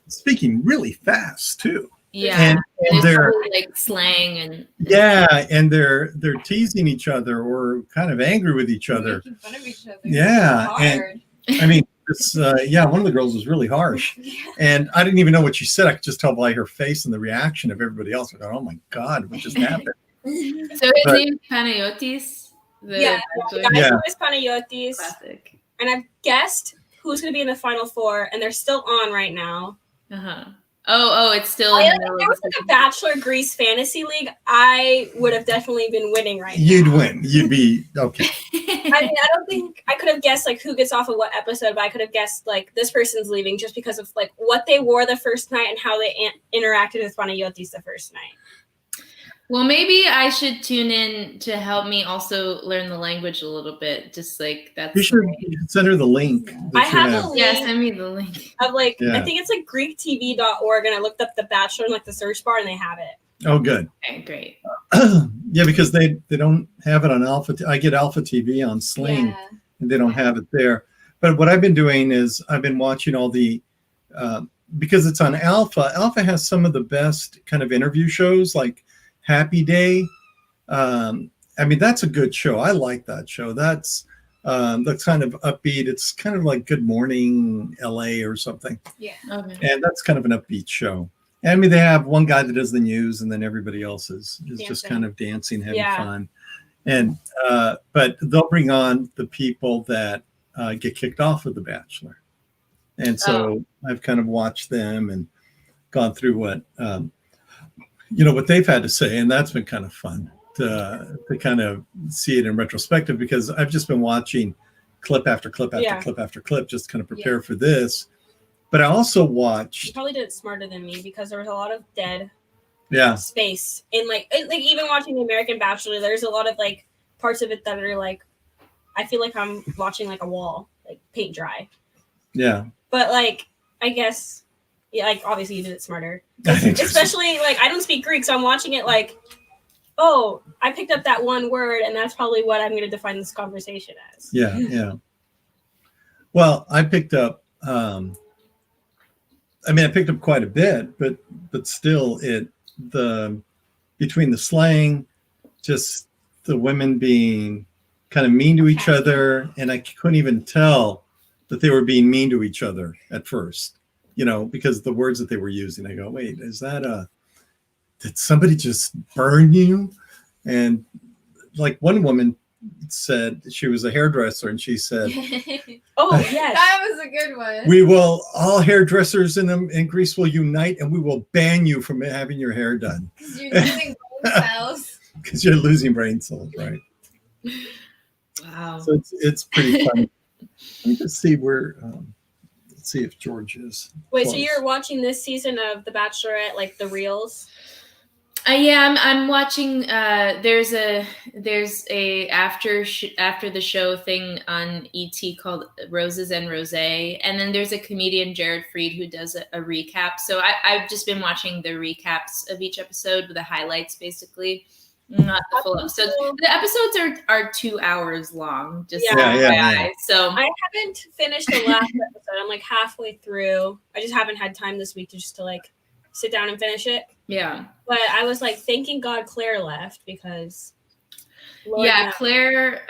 speaking really fast too. Yeah, and they're like slang and and they're teasing each other or kind of angry with each other. Making fun of each other. Yeah, and I mean, it's one of the girls was really harsh, and I didn't even know what she said. I could just tell by her face and the reaction of everybody else. I thought, oh my God, what just happened? So his name is Panayotis. The guy's name is Panayotis. Classic. And I've guessed who's going to be in the final four, and they're still on right now. Oh, it's still. If there was like a Bachelor Greece fantasy league, I would have definitely been winning right now. You'd win. You'd be okay. I mean, I don't think I could have guessed like who gets off of what episode, but I could have guessed like this person's leaving just because of like what they wore the first night and how they interacted with Panayotis the first night. Well, maybe I should tune in to help me also learn the language a little bit. Just like that's. You should send her the link. I have a link. Yeah, send me the link. Of like, Yeah. I think it's like GreekTV.org, and I looked up The Bachelor in like the search bar, and they have it. Oh, good. Okay, great. Yeah, because they don't have it on Alpha. I get Alpha TV on Sling, and they don't have it there. But what I've been doing is I've been watching all the because it's on Alpha. Alpha has some of the best kind of interview shows, like Happy Day. I mean, that's a good show. I like that show. That's kind of upbeat. It's kind of like Good Morning LA or something. Yeah. Okay. And that's kind of an upbeat show. I mean, they have one guy that does the news, and then everybody else is just kind of dancing, having fun. And but they'll bring on the people that get kicked off of The Bachelor. And so I've kind of watched them and gone through what what they've had to say, and that's been kind of fun to kind of see it in retrospective, because I've just been watching clip after clip after clip after clip, just kind of prepare for this. But I also watched. You probably did it smarter than me, because there was a lot of dead space in like even watching the American Bachelor. There's a lot of like parts of it that are like, I feel like I'm watching like a wall, like paint dry. Yeah. But like, I guess, like obviously you did it smarter. Especially like I don't speak Greek, so I'm watching it like, oh, I picked up that one word, and that's probably what I'm going to define this conversation as. Yeah, yeah. Well, I picked up. I picked up quite a bit, but still, between the slang, just the women being kind of mean to each other, and I couldn't even tell that they were being mean to each other at first, because the words that they were using. I go, wait, is that did somebody just burn you? And like one woman said, she was a hairdresser, and she said, oh yes, that was a good one. we will, all hairdressers in Greece will unite, and we will ban you from having your hair done. Because you're losing brain cells. Because you're losing brain cells, right? Wow. So it's pretty funny. Let me just see where. Let's see if George is. Wait, close. so you're watching this season of The Bachelorette, like the reels? Yeah, I'm watching. There's a after the show thing on ET called Roses and Rosé, and then there's a comedian, Jared Freed, who does a recap. So I've just been watching the recaps of each episode with the highlights, basically, not the full episode. The episodes are 2 hours long. Just yeah. So I haven't finished the last episode. I'm like halfway through. I just haven't had time this week to like sit down and finish it. Yeah. But I was like, thanking God Claire left, because Claire,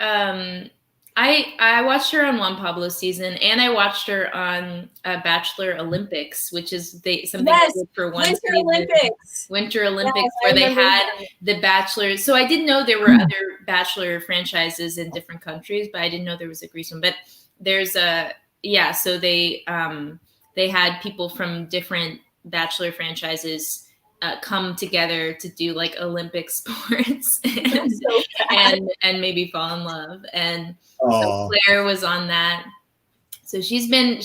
I watched her on Juan Pablo's season, and I watched her on Bachelor Olympics, which is something they did for one Winter season. Winter Olympics, where they had the Bachelor. So I didn't know there were other Bachelor franchises in different countries, but I didn't know there was a Greece one. But there's so they had people from different Bachelor franchises come together to do like Olympic sports and maybe fall in love. And so Claire was on that. So she's been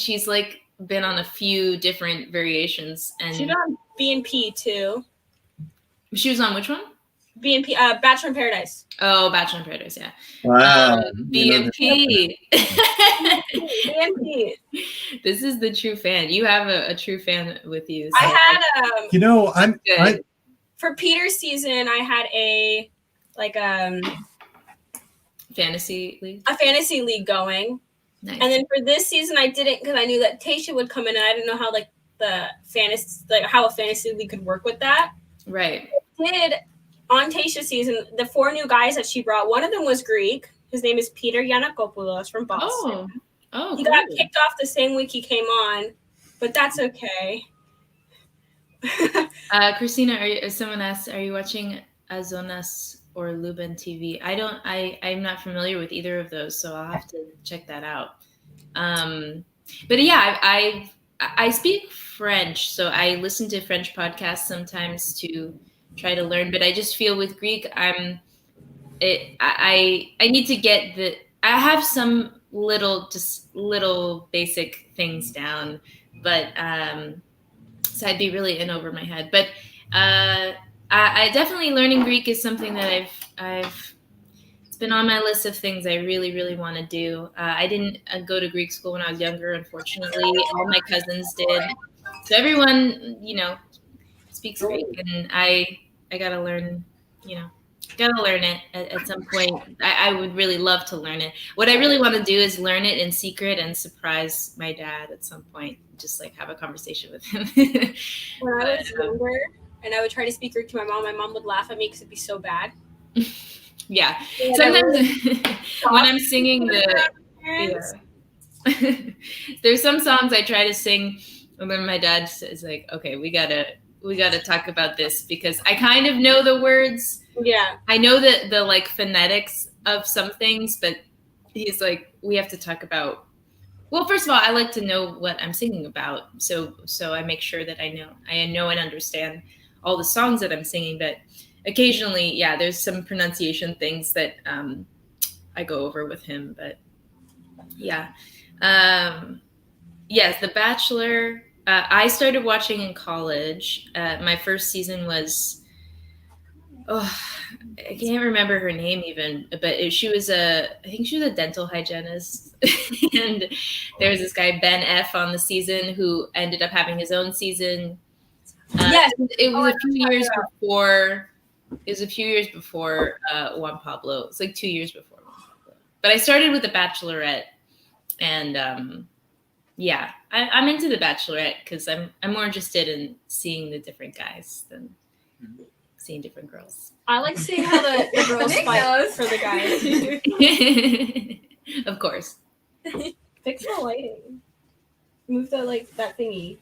on a few different variations. And she's on BNP too. She was on which one? BNP, Bachelor in Paradise. Oh, Bachelor in Paradise, yeah. Wow. BNP. BNP. This is the true fan. You have a true fan with you. So. I had for Peter's season, I had a fantasy league. A fantasy league going. Nice. And then for this season I didn't, because I knew that Tayshia would come in, and I didn't know how how a fantasy league could work with that. Right. I did on Tayshia's season, the 4 new guys that she brought, one of them was Greek. His name is Peter Yiannakopoulos from Boston. Oh, he got kicked off the same week he came on, but that's okay. Christina, someone asked, are you watching Azonas or Luban TV? I'm not familiar with either of those, so I'll have to check that out. But yeah, I speak French, so I listen to French podcasts sometimes to try to learn, but I just feel with Greek, I need to get I have some little basic things down, but so I'd be really in over my head. But I definitely learning Greek is something that it's been on my list of things I really, really want to do. I didn't go to Greek school when I was younger, unfortunately. All my cousins did. So everyone, speaks Greek, and I gotta learn, gotta learn it at some point. I would really love to learn it. What I really want to do is learn it in secret and surprise my dad at some point. Just like have a conversation with him. When I was younger and I would try to speak Greek to my mom would laugh at me because it'd be so bad. Yeah. Sometimes when I'm singing there's some songs I try to sing, and then my dad is like, "Okay, we gotta talk about this," because I kind of know the words. Yeah. I know the like phonetics of some things, but he's like, we have to talk about. Well, first of all, I like to know what I'm singing about, so I make sure that I know and understand all the songs that I'm singing. But occasionally, yeah, there's some pronunciation things that I go over with him. But yeah, yes, The Bachelor. I started watching in college. My first season was, I can't remember her name even, but I think she was a dental hygienist. And there was this guy, Ben F, on the season who ended up having his own season. Yes. It was a few years before. It was a few years before Juan Pablo. It's like 2 years before Juan Pablo. But I started with The Bachelorette, and yeah, I'm into The Bachelorette because I'm more interested in seeing the different guys than seeing different girls. I like seeing how the girls fight for the guys. Of course. Fix the lighting. Move that thingy.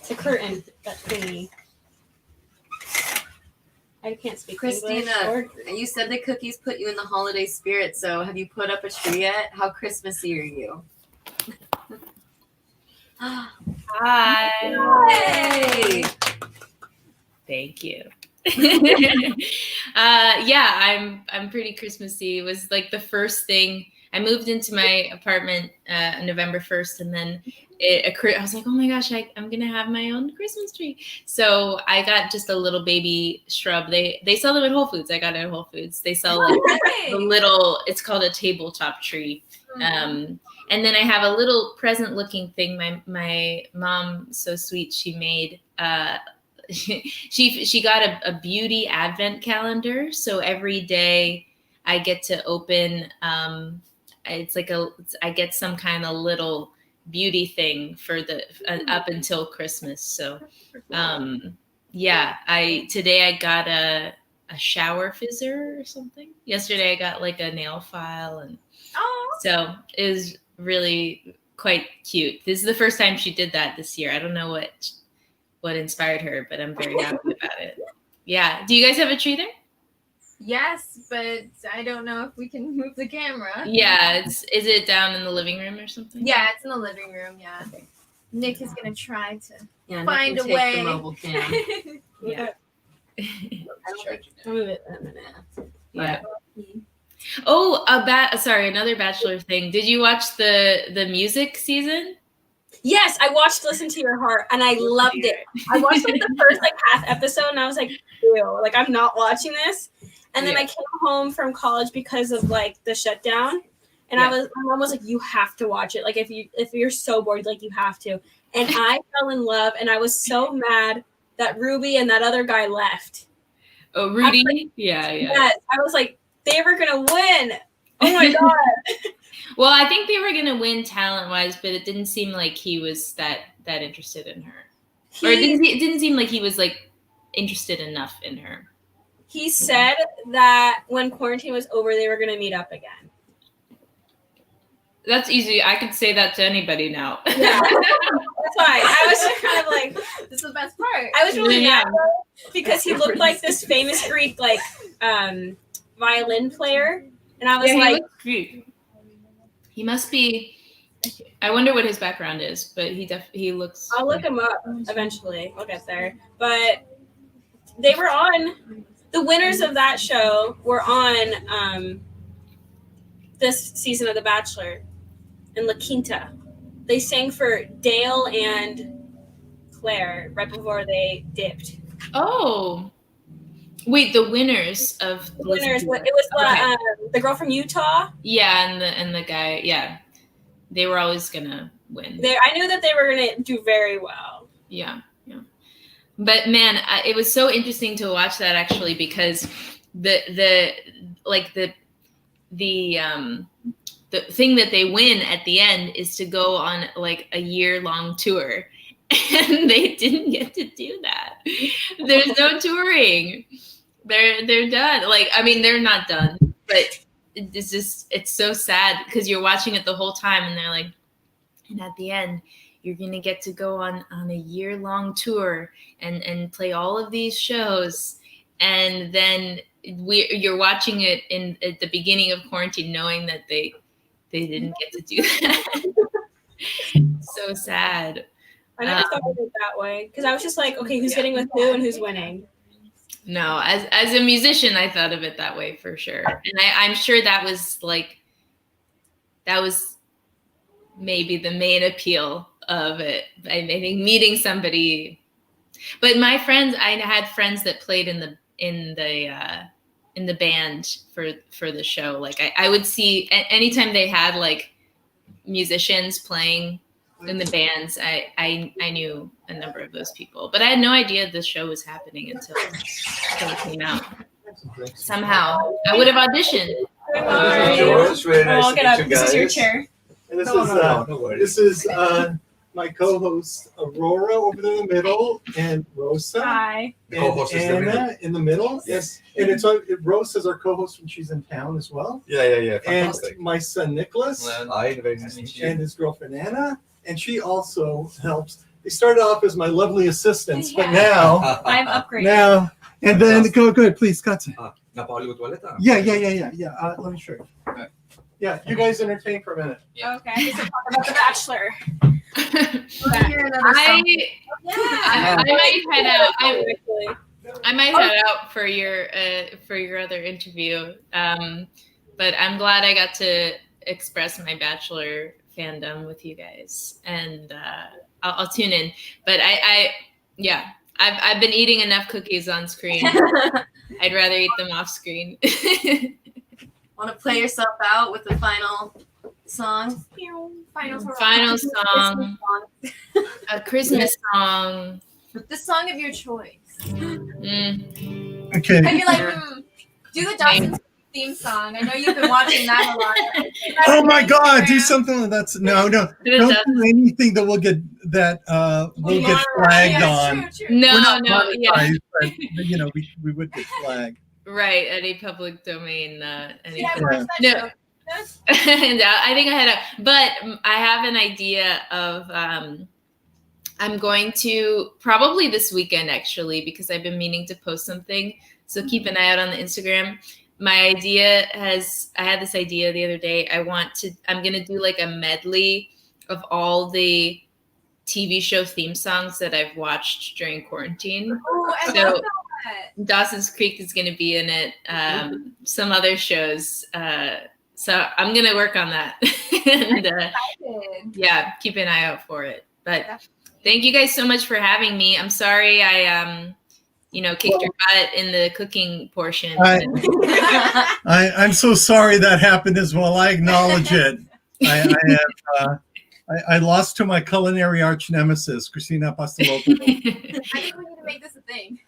It's a curtain, that thingy. I can't speak Christina, English. you said the cookies put you in the holiday spirit, so have you put up a tree yet? How Christmassy are you? Hi. Yay! Thank you. Yeah, I'm pretty Christmassy. It was like the first thing. I moved into my apartment November 1st, and then I was like, oh my gosh, I'm gonna have my own Christmas tree. So I got just a little baby shrub. They sell them at Whole Foods. I got it at Whole Foods. They sell like the little. It's called a tabletop tree. And then I have a little present-looking thing. My mom, so sweet, she made. She got a beauty advent calendar. So every day I get to open. It's like I get some kind of little beauty thing for the up until Christmas. So yeah, today I got a shower fizzer or something. Yesterday I got like a nail file, and so it was really quite cute. This is the first time she did that this year. I don't know what inspired her, but I'm very happy about it. Yeah. Do you guys have a tree there? Yes, but I don't know if we can move the camera. Yeah. Is it down in the living room or something? Yeah, it's in the living room. Yeah. Okay. Nick is gonna try to find Nick a will take way. the mobile cam. Yeah. I'll move it in a minute. Yeah. Oh, another Bachelor thing. Did you watch the music season? Yes, I watched Listen to Your Heart, and I loved it. I watched like the first half episode, and I was like, ew, like I'm not watching this. And then I came home from college because of like the shutdown, and my mom was like, you have to watch it. Like if you're so bored, like you have to. And I fell in love, and I was so mad that Ruby and that other guy left. Oh, Rudy? Like, yeah. Yes, I was like, they were gonna win. Oh my god. Well, I think they were gonna win talent-wise, but it didn't seem like he was that interested in her, or it didn't seem like he was like interested enough in her. He said that when quarantine was over, they were gonna meet up again. That's easy. I could say that to anybody now. Yeah, that's why I was just kind of like, this is the best part. I was really mad because he looked like this famous Greek violin player, and I was like, Greek. He must be. I wonder what his background is, but he looks. I'll look him up eventually. We'll get there. But they were on. The winners of that show were on this season of The Bachelor in La Quinta. They sang for Dale and Claire right before they dipped. Oh. Wait, the winners of The winners. It was the girl from Utah. Yeah, and the guy. Yeah, they were always gonna win. I knew that they were gonna do very well. Yeah. But man, it was so interesting to watch that actually, because the thing that they win at the end is to go on like a year-long tour, and they didn't get to do that. There's no touring. They're done. Like, I mean, they're not done, but it's so sad because you're watching it the whole time, and they're like, and at the end, you're gonna get to go on a year-long tour and play all of these shows, and then you're watching it at the beginning of quarantine, knowing that they didn't get to do that. So sad. I never thought of it that way, because I was just like, okay, who's getting with who and who's winning? No, as a musician, I thought of it that way for sure, and I'm sure that was maybe the main appeal of it. I think meeting somebody, but my friends, I had friends that played in the band for the show. Like I would see anytime they had like musicians playing in the bands, I knew a number of those people, but I had no idea this show was happening until it came out. Somehow I would have auditioned. George, very nice I'll get up. This is your chair. And this is my co-host Aurora over there in the middle, and Rosa. Hi. And Anna in the middle. Yes. And Rosa is our co-host when she's in town as well. Yeah. And my son Nicholas. Hi, very nice to meet you. And his girlfriend Anna. And she also helps. They started off as my lovely assistants, but now I'm upgraded. Now and then go ahead, please, Scott. Yeah. Let me show you. Yeah, you guys entertain for a minute. Yeah. Okay. So talk about The Bachelor. I might head out. I might head out for your other interview. But I'm glad I got to express my Bachelor fandom with you guys, and I'll tune in. But I've been eating enough cookies on screen. I'd rather eat them off screen. Want to play yourself out with the final song? Final song. A Christmas song. With the song of your choice. Okay. And you're like, do the Dawson's theme song. I know you've been watching that a lot. Oh my God! Do something that's no. Don't do anything that will get flagged on. True. No. Yeah. But, we would get flagged. Right, any public domain. No. And I think I had but I have an idea of I'm going to probably this weekend actually, because I've been meaning to post something. So keep an eye out on the Instagram. I had this idea the other day. I'm going to do like a medley of all the TV show theme songs that I've watched during quarantine. Oh, I love that. Dawson's Creek is going to be in it. Some other shows. So I'm going to work on that. And, keep an eye out for it. But thank you guys so much for having me. I'm sorry I kicked your butt in the cooking portion. I'm so sorry that happened as well. I acknowledge it. I lost to my culinary arch nemesis, Christina Pastelopoulos. I think we need to make this a thing.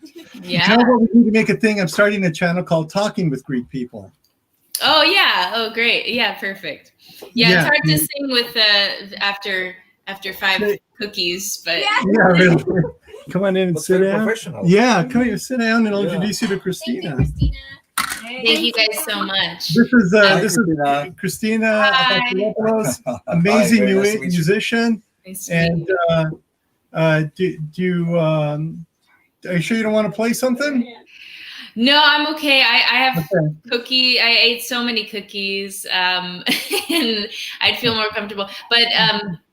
Yeah. You know what, we need to make a thing. I'm starting a channel called Talking with Greek People. Oh yeah. Oh great. Yeah, perfect. Yeah, it's hard to sing with after 5 cookies, but really. Come on in and sit down. Yeah, come here, sit down, and I'll introduce you to Christina. Thank you guys so much. This is Christina Pastelopoulos, amazing musician. Nice and are you sure you don't want to play something? No, I'm okay. I have cookie. I ate so many cookies, and I'd feel more comfortable. But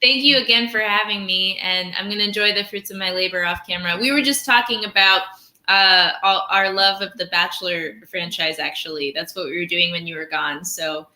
thank you again for having me, and I'm going to enjoy the fruits of my labor off camera. We were just talking about our love of the Bachelor franchise, actually. That's what we were doing when you were gone. So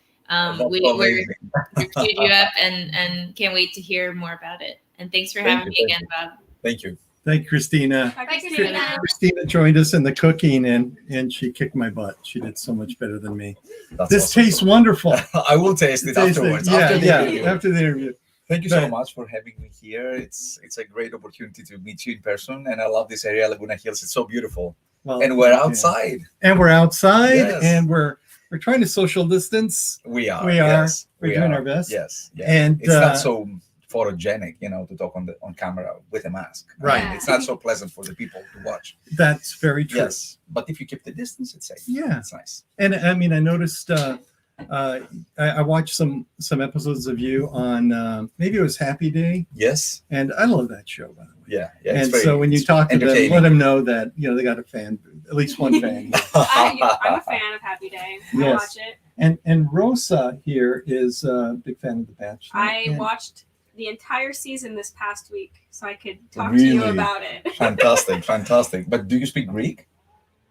we queued you up and can't wait to hear more about it. And thanks for having me again, Bob. Thank you. Thank you, Christina. Bye, Christina. Christina joined us in the cooking, and she kicked my butt. She did so much better than me. That's this awesome. tastes wonderful. I will taste it afterwards. Yeah, after the interview. after the interview. Thank you so much for having me here. It's a great opportunity to meet you in person, and I love this area, Laguna Hills. It's so beautiful. Well, and we're outside. And we're outside, Yes. and we're trying to social distance. We are. Yes, We're doing are. our best. Yes. Yeah. And it's not so photogenic, to talk on camera with a mask. Right. It's not so pleasant for the people to watch. That's very true. Yes. But if you keep the distance, it's safe. Yeah. It's nice. And I mean, I noticed I watched some episodes of you on maybe it was Happy Day. Yes. And I love that show, by the way. Yeah. And so when you talk to them, let them know that they got a fan, at least one fan. I'm a fan of Happy Day. I watch it. And Rosa here is a big fan of The Bachelor. I watched the entire season this past week, so I could talk to you about it. Fantastic. But do you speak Greek?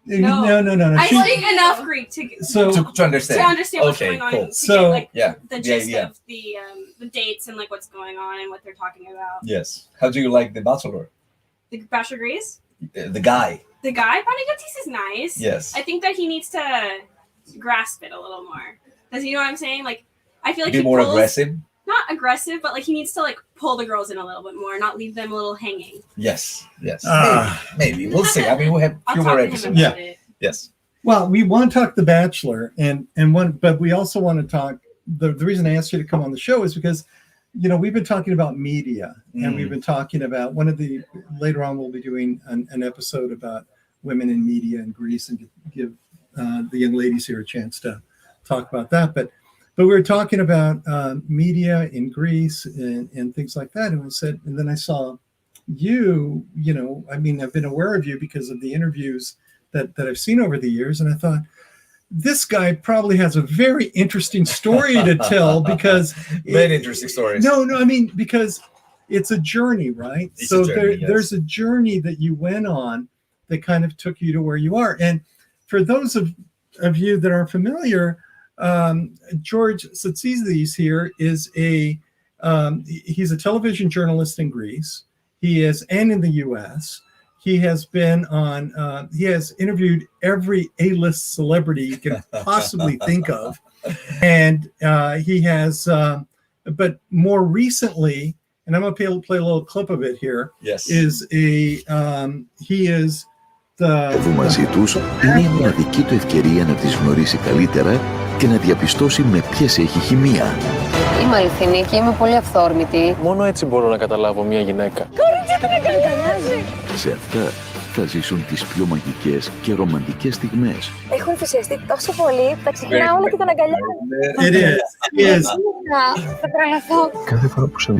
No. I speak enough Greek to understand. To understand what's going on. Cool. To get, the gist idea. of the dates and what's going on and what they're talking about. Yes. How do you like The Bachelor? The Bachelor Greece? The guy. The guy, Panayotis is nice. Yes. I think that he needs to grasp it a little more. Does you know what I'm saying? Like, I feel like Be he more pulls, aggressive. Not aggressive, but like he needs to pull the girls in a little bit more, not leave them a little hanging. Yes. Maybe. We'll see. I mean, we have a few more episodes. Yes. Well, we want to talk The Bachelor, but we also want to talk. The reason I asked you to come on the show is because, we've been talking about media, and we've been talking about later on we'll be doing an episode about women in media in Greece, and give the young ladies here a chance to talk about that. But we were talking about media in Greece and things like that, and then I saw you. I mean, I've been aware of you because of the interviews that I've seen over the years, and I thought, this guy probably has a very interesting story to tell because very interesting stories. No, I mean, because it's a journey, right? It's so a journey, there's a journey that you went on that kind of took you to where you are. And for those of you that aren't familiar, George Satsidis here is he's a television journalist in Greece. He is, and in the U.S. He has been on, he has interviewed every A-list celebrity you can possibly think of. And he has, but more recently, and I'm going to play a little clip of it here. Yes. He is the... Το μαζί τους είναι η μοναδική του ευκαιρία να τις γνωρίσει καλύτερα και να διαπιστώσει με ποιες έχει χημεία. Είμαι αληθινή και είμαι πολύ αυθόρμητη. Μόνο έτσι μπορώ να καταλάβω μια γυναίκα. Κορίτσια δεν με κανιάζει. Σε αυτά θα ζήσουν τις πιο μαγικές και ρομαντικές στιγμές. Έχω ενθουσιαστεί τόσο πολύ που τα ξεχνάω όλα και τον αγκαλιάζω. It is. Θα τρελαθώ. Κάθε φορά που σε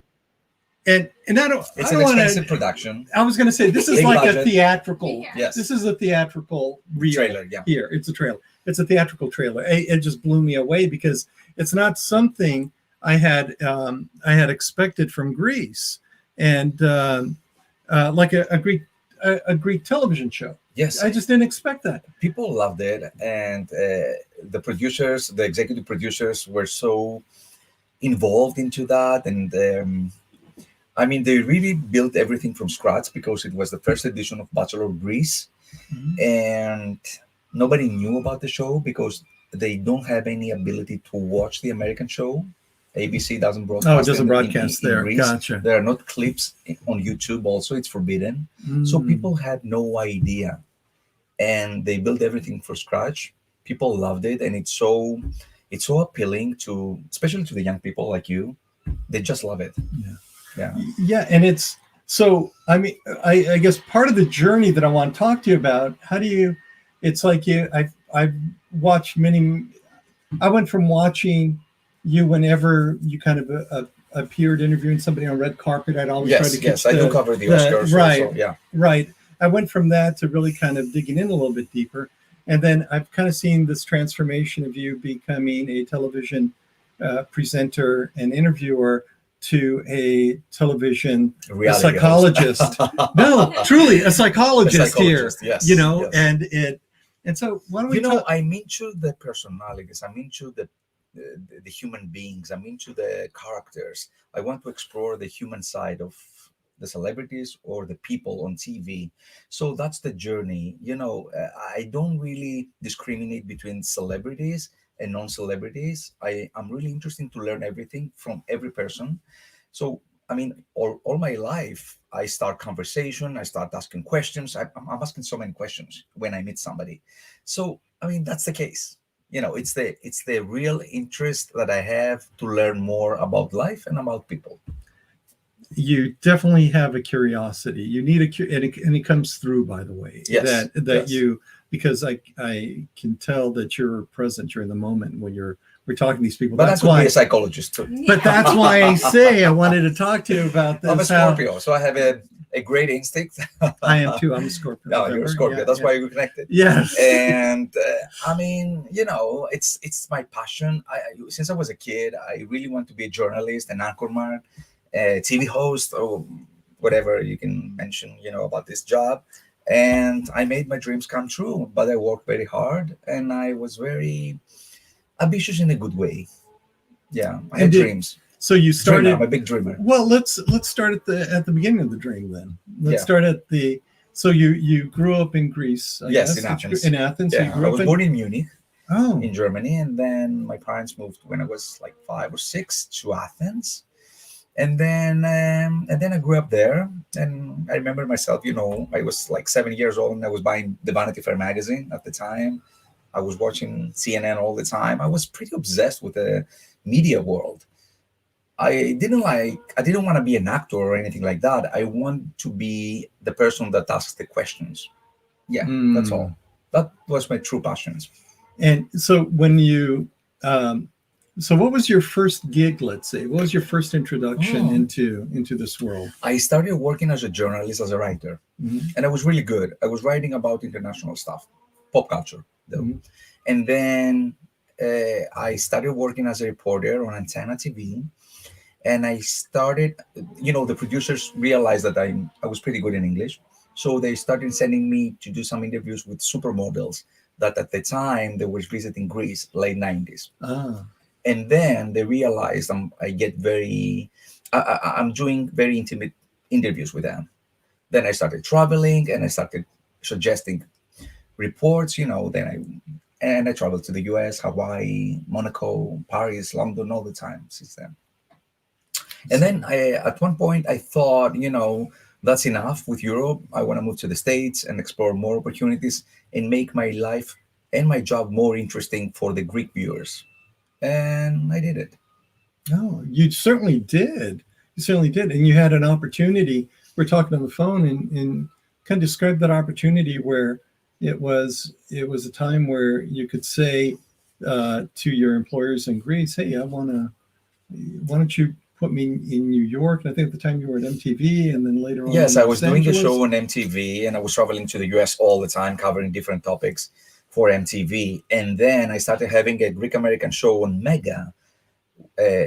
And I don't. It's I an don't wanna, expensive production. I was going to say this is Big like budget. a theatrical. Yes. This is a theatrical reel Trailer, yeah. Here, it's a trailer. It's a theatrical trailer. It just blew me away because it's not something I had expected from Greece, and like a Greek television show. Yes. I just didn't expect that. People loved it, and the producers, the executive producers, were so involved into that, and I mean, they really built everything from scratch because it was the first edition of Bachelor Greece, and nobody knew about the show because they don't have any ability to watch the American show. ABC doesn't broadcast. Oh, it doesn't broadcast in there. Greece. Gotcha. There are not clips on YouTube. Also, it's forbidden. So people had no idea, and they built everything from scratch. People loved it, and it's so appealing to, especially to the young people like you. They just love it. Yeah, and it's so. I mean, I guess part of the journey that I want to talk to you about. How do you? It's like I've watched many. I went from watching you whenever you kind of appeared interviewing somebody on red carpet. I'd always try to catch I do cover the Oscars. Right. Also, yeah. Right. I went from that to really kind of digging in a little bit deeper, and then I've kind of seen this transformation of you becoming a television presenter and interviewer to a television psychologist. No, truly a psychologist here. Yes, yes. And so why don't we? I'm into the personalities. I'm into the human beings. I'm into the characters. I want to explore the human side of the celebrities or the people on TV. So that's the journey. I don't really discriminate between celebrities and non-celebrities. I'm really interested to learn everything from every person. So, I mean, all my life, I start conversation, I start asking questions. I'm asking so many questions when I meet somebody. So, I mean, that's the case. It's the real interest that I have to learn more about life and about people. You definitely have a curiosity. You need and it comes through, by the way. Yes. That you, because I can tell that you're present during the moment when we're talking to these people. But that's why be a psychologist too. But that's why I say I wanted to talk to you about this. I'm a Scorpio, so I have a great instinct. I am too. I'm a Scorpio. No, you're a Scorpio. That's why we're connected. Yes. And I mean, it's my passion. Since I was a kid, I really want to be a journalist, an anchorman, a TV host, or whatever you can mention, about this job. And I made my dreams come true, but I worked very hard, and I was very ambitious in a good way. Yeah, I had dreams. So you started. I'm a big dreamer. Well, let's start at the beginning of the dream then. Let's start at the. So you grew up in Greece. I yes, guess. in Athens. In Athens. Yeah, so I was born in Munich. Oh. In Germany, and then my parents moved when I was like 5 or 6 to Athens, and then I grew up there. And I remember myself. I was like 7 years old, and I was buying the Vanity Fair magazine at the time. I was watching CNN all the time. I was pretty obsessed with the media world. I didn't want to be an actor or anything like that. I want to be the person that asks the questions. Yeah, that's all. That was my true passions. And so when you, so what was your first gig, let's say? What was your first introduction into this world? I started working as a journalist, as a writer. Mm-hmm. And I was really good. I was writing about international stuff, pop culture. Mm-hmm. And then I started working as a reporter on Antenna TV. And I started, the producers realized that I was pretty good in English. So they started sending me to do some interviews with supermodels that at the time they were visiting Greece, late 90s. And then they realized I'm doing very intimate interviews with them. Then I started traveling and I started suggesting reports, then I traveled to the US, Hawaii, Monaco, Paris, London, all the time since then. And then at one point I thought, that's enough with Europe. I want to move to the States and explore more opportunities and make my life and my job more interesting for the Greek viewers. And I did it. No, you certainly did. You certainly did. And you had an opportunity. We're talking on the phone and kind of describe that opportunity where it was a time where you could say to your employers in Greece, hey, why don't you put me in New York? And I think at the time you were at MTV and then later on. Yes, I was doing a show on MTV and I was traveling to the US all the time, covering different topics for MTV. And then I started having a Greek American show on Mega,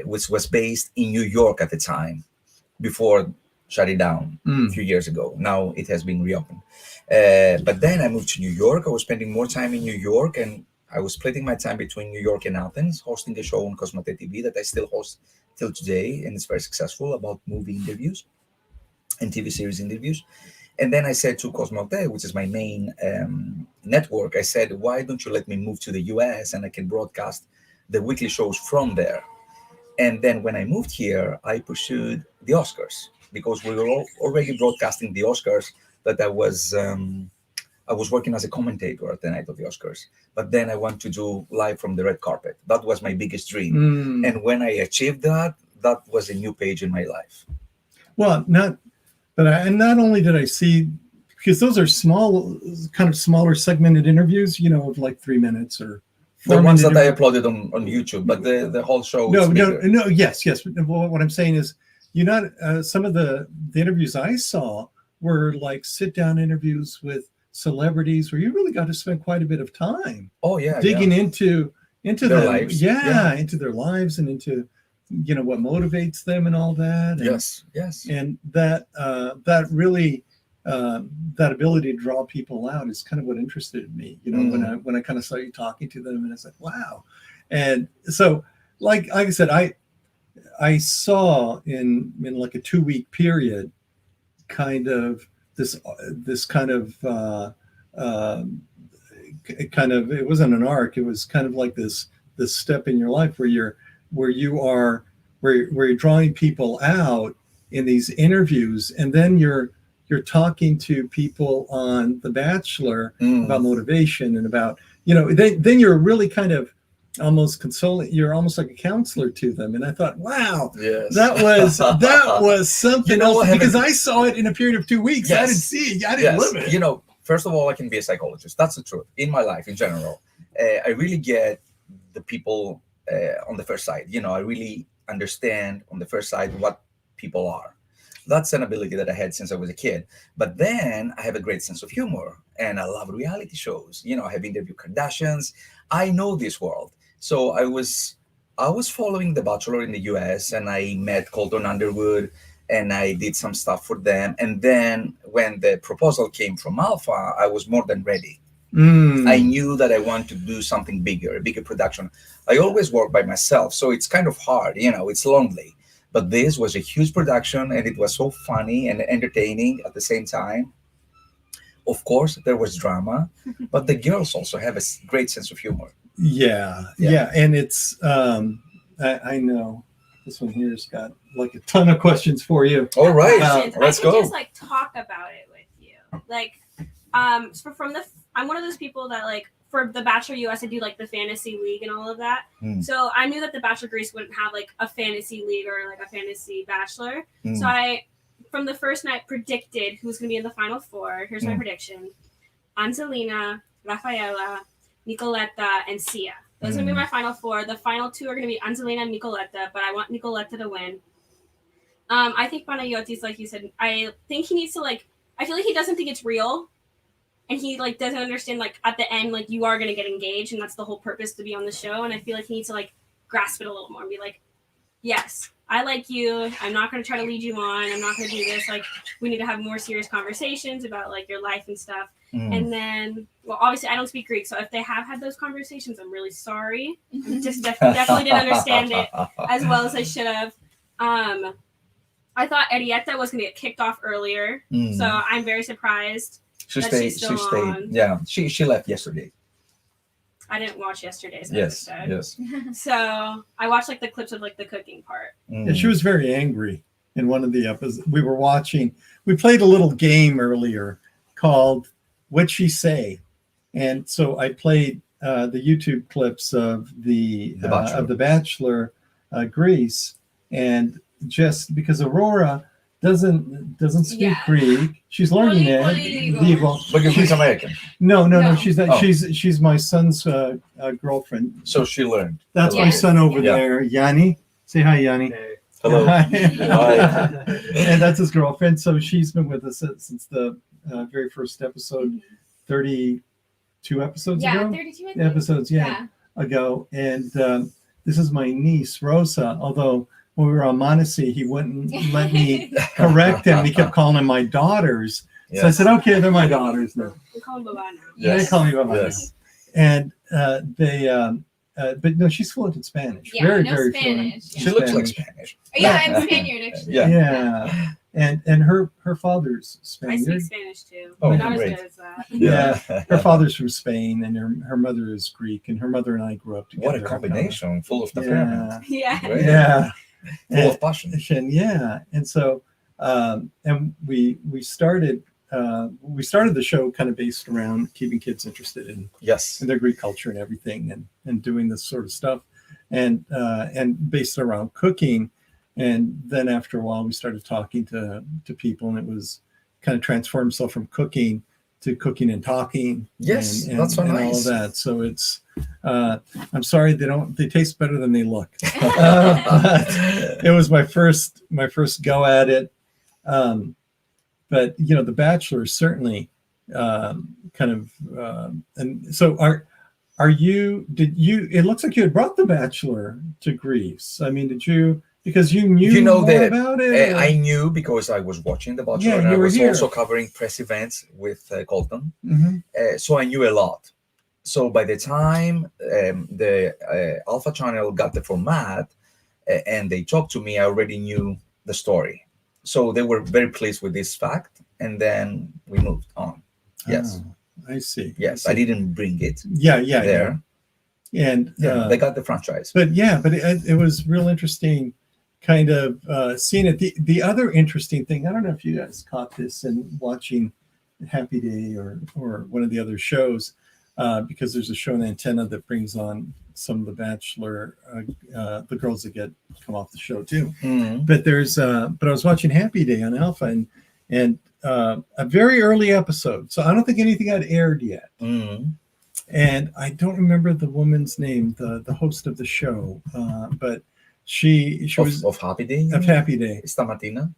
which was based in New York at the time, before shutting down a few years ago. Now it has been reopened. But then I moved to New York. I was spending more time in New York, and I was splitting my time between New York and Athens, hosting a show on Cosmote TV that I still host till today, and it's very successful, about movie interviews and TV series interviews. And then I said to Cosmote, which is my main network, I said, why don't you let me move to the US and I can broadcast the weekly shows from there? And then when I moved here, I pursued the Oscars, because we were already broadcasting the Oscars, that I was working as a commentator at the night of the Oscars. But then I want to do live from the red carpet. That was my biggest dream. And when I achieved that, that was a new page in my life. Well, not only did I see, because those are smaller segmented interviews, of like 3 minutes or the ones that I uploaded on YouTube, but the whole show. No. Yes. Well, what I'm saying is, some of the interviews I saw were like sit down interviews with celebrities where you really got to spend quite a bit of time. Digging into their lives. Into their lives and into what motivates them and all that. And, yes. And that really that ability to draw people out is kind of what interested me. When I kind of saw you talking to them, and it's like, wow. And so, like I said, I saw in like a 2-week period kind of it wasn't an arc. It was kind of like this step in your life where you're drawing people out in these interviews, and then you're talking to people on The Bachelor about motivation and about, then you're really kind of almost consoling. You're almost like a counselor to them. And I thought, wow, that was something else, because I saw it in a period of 2 weeks. I didn't live it. First of all, I can be a psychologist. That's the truth. In my life, in general, I really get the people on the first sight. I really understand on the first sight what people are. That's an ability that I had since I was a kid. But then I have a great sense of humor, and I love reality shows. I have interviewed Kardashians. I know this world. So I was following The Bachelor in the US, and I met Colton Underwood, and I did some stuff for them. And then when the proposal came from Alpha, I was more than ready. I knew that I wanted to do something bigger, a bigger production. I always work by myself, so it's kind of hard, it's lonely. But this was a huge production, and it was so funny and entertaining at the same time. Of course, there was drama, but the girls also have a great sense of humor. Yeah. And it's, I know this one here's got like a ton of questions for you. All right, let's go. Just like talk about it with you. Like, so I'm one of those people that like, for The Bachelor US, I do like the fantasy league and all of that. So I knew that The Bachelor Greece wouldn't have like a fantasy league or like a fantasy bachelor. So I, from the first night, predicted who's going to be in the final four. Here's my prediction: Angelina, Rafaela, Nicoletta, and Sia. Those are going to be my final four. The final two are going to be Angelina and Nicoletta, but I want Nicoletta to win. I think Panagiotis, like you said, I think he needs to I feel like he doesn't think it's real. And he doesn't understand at the end you are gonna get engaged, and that's the whole purpose to be on the show. And I feel like he needs to grasp it a little more and be like, yes, I like you. I'm not gonna try to lead you on. I'm not gonna do this. We need to have more serious conversations about your life and stuff. And then, well, obviously I don't speak Greek, so if they have had those conversations, I'm really sorry. I just definitely didn't understand it as well as I should have. I thought Arietta was gonna get kicked off earlier, so I'm very surprised. She stayed. Yeah, she left yesterday. I didn't watch yesterday's episode. Yes. So I watched the clips of the cooking part. Yeah, she was very angry in one of the episodes we were watching. We played a little game earlier called "What'd She Say?" And so I played the YouTube clips of the Bachelor Greece, and just because Aurora doesn't speak Greek. She's learning it. But she's American. No, she's not. Oh. She's my son's girlfriend. So she learned. That's my son over there, Yanni. Say hi, Yanni. Hey. Hello. Hi. And that's his girlfriend. So she's been with us since the very first episode, 32 episodes ago. 32 episodes. Ago. And this is my niece, Rosa. Although when we were on Monacy, he wouldn't let me correct him. He kept calling them my daughters. So I said, okay, they're my daughters now. We call him Baba now. They call me Baba now. And but no, she's fluent in Spanish. Yeah, very Spanish. Fluent. She looks like Spanish. Yeah, I'm Spaniard actually. Yeah. And her father's Spaniard. I speak Spanish too, but not great. as good as that. Yeah, her father's from Spain, and her mother is Greek, and her mother and I grew up together. What a combination! Full of temperament. Yeah. Full of passion. Yeah, and so and we started the show kind of based around keeping kids interested in their Greek culture and everything, and doing this sort of stuff, and based around cooking. And then after a while, we started talking to people, and it was kind of transformed itself from cooking to cooking and talking. Yes, and that's so nice. All of that. So it's, I'm sorry, they taste better than they look. It was my first go at it. But The Bachelor certainly kind of, and so it looks like you had brought The Bachelor to Greece. I mean, did you? Because you knew more about it? I knew because I was watching The Bachelor, and I was also covering press events with Colton. So I knew a lot. So by the time the Alpha Channel got the format and they talked to me, I already knew the story. so they were very pleased with this fact, and then we moved on. Yes. I see. Yes, I didn't bring it. Yeah, there. And they got the franchise. But it was real interesting, kind of seeing it. The other interesting thing, I don't know if you guys caught this in watching Happy Day or one of the other shows, because there's a show on Antenna that brings on some of the Bachelor, the girls that come off the show too. Mm-hmm. But I was watching Happy Day on Alpha, and a very early episode, so I don't think anything had aired yet. Mm-hmm. And I don't remember the woman's name, the host of the show, but she was of Happy Day. Of Happy Day. Stamatina.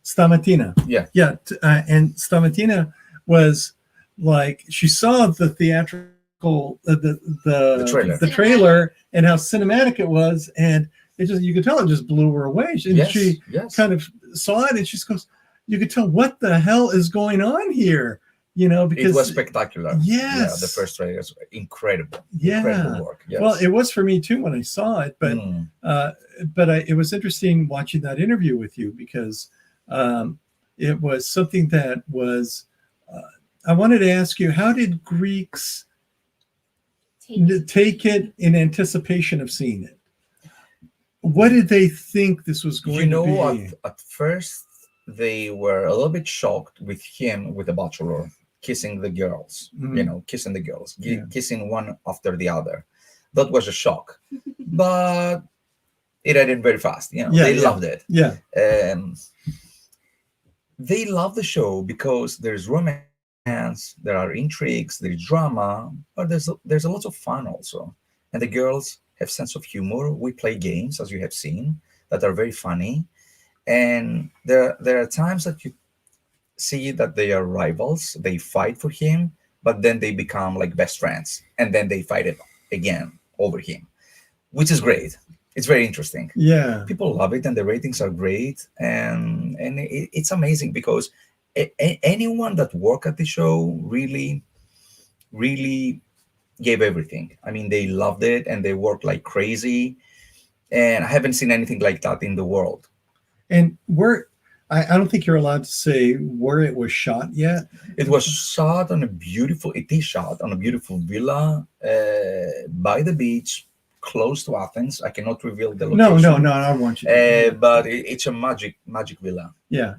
Yeah. And Stamatina was like, she saw the theatrical the trailer and how cinematic it was, and you could tell it just blew her away. She kind of saw it, and she goes, you could tell what the hell is going on here, because it was spectacular. Yes, the first trailer was incredible. Yeah, incredible work. Yes. Well, it was for me too when I saw it, but it was interesting watching that interview with you, because it was something that was. I wanted to ask you, how did Greeks take it in anticipation of seeing it? What did they think this was going to be? At first, they were a little bit shocked with him, with the Bachelor, kissing the girls, kissing the girls, kissing one after the other. That was a shock. But it ended very fast. They loved it. Yeah. They love the show because there's romance, there are intrigues, there's drama, but there's a lot of fun also. And the girls have sense of humor. We play games, as you have seen, that are very funny. And there are times that you see that they are rivals. They fight for him, but then they become like best friends, and then they fight again over him, which is great. It's very interesting. Yeah, people love it, and the ratings are great, and it's amazing because anyone that worked at the show really gave everything. I mean, they loved it, and they worked like crazy, and I haven't seen anything like that in the world. And I don't think you're allowed to say where it was shot yet. It was shot on it is shot on a beautiful villa by the beach, close to Athens. I cannot reveal the location. No, I don't want you to. But it's a magic villa. Yeah.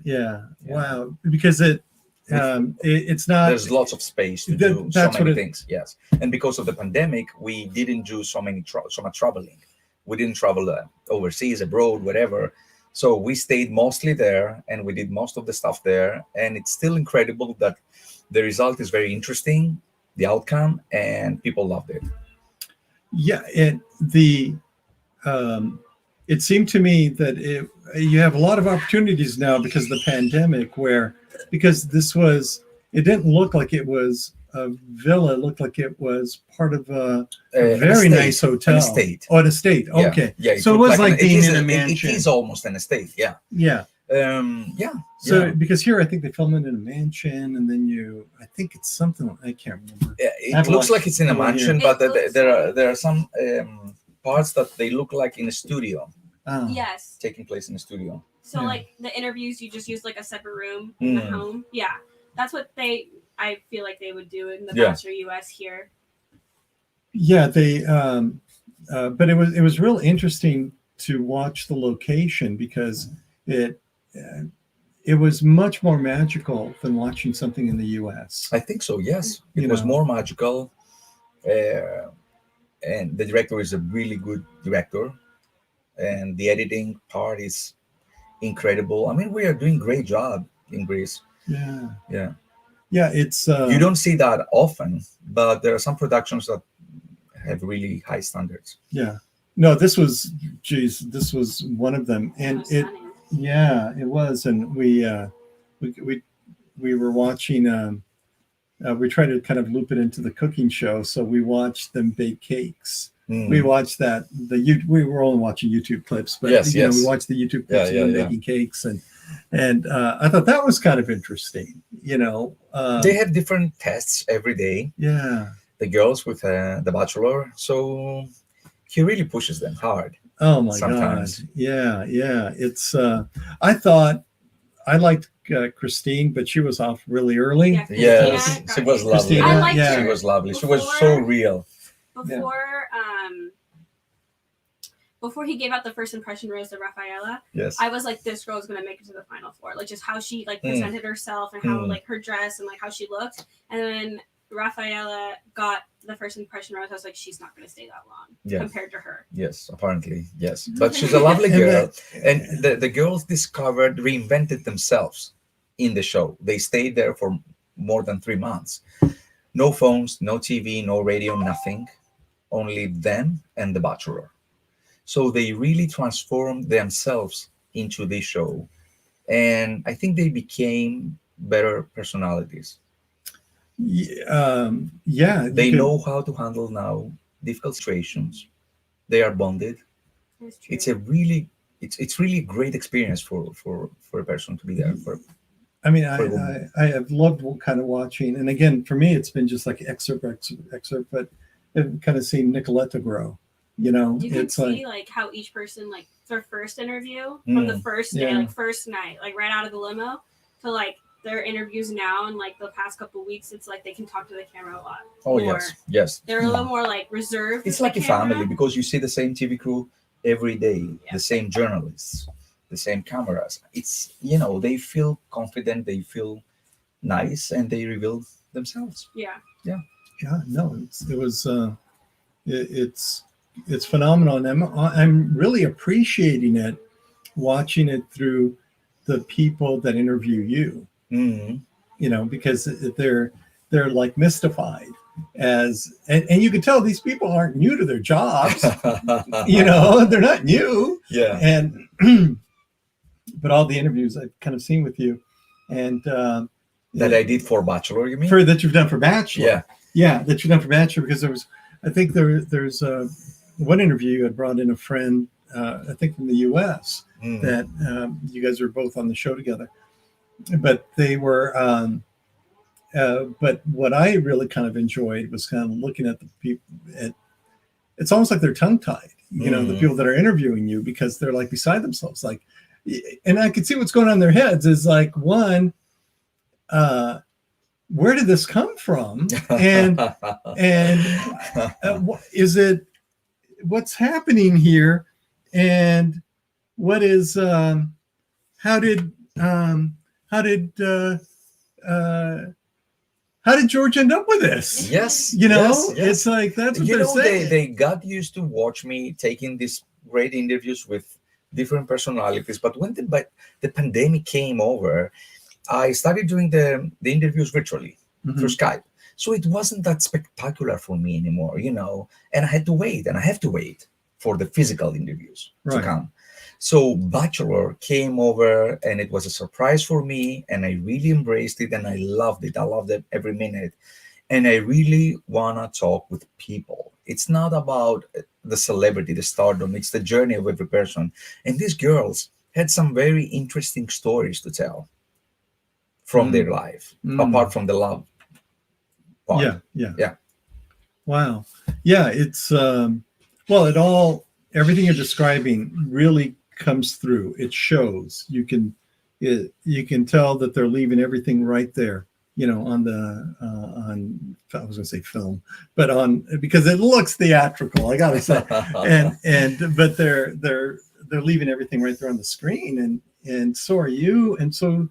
Wow, because it's not. There's lots of space to do so many things. Yes, and because of the pandemic, we didn't do so much traveling. We didn't travel overseas, abroad, whatever. So we stayed mostly there, and we did most of the stuff there. And it's still incredible that the result is very interesting, the outcome, and people loved it. Yeah, it seemed to me that you have a lot of opportunities now because of the pandemic, because it didn't look like it was a villa. It looked like it was part of a very nice hotel. An estate. Oh, an estate. Okay. Yeah. So it was like being in a mansion. It is almost an estate. Yeah. Yeah. So because here I think they film it in a mansion, and then I think it's something I can't remember. Yeah, it looks like it's in a mansion, but there are some parts that they look like in a studio. Oh. Yes. Taking place in a studio. So like the interviews, you just use like a separate room in the home. Yeah, that's what I feel like they would do in the Bachelor US here. Yeah, but it was real interesting to watch the location because it was much more magical than watching something in the US. I think so. Yes, it was more magical, and the director is a really good director, and the editing part is incredible. I mean, we are doing a great job in Greece. Yeah, it's you don't see that often, but there are some productions that have really high standards. Yeah, no, this was one of them, and it was, and we were watching. We tried to kind of loop it into the cooking show, so we watched them bake cakes. We watched that. We were only watching YouTube clips, but we watched the YouTube clips of them making cakes, and I thought that was kind of interesting. They have different tests every day. Yeah, the girls with the Bachelor, so he really pushes them hard. Oh my sometimes. God! Yeah. It's. I thought I liked Christine, but she was off really early. Yes, she was lovely. Christina, I liked yeah. She her. was lovely. She was so real. Before he gave out the first impression rose to Rafaela, Yes. I was like, this girl's gonna make it to the final four. Like just how she like presented herself and how like her dress and like how she looked. And then Rafaela got the first impression rose. I was like, she's not gonna stay that long compared to her. Yes, apparently, yes. But she's a lovely girl. And the girls reinvented themselves in the show. They stayed there for more than 3 months. No phones, no TV, no radio, nothing. Only them and The Bachelor. So they really transformed themselves into this show. And I think they became better personalities. Yeah. They know how to handle now difficult situations. They are bonded. It's a really, it's really a great experience for a person to be there. I mean, I have loved kind of watching, and again, for me, it's been just like excerpt, but I've kind of seen Nicoletta grow. You know, You can it's see like how each person, like their first interview from the first day, like first night, like right out of the limo, to like their interviews now and like the past couple of weeks. It's like they can talk to the camera a lot. Oh more. yes. They're a little more like reserved. It's with like the a camera. family because you see the same TV crew every day, the same journalists, the same cameras. It's, you know, they feel confident, they feel nice, and they reveal themselves. Yeah. No, it's phenomenal, and I'm really appreciating it, watching it through the people that interview you. Mm-hmm. You know, because they're like mystified and you can tell these people aren't new to their jobs. You know, they're not new. Yeah. And but all the interviews I've kind of seen with you, and that I did for Bachelor, you mean? That you've done for Bachelor. Yeah, that you've done for Bachelor, because I think there's one interview you had brought in a friend, I think from the U.S. That you guys were both on the show together, but they were. But what I really kind of enjoyed was kind of looking at the people. It's almost like they're tongue-tied, you know, the people that are interviewing you, because they're like beside themselves. Like, and I could see what's going on in their heads is like, one, where did this come from? And is it, what's happening here? And what is, how did George end up with this? Yes. You know, yes. it's like, that's what they're saying. They got used to watch me taking these great interviews with different personalities. But when the pandemic came over, I started doing the interviews virtually through Skype. So it wasn't that spectacular for me anymore, you know, and I had to wait, and I have to wait for the physical interviews to come. So Bachelor came over, and it was a surprise for me, and I really embraced it, and I loved it. I loved it every minute. And I really want to talk with people. It's not about the celebrity, the stardom. It's the journey of every person. And these girls had some very interesting stories to tell from their life, apart from the love part. Yeah. Wow. Yeah, it's, well, everything you're describing really comes through. It shows. You can tell that they're leaving everything right there, you know, on I was gonna say film, but because it looks theatrical, I gotta say, but they're leaving everything right there on the screen, and so are you, and so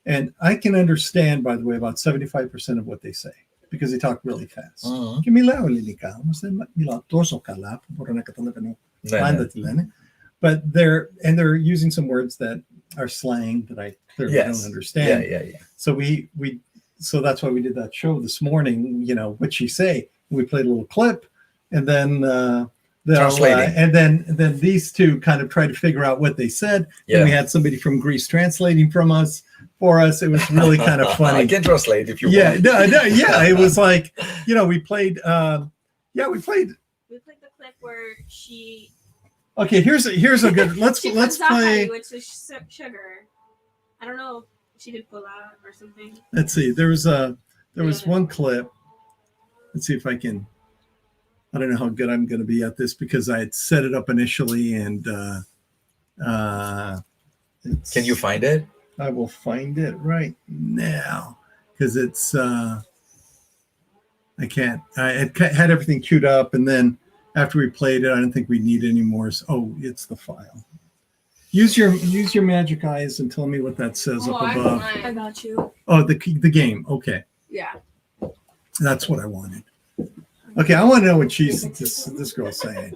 and I can understand, by the way, about 75% of what they say, because they talk really fast. Και μιλάω ελληνικά, όμως δεν μιλάω τόσο καλά που μπορώ να καταλαβαίνω πάντα τι λένε. But they're using some words that are slang that I clearly don't understand. Yeah. So that's why we did that show this morning. You know, what she say? We played a little clip, and then and then these two kind of tried to figure out what they said. And we had somebody from Greece translating for us. It was really kind of funny. I can translate if you want. Yeah, it was like, you know, we played the clip where she. Okay, here's a good. Let's play. Which is sugar. I don't know if she did pull out or something. Let's see. There was one clip. Let's see if I can. I don't know how good I'm going to be at this, because I had set it up initially, and Can you find it? I will find it right now because it's. I can't. I had everything queued up, and then after we played it, I didn't think we need any more. So, it's the file. Use your magic eyes and tell me what that says up above. I got you. Oh, the game. Okay, Yeah. that's what I wanted. Okay, I want to know what this girl's saying.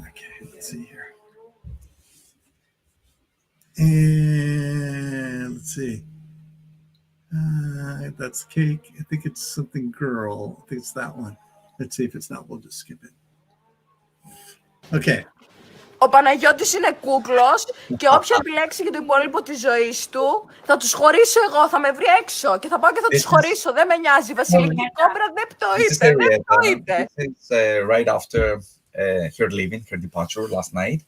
Okay, let's see here. And let's see. That's cake. I think it's something girl. I think it's that one. Let's see if it's not. We'll just skip it. Okay. Ο Παναγιώτης είναι κούκλος και όποια επιλέξει για το υπόλοιπο της ζωής του θα τους χωρίσω εγώ, θα με βρει έξω και θα πάω και θα τους χωρίσω. Δεν με νοιάζει. Η Βασιλική Κόμπρα δεν το είπε. Δεν το είπε. This is right after her leaving, her departure last night.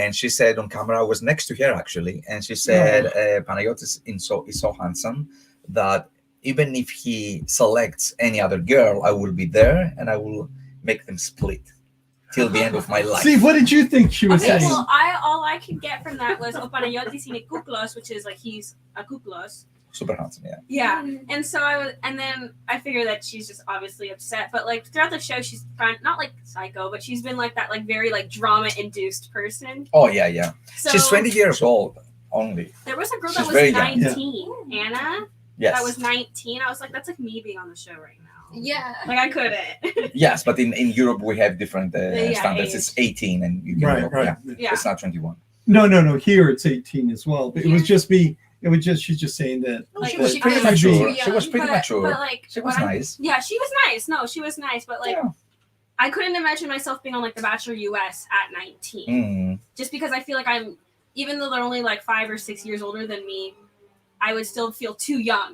And she said on camera, I was next to her actually, and she said, Panayotis is so handsome that even if he selects any other girl, I will be there and I will make them split till the end of my life. See, what did you think she was saying? Well, all I could get from that was O Panagiotis είναι kuklos, which is like he's a kuklos. Super handsome, yeah. Yeah, and so then I figured that she's just obviously upset, but like throughout the show, she's not like psycho, but she's been like that, like very like drama-induced person. Oh yeah, yeah. So, she's 20 years old only. There was a girl She's that was very 19, Anna. Yes. That was 19. I was like, that's like me being on the show right now. Yeah. Like I couldn't. Yes, but in Europe we have different standards. age. It's 18 and you can Right, go, right. Yeah. It's not 21. No. Here it's 18 as well. But it was just me. It was just she's just saying that. Like, She was she pretty was mature. young, She was pretty mature. But like, She was nice. Yeah, she was nice. No, she was nice. But like, I couldn't imagine myself being on like The Bachelor US at 19. Just because I feel like even though they're only like 5 or 6 years older than me, I would still feel too young.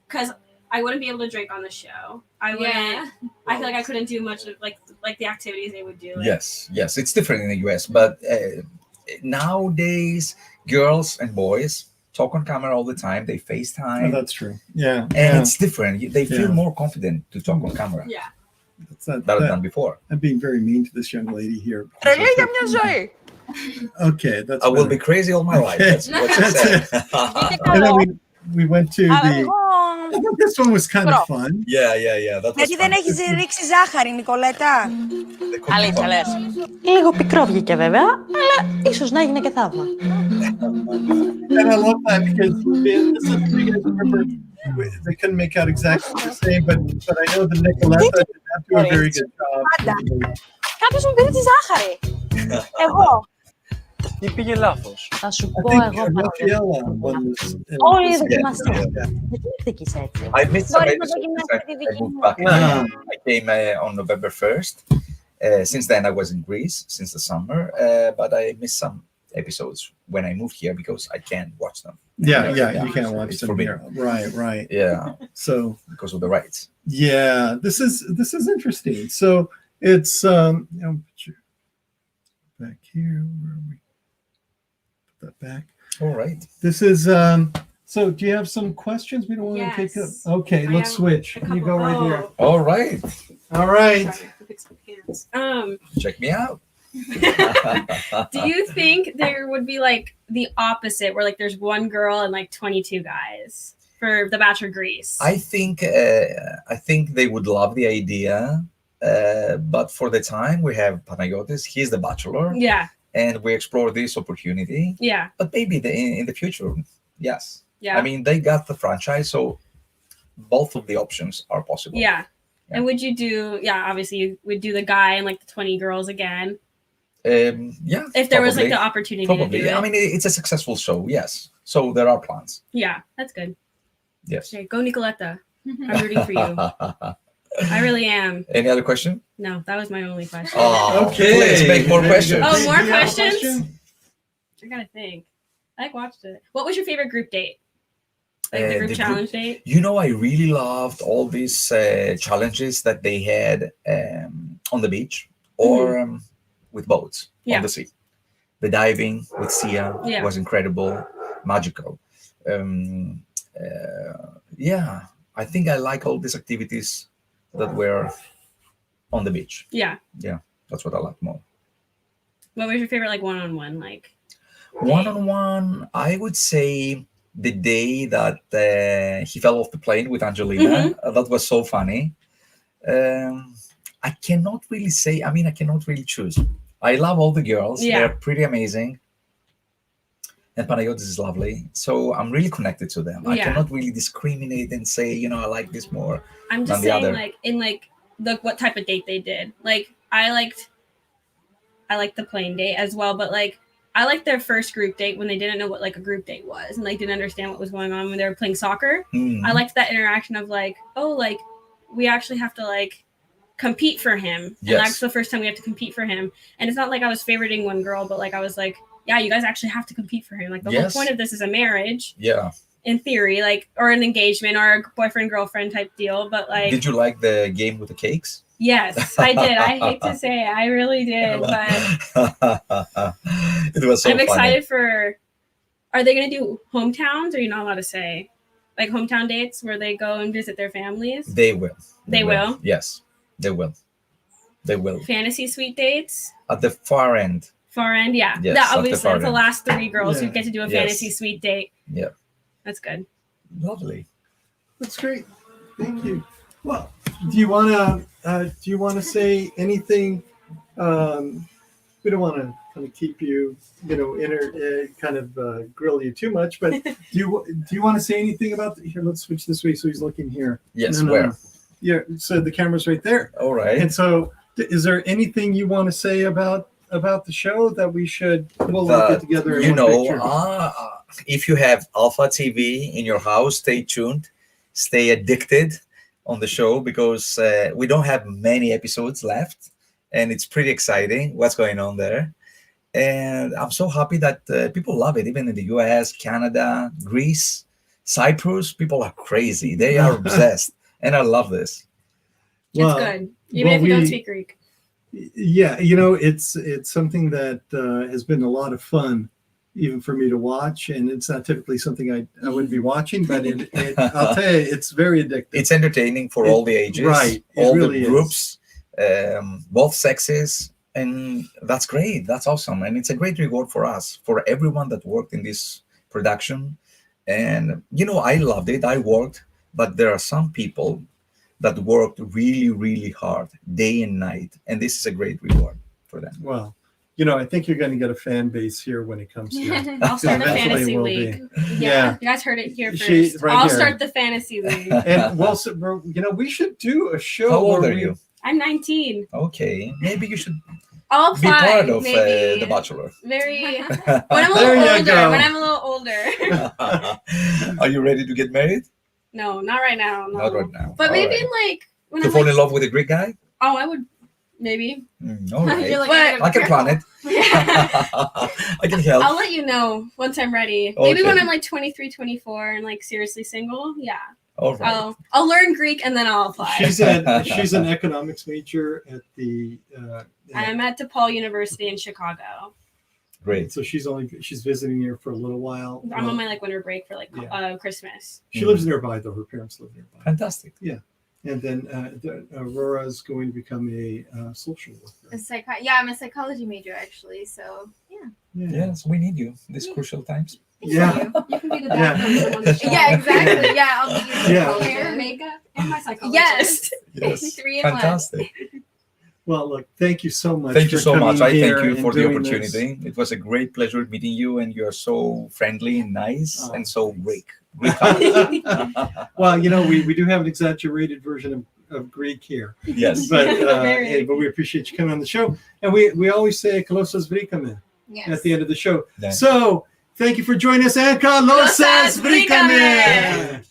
Because I wouldn't be able to drink on the show. I wouldn't. I feel like I couldn't do much of like the activities they would do. Like, Yes, it's different in the US, but nowadays girls and boys talk on camera all the time. They FaceTime. Oh, that's true. Yeah, and it's different. They feel Yeah. more confident to talk on camera. Yeah, than before. I'm being very mean to this young lady here. Τρελή για μια ζωή. Okay, that's. I will better. be crazy all my life. Okay. That's what she That's said. it. And then we went to the. I thought this one was kind of fun. Yeah. That was Γιατί δεν έχεις ρίξει ζάχαρη, Νικολέτα. Αλήθεια λες. Λίγο πικρό βγήκε βέβαια, αλλά ίσως να έγινε και θαύμα. And I love that because this is, you guys remember they couldn't make out exactly the same, but I know the Nicoletta did not do a very good job. Κάποιος μου πήρε τη ζάχαρη. Εγώ. Τι πήγε λάθος? Θα σου I πω think εγώ Raffaella won this. όλη η δοκιμασία. Γιατί νύχτηκες έτσι? I missed some episodes since I moved back. I came on November 1st. Since then, I was in Greece since the summer, but I missed some episodes when I moved here because I can't watch them. Yeah, you can't watch It's them forbidden. here. Right. Yeah. So because of the rights. yeah, this is interesting. So it's back here. Where are we? Put that back. All right. This is so do you have some questions we don't want to take up? Okay, let's switch. You go right here. All right. All right. Check me out. Do you think there would be like the opposite, where like there's one girl and like 22 guys for The Bachelor Greece? I think they would love the idea, but for the time we have Panayotis. He's the Bachelor. Yeah. And we explore this opportunity. Yeah. But maybe in the future, yes. Yeah. I mean, they got the franchise, so both of the options are possible. Yeah. And would you do? Yeah, obviously you would do the guy and like the 20 girls again. Yeah. If there was like probably. the opportunity Probably. to do it. I mean, it's a successful show. Yes. So there are plans. Yeah, that's good. Yes. Okay, go Nicoletta. I'm rooting for you. I really am. Any other question? No, that was my only question. Oh, okay. Let's make more questions. Oh, more questions? I gotta think. I watched it. What was your favorite group date? Like the group challenge date? You know, I really loved all these challenges that they had on the beach or with boats on the sea. The diving with Sia was incredible, magical. I think I like all these activities that were on the beach. Yeah. Yeah, that's what I like more. What was your favorite, like, one-on-one, like? One-on-one, I would say the day that he fell off the plane with Angelina. That was so funny. I cannot really say, I cannot really choose. I love all the girls. Yeah. They're pretty amazing. And Panayotis is lovely. So I'm really connected to them. I cannot really discriminate and say, I like this more I'm than just the saying, other. like, in, like, what type of date they did. Like, I liked the plane date as well, but, like, I liked their first group date when they didn't know what, like, a group date was and, like, didn't understand what was going on when they were playing soccer. I liked that interaction of, like, oh, like, we actually have to, like, compete for him. And that's the first time we have to compete for him. And it's not like I was favoriting one girl, but, like, I was like, yeah, you guys actually have to compete for him. Like, the whole point of this is a marriage. Yeah. In theory, like, or an engagement or a boyfriend-girlfriend type deal. But, like... Did you like the game with the cakes? Yes, I did. I hate to say it. I really did. But it was so I'm excited funny. for... Are they going to do hometowns, or are you not allowed to say? Like, hometown dates where they go and visit their families? They will. They will? Yes, they will. They will. Fantasy suite dates? At the far end. Far end, yeah. Yes, That at the obviously, far that's the end. last 3 girls who get to do a fantasy suite date. Yeah. That's good. Lovely. That's great. Thank you. Well, do you want to say anything? We don't want to kind of keep you, grill you too much. But do you want to say anything about here? Let's switch this way so he's looking here. Yes. No. Where? Yeah. So the camera's right there. All right. And so, is there anything you want to say about the show that we should? We'll look at together. In one picture. If you have Alpha TV in your house, stay tuned, stay addicted on the show, because we don't have many episodes left, and it's pretty exciting what's going on there. And I'm so happy that people love it, even in the US, Canada, Greece, Cyprus. People are crazy. They are obsessed, and I love this. It's good, even if you don't speak Greek. Yeah, it's something that has been a lot of fun, even for me to watch, and it's not typically something I would be watching, but I'll tell you, it's very addictive. It's entertaining for all the ages, right? All really the groups, both sexes, and that's great. That's awesome, and it's a great reward for us, for everyone that worked in this production. And I loved it. I worked, but there are some people that worked really, really hard, day and night, and this is a great reward for them. Well, I think you're going to get a fan base here when it comes to I'll start a fantasy league. Yeah. You guys heard it here first. I'll start the fantasy league. And we should do a show. How old are you? I'm 19. Okay, maybe you should I'll be apply, part of maybe. The Bachelor. When I'm a little older. Are you ready to get married? No, not right now. No. Not right now. But All maybe right. when to I'm fall in love with a Greek guy? Oh, I would maybe. All right. But I can plan it. I can help. I'll let you know once I'm ready. Maybe when I'm 23, 24 and seriously single. Yeah. All right. I'll learn Greek and then I'll apply. She's an economics major at the. I'm at DePaul University in Chicago. Great. So she's visiting here for a little while. I'm on my winter break for Christmas. She lives nearby though. Her parents live nearby. Fantastic. Yeah. And then Aurora is going to become a social worker. I'm a psychology major actually. So yeah. Yes, we need you in these crucial times. Yeah. You can be the background. Yeah, exactly. Yeah, I'll be your hair, makeup, and my psychologist. Yes. 3 in 1. Fantastic. Well, look, thank you so much. Thank you so much. I thank you and for the doing opportunity. this. It was a great pleasure meeting you, and you are so friendly and nice and so Greek. Well, we do have an exaggerated version of Greek here. Yes. But we appreciate you coming on the show. And we always say "Kalosas vrikame" at the end of the show. Yes. So thank you for joining us, and Kalosas vrikame.